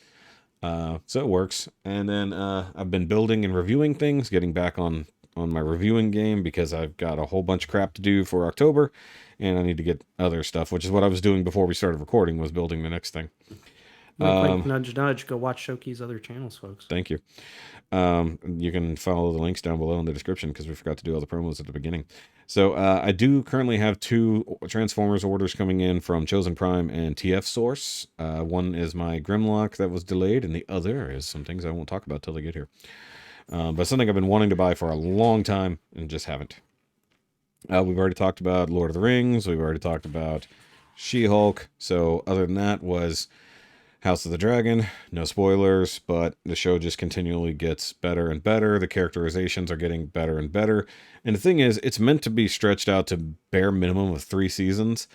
So it works. And then I've been building and reviewing things, getting back on my reviewing game because I've got a whole bunch of crap to do for October, and I need to get other stuff, which is what I was doing before we started recording, was building the next thing. Nudge, nudge. Go watch Shoky's other channels, folks. Thank you. You can follow the links down below in the description because we forgot to do all the promos at the beginning. So I do currently have 2 Transformers orders coming in from Chosen Prime and TF Source. One is my Grimlock that was delayed, and the other is some things I won't talk about till they get here. But something I've been wanting to buy for a long time and just haven't. We've already talked about Lord of the Rings. We've already talked about She-Hulk. So other than that was House of the Dragon. No spoilers, but the show just continually gets better and better. The characterizations are getting better and better. And the thing is, it's meant to be stretched out to bare minimum of 3 seasons.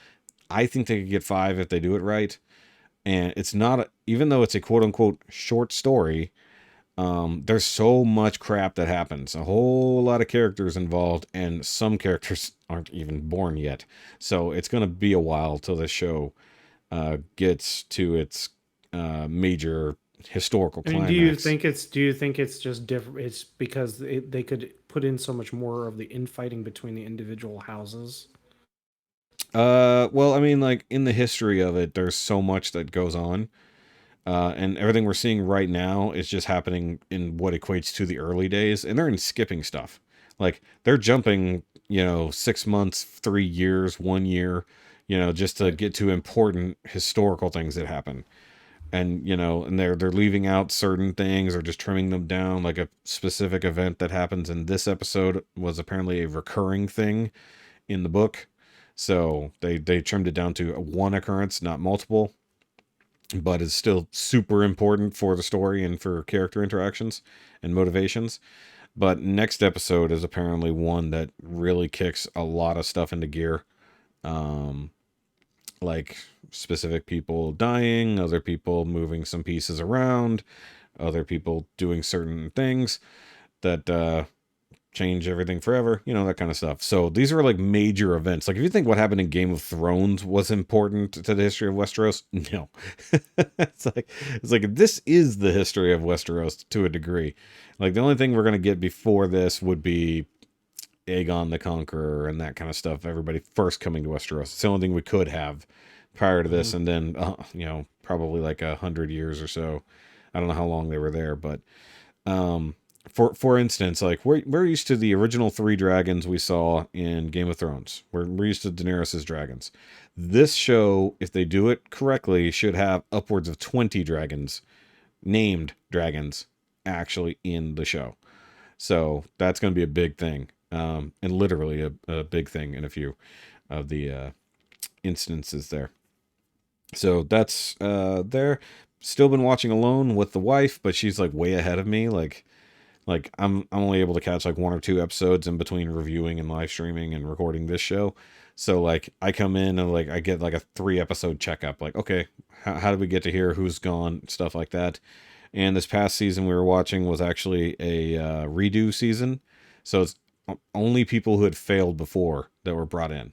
I think they could get 5 if they do it right. And it's not, even though it's a quote-unquote short story, there's so much crap that happens. A whole lot of characters involved, and some characters aren't even born yet. So it's going to be a while till this show gets to its major historical climax. Do you think it's just different? It's because they could put in so much more of the infighting between the individual houses. Well, I mean, like in the history of it, there's so much that goes on. And everything we're seeing right now is just happening in what equates to the early days, and they're in skipping stuff. Like they're jumping, 6 months, 3 years, 1 year, just to get to important historical things that happen. And, and they're leaving out certain things or just trimming them down. Like a specific event that happens in this episode was apparently a recurring thing in the book. So they trimmed it down to 1 occurrence, not multiple. But it's still super important for the story and for character interactions and motivations. But next episode is apparently one that really kicks a lot of stuff into gear. Like specific people dying, other people moving some pieces around, other people doing certain things that change everything forever, that kind of stuff. So these are like major events. Like if you think what happened in Game of Thrones was important to the history of Westeros, no. it's like this is the history of Westeros to a degree. Like the only thing we're gonna get before this would be Aegon the Conqueror and that kind of stuff. Everybody first coming to Westeros. It's the only thing we could have prior to this, and then probably like 100 years or so. I don't know how long they were there, but for instance, like we're used to the original 3 dragons we saw in Game of Thrones. We're used to Daenerys's dragons. This show, if they do it correctly, should have upwards of 20 dragons, named dragons, actually in the show. So that's going to be a big thing, and literally a big thing in a few of the instances there. So that's there. Still been watching alone with the wife, but she's like way ahead of me. Like I'm only able to catch like 1 or 2 episodes in between reviewing and live streaming and recording this show. So like I come in and like I get like a 3 episode checkup. Like, okay, how did we get to here? Who's gone? Stuff like that. And this past season we were watching was actually a redo season. So it's only people who had failed before that were brought in.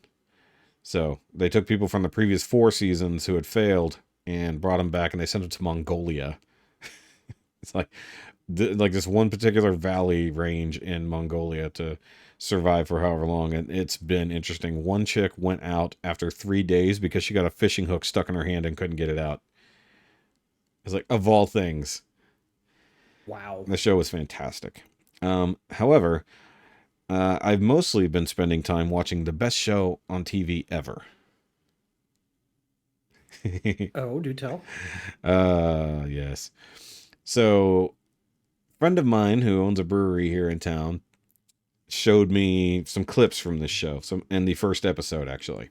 So they took people from the previous 4 seasons who had failed and brought them back, and they sent them to Mongolia. It's like this one particular valley range in Mongolia to survive for however long, and it's been interesting. One chick went out after 3 days because she got a fishing hook stuck in her hand and couldn't get it out. It's like, of all things. Wow. The show was fantastic. However, I've mostly been spending time watching the best show on TV ever. Oh, do tell. Yes. So, a friend of mine who owns a brewery here in town showed me some clips from this show, in the first episode, actually.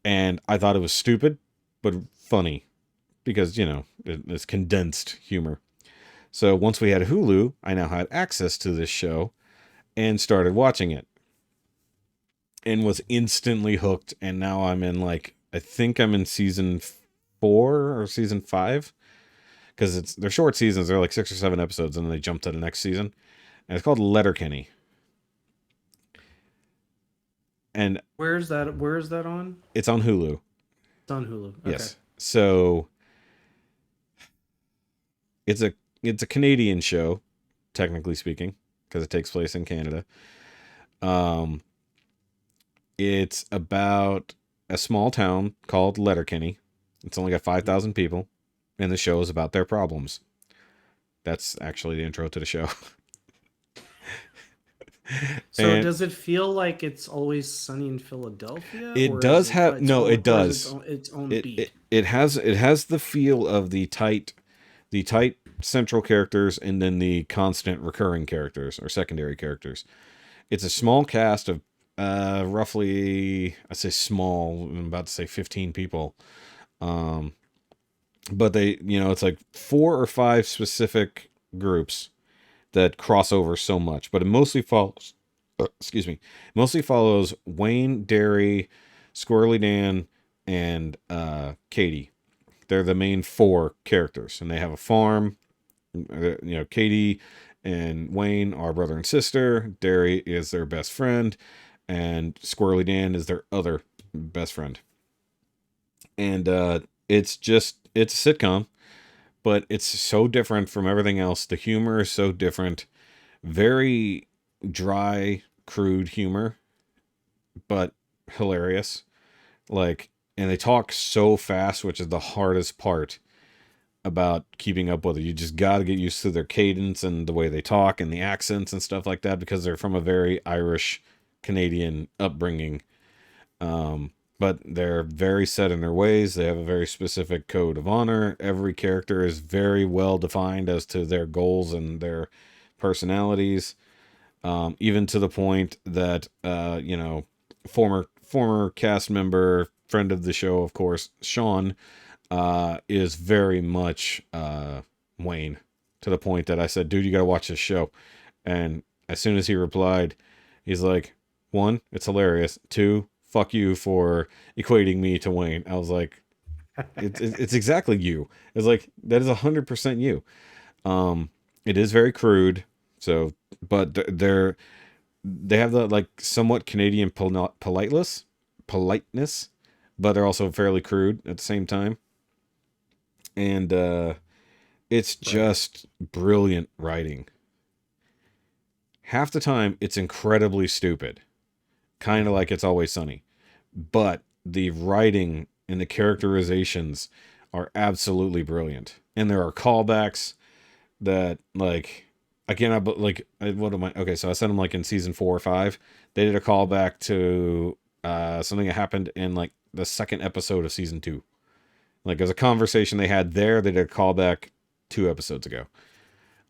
And I thought it was stupid, but funny, because, it's condensed humor. So once we had Hulu, I now had access to this show and started watching it. And was instantly hooked, and now I'm in I think I'm in season 4 or season 5. Because they're short seasons, they're like 6 or 7 episodes, and then they jump to the next season. And it's called Letterkenny. And where is that on? It's on Hulu. It's on Hulu. Okay. Yes. So it's a Canadian show, technically speaking, because it takes place in Canada. It's about a small town called Letterkenny. It's only got 5,000 people, and the show is about their problems. That's actually the intro to the show. So does it feel like It's Always Sunny in Philadelphia? It does have it does. Its own beat. It has the feel of the tight central characters and then the constant recurring characters or secondary characters. It's a small cast of roughly, I say small, I'm about to say 15 people. But they, it's like 4 or 5 specific groups that cross over so much, but it mostly follows, mostly follows Wayne, Derry, Squirrely Dan, and Katie. They're the main 4 characters, and they have a farm. Katie and Wayne are brother and sister. Derry is their best friend, and Squirrely Dan is their other best friend. And it's a sitcom, but it's so different from everything else. The humor is so different. Very dry, crude humor, but hilarious. And they talk so fast, which is the hardest part about keeping up with it. You just got to get used to their cadence and the way they talk and the accents and stuff like that, because they're from a very Irish Canadian upbringing. But they're very set in their ways. They have a very specific code of honor. Every character is very well defined as to their goals and their personalities. Even to the point that, former cast member, friend of the show, of course, Sean, is very much Wayne, to the point that I said, dude, you got to watch this show. And as soon as he replied, he's like, 1, it's hilarious. 2, fuck you for equating me to Wayne. I was like, it's exactly you. It's like, that is 100% you. It is very crude. So, but they have the like somewhat Canadian politeness, but they're also fairly crude at the same time. And it's just brilliant writing. Half the time, it's incredibly stupid, kind of like It's Always Sunny. But the writing and the characterizations are absolutely brilliant. And there are callbacks that, like, again, what am I? Okay, so I said them like in season 4 or 5. They did a callback to something that happened in like the second episode of season 2. Like, there's a conversation they had there. They did a callback 2 episodes ago.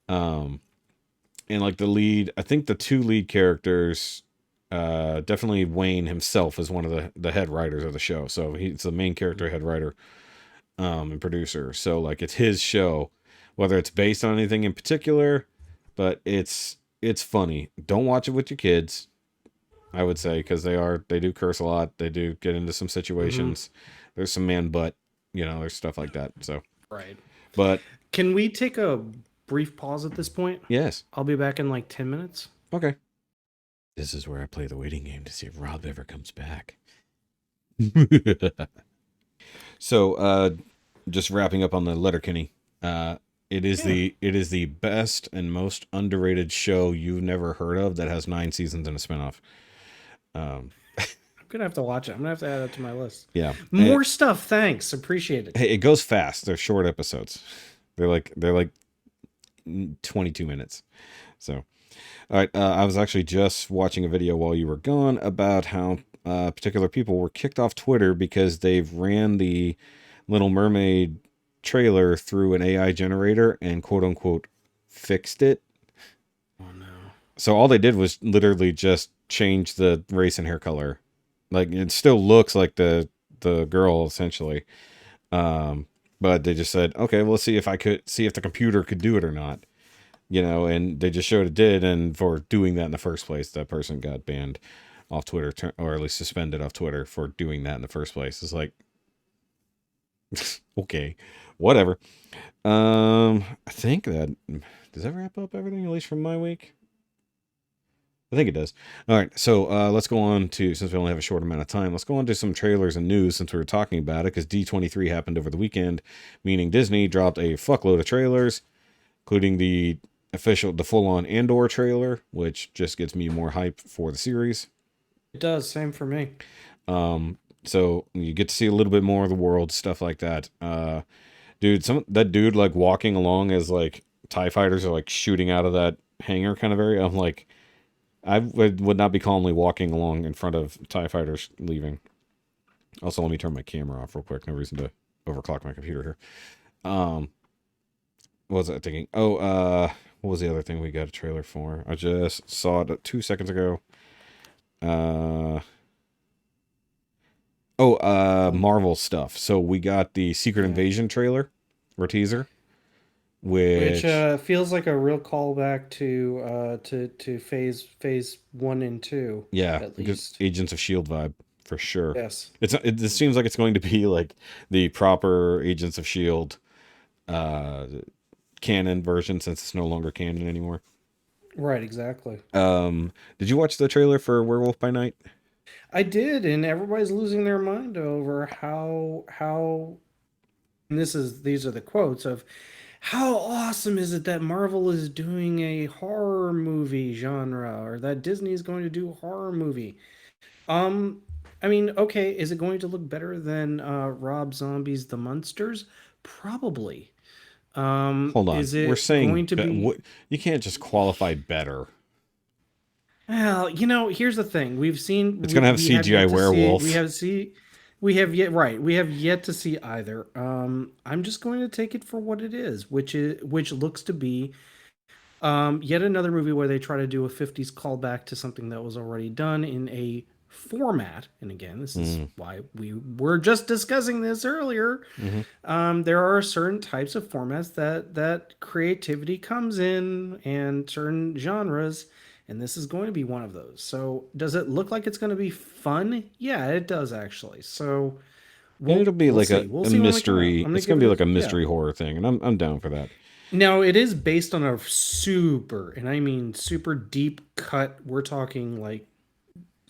And like I think the 2 lead characters, definitely Wayne himself is one of the head writers of the show. So he's the main character, head writer, and producer. So like it's his show, whether it's based on anything in particular, but it's funny. Don't watch it with your kids, I would say, because they do curse a lot. They do get into some situations. There's some man butt, there's stuff like that. So Right. But can we take a brief pause at this point? Yes. I'll be back in like 10 minutes. Okay. This is where I play the waiting game to see if Rob ever comes back. So, just wrapping up on the Letterkenny. It is the best and most underrated show you've never heard of that has 9 seasons and a spinoff. I'm gonna have to watch it. I'm gonna have to add it to my list. Yeah. More stuff. Thanks. Appreciate it. Hey, it goes fast. They're short episodes. They're like 22 minutes. So, all right. I was actually just watching a video while you were gone about how particular people were kicked off Twitter because they've ran the Little Mermaid trailer through an AI generator and quote unquote fixed it. Oh no. So all they did was literally just change the race and hair color. Like, it still looks like the girl essentially. But they just said, okay, well, let's see if the computer could do it or not. And they just showed it did, and for doing that in the first place, that person got banned off Twitter, or at least suspended off Twitter for doing that in the first place. It's like, okay, whatever. I think does that wrap up everything, at least from my week? I think it does. All right, so let's go on to, since we only have a short amount of time, let's go on to some trailers and news since we were talking about it, because D23 happened over the weekend, meaning Disney dropped a fuckload of trailers, including the full-on Andor trailer, which just gets me more hype for the series. It does. Same for me. So you get to see a little bit more of the world, stuff like that. Dude, that dude like walking along as like TIE fighters are like shooting out of that hangar kind of area. I'm like, I would not be calmly walking along in front of TIE fighters leaving. Also, let me turn my camera off real quick. No reason to overclock my computer here. What was I thinking? What was the other thing we got a trailer for? I just saw it 2 seconds ago. Marvel stuff. So we got the Secret Invasion trailer or teaser, which feels like a real callback to phase 1 and 2. Yeah, at least Agents of S.H.I.E.L.D. vibe for sure. Yes, it seems like it's going to be like the proper Agents of S.H.I.E.L.D. Canon version, since it's no longer canon anymore. Right, exactly. Did you watch the trailer for Werewolf by Night? I did, and everybody's losing their mind over how and these are the quotes of how awesome is it that Marvel is doing a horror movie genre, or that Disney is going to do a horror movie. I mean, okay, is it going to look better than Rob Zombie's The Munsters? Probably. Hold on. Is it We're saying going to be? You can't just qualify better. Well, here's the thing. It's going to have CGI werewolf. We have yet to see either. I'm just going to take it for what it is, which looks to be yet another movie where they try to do a 50s callback to something that was already done in a format. And again, this is why we were just discussing this earlier. There are certain types of formats that creativity comes in, and certain genres, and this is going to be one of those. So, does it look like it's going to be fun? Yeah, it does actually. So, And it'll be we'll like see. We'll see when we come out. mystery. I'm gonna It's gonna give be it like a yeah. mystery horror thing, and I'm down for that. Now, it is based on a super, and I mean super deep cut. We're talking like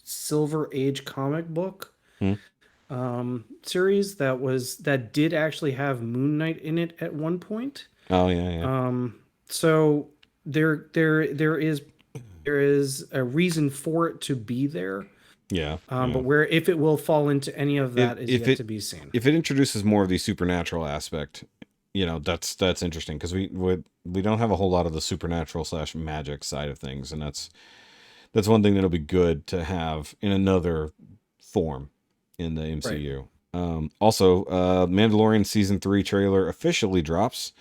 Silver Age comic book Hmm. series that did actually have Moon Knight in it at one point. Oh yeah. So there is a reason for it to be there. Yeah. But where if it will fall into any of that is If yet it to be seen. if it introduces more of the supernatural aspect, that's interesting, because we don't have a whole lot of the supernatural / magic side of things, and that's one thing that'll be good to have in another form in the MCU. Also, Mandalorian season 3 trailer officially drops.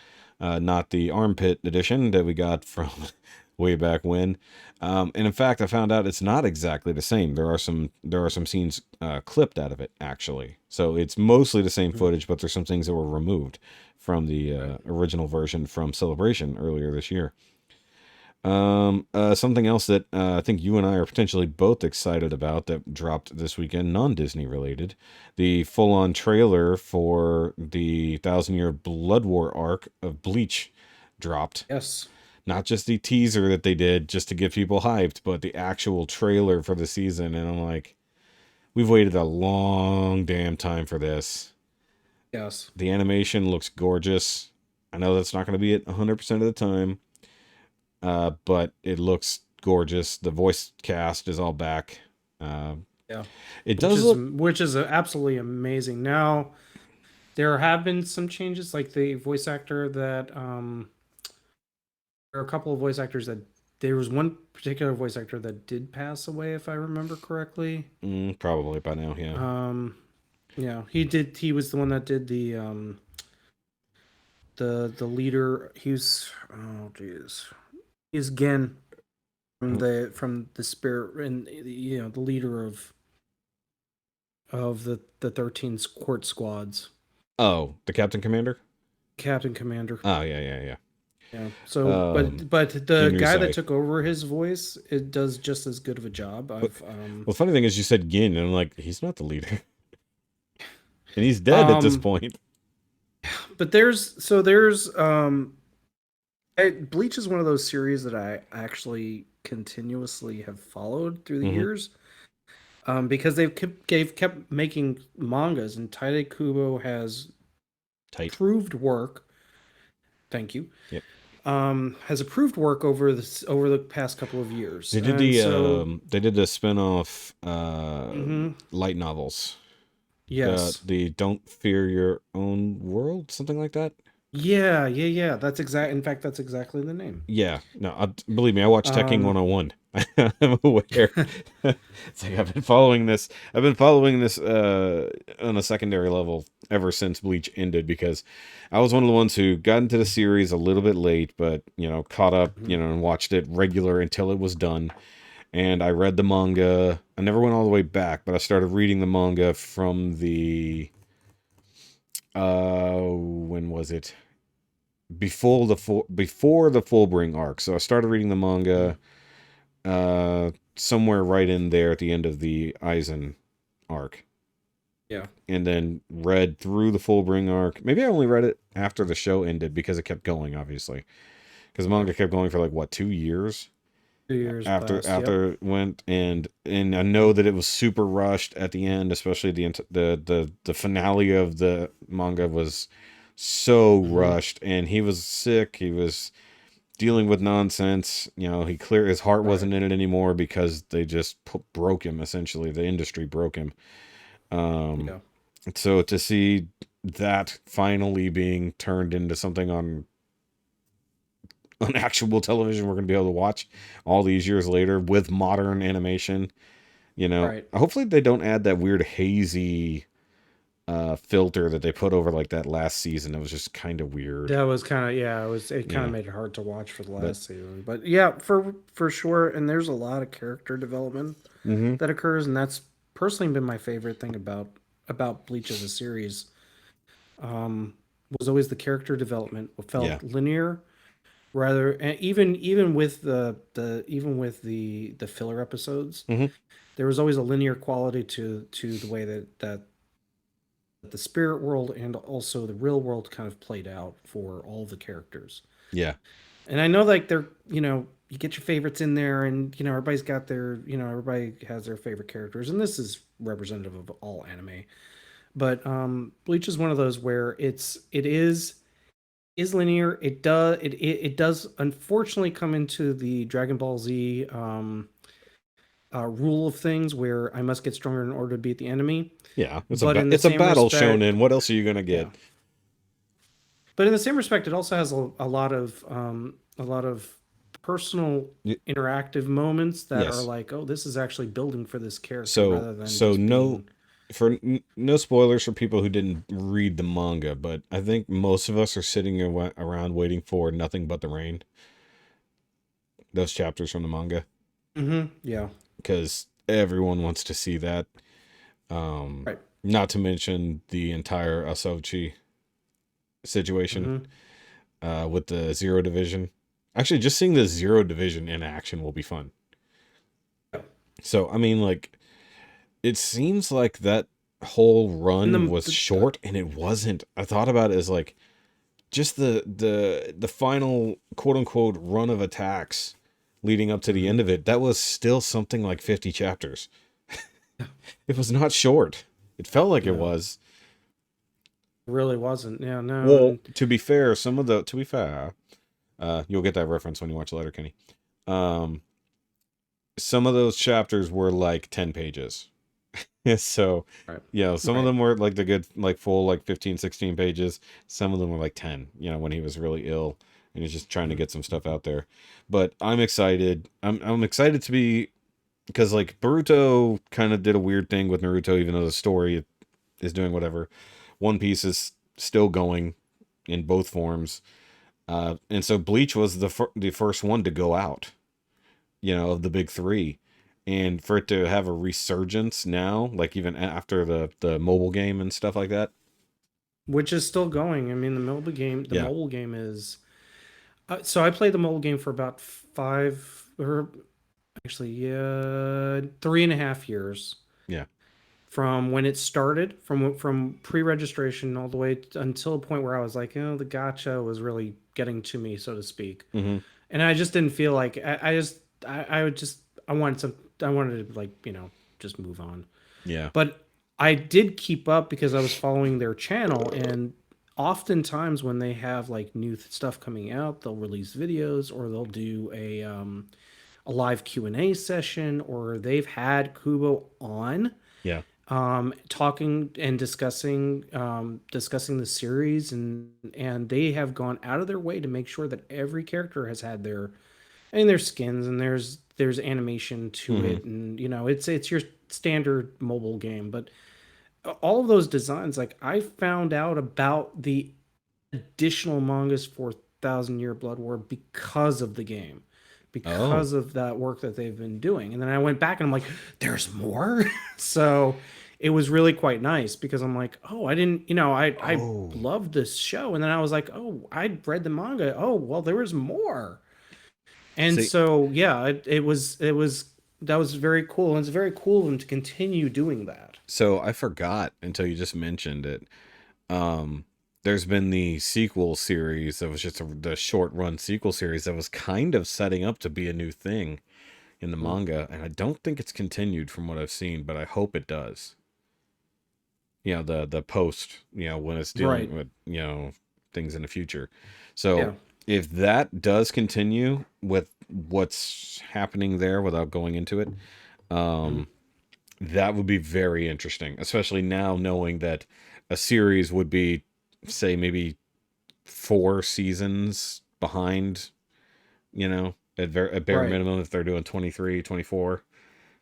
Not the armpit edition that we got from way back when. And in fact, I found out it's not exactly the same. There are some scenes clipped out of it, actually. So it's mostly the same footage, but there's some things that were removed from the original version from Celebration earlier this year. Something else that I think you and I are potentially both excited about that dropped this weekend, non-Disney related, the full-on trailer for the 1,000-year Blood War arc of Bleach dropped. Yes. Not just the teaser that they did just to get people hyped, but the actual trailer for the season. And I'm like, we've waited a long damn time for this. Yes. The animation looks gorgeous. I know that's not going to be it 100% of the time. But it looks gorgeous. The voice cast is all back. Yeah. It does look... which is absolutely amazing. Now, there have been some changes, like the voice actor that there are a couple of voice actors that there was one particular voice actor that did pass away, if I remember correctly. Probably by now, yeah. Yeah, he was the one that did the leader. He's he's Gen from the spirit, and the leader of the 13 court squads. Oh, the Captain Commander? Captain Commander. Oh, yeah. Yeah. So, but the Ginyu guy Zai. that took over his voice, it does just as good of a job. Well, the funny thing is, you said Gin, and I'm like, he's not the leader, and he's dead at this point. But Bleach is one of those series that I actually continuously have followed through the years, because they've kept making mangas, and Tite Kubo has proved work. Thank you. Yep. Has approved work over the past couple of years. They did they did the spin-off light novels. Yes. The Don't Fear Your Own World, something like that. Yeah. In fact, that's exactly the name. Yeah. No, believe me, I watched Tekken 101. I'm aware. It's like I've been following this on a secondary level ever since Bleach ended, because I was one of the ones who got into the series a little bit late, but caught up, and watched it regular until it was done. And I read the manga. I never went all the way back, but I started reading the manga from the when was it? Before the Fullbring arc. So I started reading the manga somewhere right in there at the end of the Aizen arc. Yeah. And then read through the Fullbring arc. Maybe I only read it after the show ended, because it kept going, obviously. Because the manga kept going for like, what, 2 years? 2 years after yep. it went, and I know that it was super rushed at the end, especially the finale of the manga was so rushed, and he was sick. He was dealing with nonsense. His heart wasn't in it anymore, because they just broke him, essentially. The industry broke him. So to see that finally being turned into something on actual television we're going to be able to watch all these years later with modern animation, hopefully they don't add that weird hazy filter that they put over like that last season. It was just kind of weird. That was kind of it kind of made it hard to watch for the last season. But yeah, for sure. And there's a lot of character development that occurs, and that's personally been my favorite thing about Bleach as a series. Was always the character development. It felt linear. rather, and even with the filler episodes, Hmm. there was always a linear quality to the way that the spirit world and also the real world kind of played out for all the characters. Yeah. And I know, like, they're, you get your favorites in there, and everybody's got their, everybody has their favorite characters, and this is representative of all anime. But Bleach is one of those where it is linear. It does unfortunately come into the Dragon Ball Z rule of things, where I must get stronger in order to beat the enemy. Yeah. But in the It's a same battle respect, shonen. What else are you gonna yeah. get? But in the same respect, it also has a lot of personal Y- interactive moments that are Yes. like, oh, this is actually building for this character So rather than so just no being. no spoilers for people who didn't read the manga, but I think most of us are sitting around waiting for Nothing But the Rain. Those chapters from the manga, Yeah. because everyone wants to see that. Um, Right. Not to mention the entire Asochi situation hmm with the Zero Division. Actually, just seeing the Zero Division in action will be fun. Yeah. So, I mean, like, it seems like that whole And run was short, and it wasn't. I thought about it as like just the final quote unquote run of attacks leading up to the end Mhm. of it. That was still something like 50 chapters. It was not short. It felt like it No, was. it really wasn't. Yeah, no, Well, and to be fair, you'll get that reference when you watch Letterkenny. Um, some of those chapters were like 10 pages. So, right, some of right. them were like the good, like full, like 15, 16 pages. Some of them were like 10, when he was really ill and he's just trying to Mhm. get some stuff out there. But I'm excited. I'm excited to be, because like Boruto kind of did a weird thing with Naruto, even though the story is doing whatever. One Piece is still going in both forms. And so Bleach was the first one to go out, of the big three. And for it to have a resurgence now, like even after the mobile game and stuff like that. Which is still going. I mean, the Yeah. mobile game is. So I played the mobile game for about five, or actually, yeah, 3.5 years Yeah. from when it started, from pre-registration all the way until a point where I was like, the gotcha was really getting to me, so to speak. Hmm. And I just didn't feel like I would just I wanted to, like, just move on. Yeah. But I did keep up because I was following their channel, and oftentimes when they have like new stuff coming out, they'll release videos, or they'll do a live Q&A session, or they've had Kubo on Yeah. talking and discussing the series, and they have gone out of their way to make sure that every character has had their skins, and there's animation to Hmm. it, and it's your standard mobile game. But all of those designs, like, I found out about the additional mangas for Thousand Year Blood War because of the game, Oh. because of that work that they've been doing. And then I went back and I'm like, there's more. So it was really quite nice, because I'm like, oh, I didn't, I Oh. loved this show, and then I was like, oh, I read the manga. Oh, well, there was more. And See, so, yeah, it was that was very cool, and it's very cool of them to continue doing that. so I forgot until you just mentioned it. Um, there's been the sequel series that was just the short run sequel series that was kind of setting up to be a new thing in the Mm. manga, and I don't think it's continued from what I've seen, but I hope it does. The post, when it's Right. dealing with, things in the future. So Yeah. if that does continue with what's happening there without going into it, Mhm. um, that would be very interesting, especially now knowing that a series would be, say, maybe 4 seasons behind, at bare Right. minimum, if they're doing 23, 24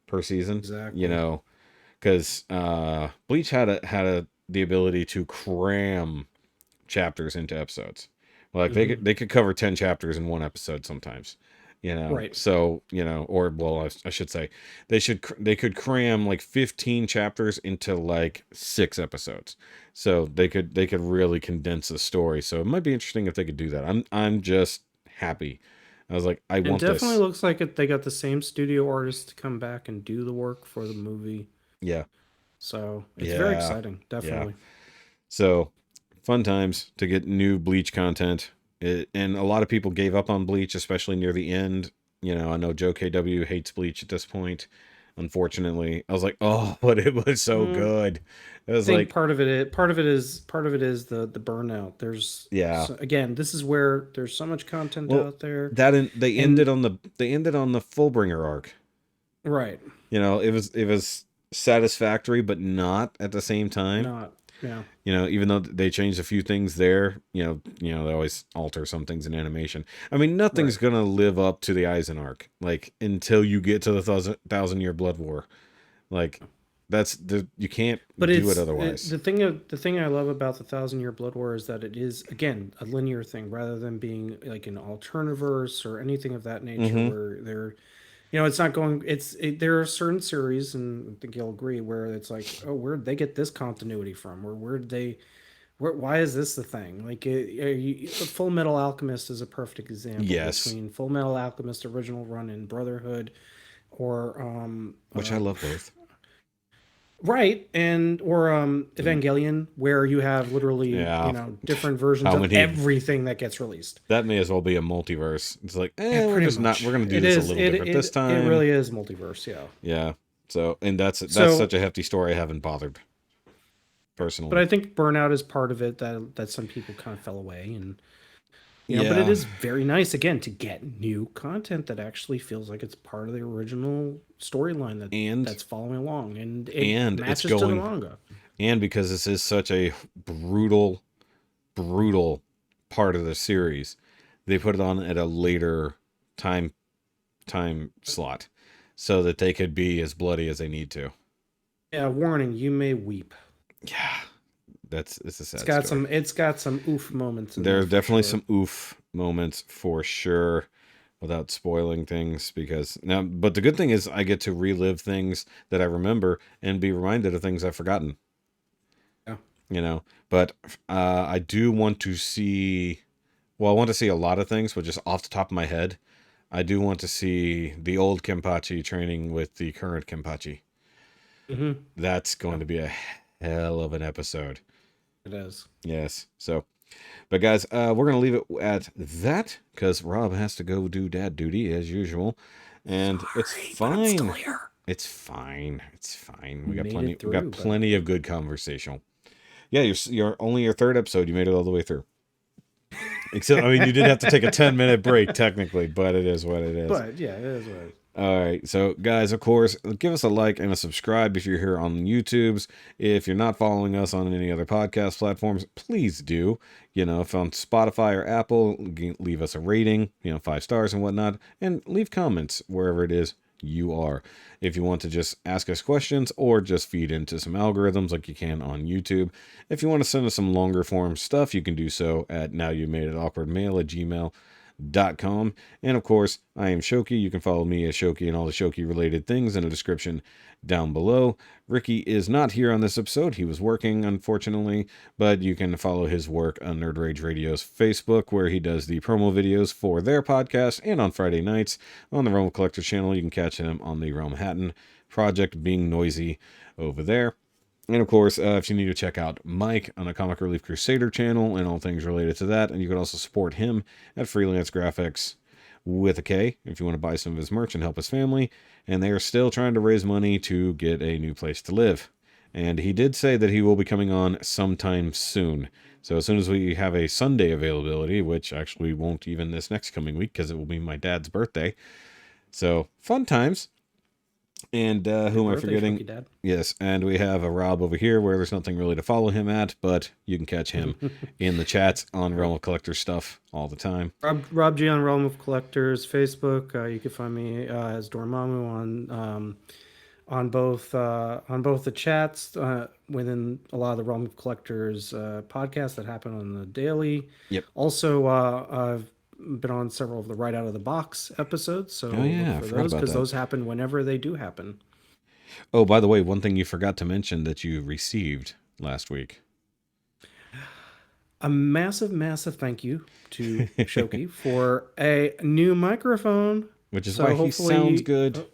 per season, Exactly. because Bleach the ability to cram chapters into episodes. Like hmm they could cover 10 chapters in one episode sometimes. Right. So or well, I should say they could cram like 15 chapters into like 6 episodes. So they could really condense the story. So it might be interesting if they could do that. I'm just happy. I was like, I It want definitely this. looks like they got the same studio artists to come back and do the work for the movie. Yeah. So it's very Yeah. exciting, Yeah. definitely. So fun times to get new Bleach content. And a lot of people gave up on Bleach, especially near the end. You know, I know Joe KW hates Bleach at this point. Unfortunately, I was like, oh, but it was so Mm, good. It I was think like, part of it is the burnout. There's yeah. so, again, this is where there's so much content Well, out there, they ended and on the Fullbringer arc. right, You know, it was satisfactory, but not at the same time. not yeah, You know, even though they changed a few things there, they always alter some things in animation. I mean, nothing's right. gonna live up to the Eisen arc, like until you get to the thousand year Blood War. Like, you can't But do it otherwise. the thing I love about the Thousand Year Blood War is that it is again a linear thing rather than being like an alternaverse or anything of that nature Mm-hmm. where they're it's not going there are certain series, and I think you'll agree, where it's like, oh, where'd they get this continuity from, or why is this the thing, like Full Metal Alchemist is a perfect example Yes, between Full Metal Alchemist original run and Brotherhood, or which I love both. right, and or Evangelion, where you have literally Yeah, different versions how of many? everything that gets released. That may as well be a multiverse. It's like, we're Pretty just not. much We're gonna do it this a is little different this it time. really is multiverse, yeah. Yeah. So, and that's So such a hefty story. I haven't bothered but personally. I think burnout is part of it, that some people kind of fell away, and but it Yeah, is very nice again to get new content that actually feels like it's part of the original storyline and that's following along, and it it's matches to the going, manga. and because this is such a brutal, brutal part of the series, they put it on at a later time slot, so that they could be as bloody as they need to. Yeah, warning, you may weep. Yeah, it's a It's sad got story. some oof moments in there There's for definitely sure. some oof moments for sure, without spoiling things, because now, but the good thing is I get to relive things that I remember and be reminded of things I've forgotten. Yeah. But I do want to see, well, I want to see a lot of things, but just off the top of my head, I do want to see the old Kenpachi training with the current Kenpachi. Mm-hmm. That's Yeah, going to be a hell of an episode. it is. Yes. So, but guys, we're gonna leave it at that because Rob has to go do dad duty as usual, and it's Sorry, but I'm still fine. here. It's fine. It's fine. We got Made plenty. it We got through, but plenty of good conversation. Yeah, you're only your third episode. You made it all the way through. Except, I mean, you did have to take a 10-minute break technically, but it is what it is. yeah, it is what it is. All right. So, guys, of course, give us a like and a subscribe if you're here on YouTube's. If you're not following us on any other podcast platforms, please do. If on Spotify or Apple, leave us a rating, 5 stars and whatnot, and leave comments wherever it is you are. If you want to just ask us questions or just feed into some algorithms like you can on YouTube. If you want to send us some longer form stuff, you can do so at NowYouMadeItAwkwardMail@gmail.com. And of course, I am Shoky. You can follow me as Shoky and all the Shoky related things in the description down below. Rikki is not here on this episode. He was working, unfortunately, but you can follow his work on Nerd Rage Radio's Facebook, where he does the promo videos for their podcast, and on Friday nights on the Realm Collector channel. You can catch him on the Realm Hatton Project Being Noisy over there. And of course, if you need to check out Mike on the Comic Relief Crusader channel and all things related to that, and you can also support him at Freelance Graphics with a K if you want to buy some of his merch and help his family. And they are still trying to raise money to get a new place to live. And he did say that he will be coming on sometime soon. So as soon as we have a Sunday availability, which actually won't even this next coming week because it will be my dad's birthday. So fun times. And who am I forgetting? Shoky Dad. Yes, and we have a Rob over here where there's nothing really to follow him at, but you can catch him in the chats on Realm of Collector stuff all the time. Rob G on Realm of Collectors Facebook. You can find me as Dormammu on both the chats within a lot of the Realm of Collectors podcasts that happen on the daily. Yep. Also, I've been on several of the Right Out of the Box episodes, so Oh, yeah, I look for forgot those, about because that. those happen whenever they do happen. Oh, by the way, one thing you forgot to mention that you received last week. A massive, massive thank you to Shoki for a new microphone. Which is So why he hopefully- sounds good.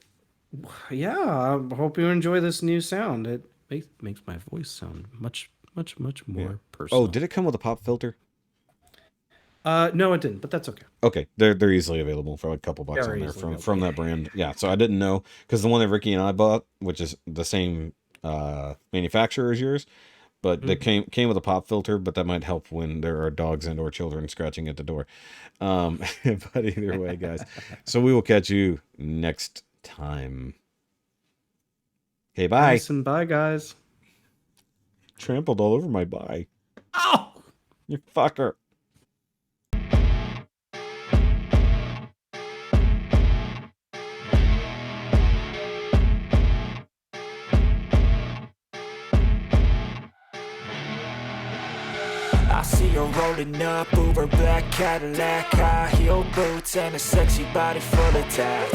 Yeah, I hope you enjoy this new sound. It makes my voice sound much more personal. Oh, did it come with a pop filter? No, it didn't, but that's okay. Okay, they're easily available for like a couple bucks Very on there easily from available. that brand. Yeah, so I didn't know because the one that Rikki and I bought, which is the same manufacturer as yours, but they came with a pop filter. But that might help when there are dogs and or children scratching at the door. But either way, guys. So we will catch you next time. Okay, bye. Nice and bye, guys. Trampled all over my bye. Oh! You fucker. I see her rolling up, Uber black Cadillac, high heel boots and a sexy body full of tats.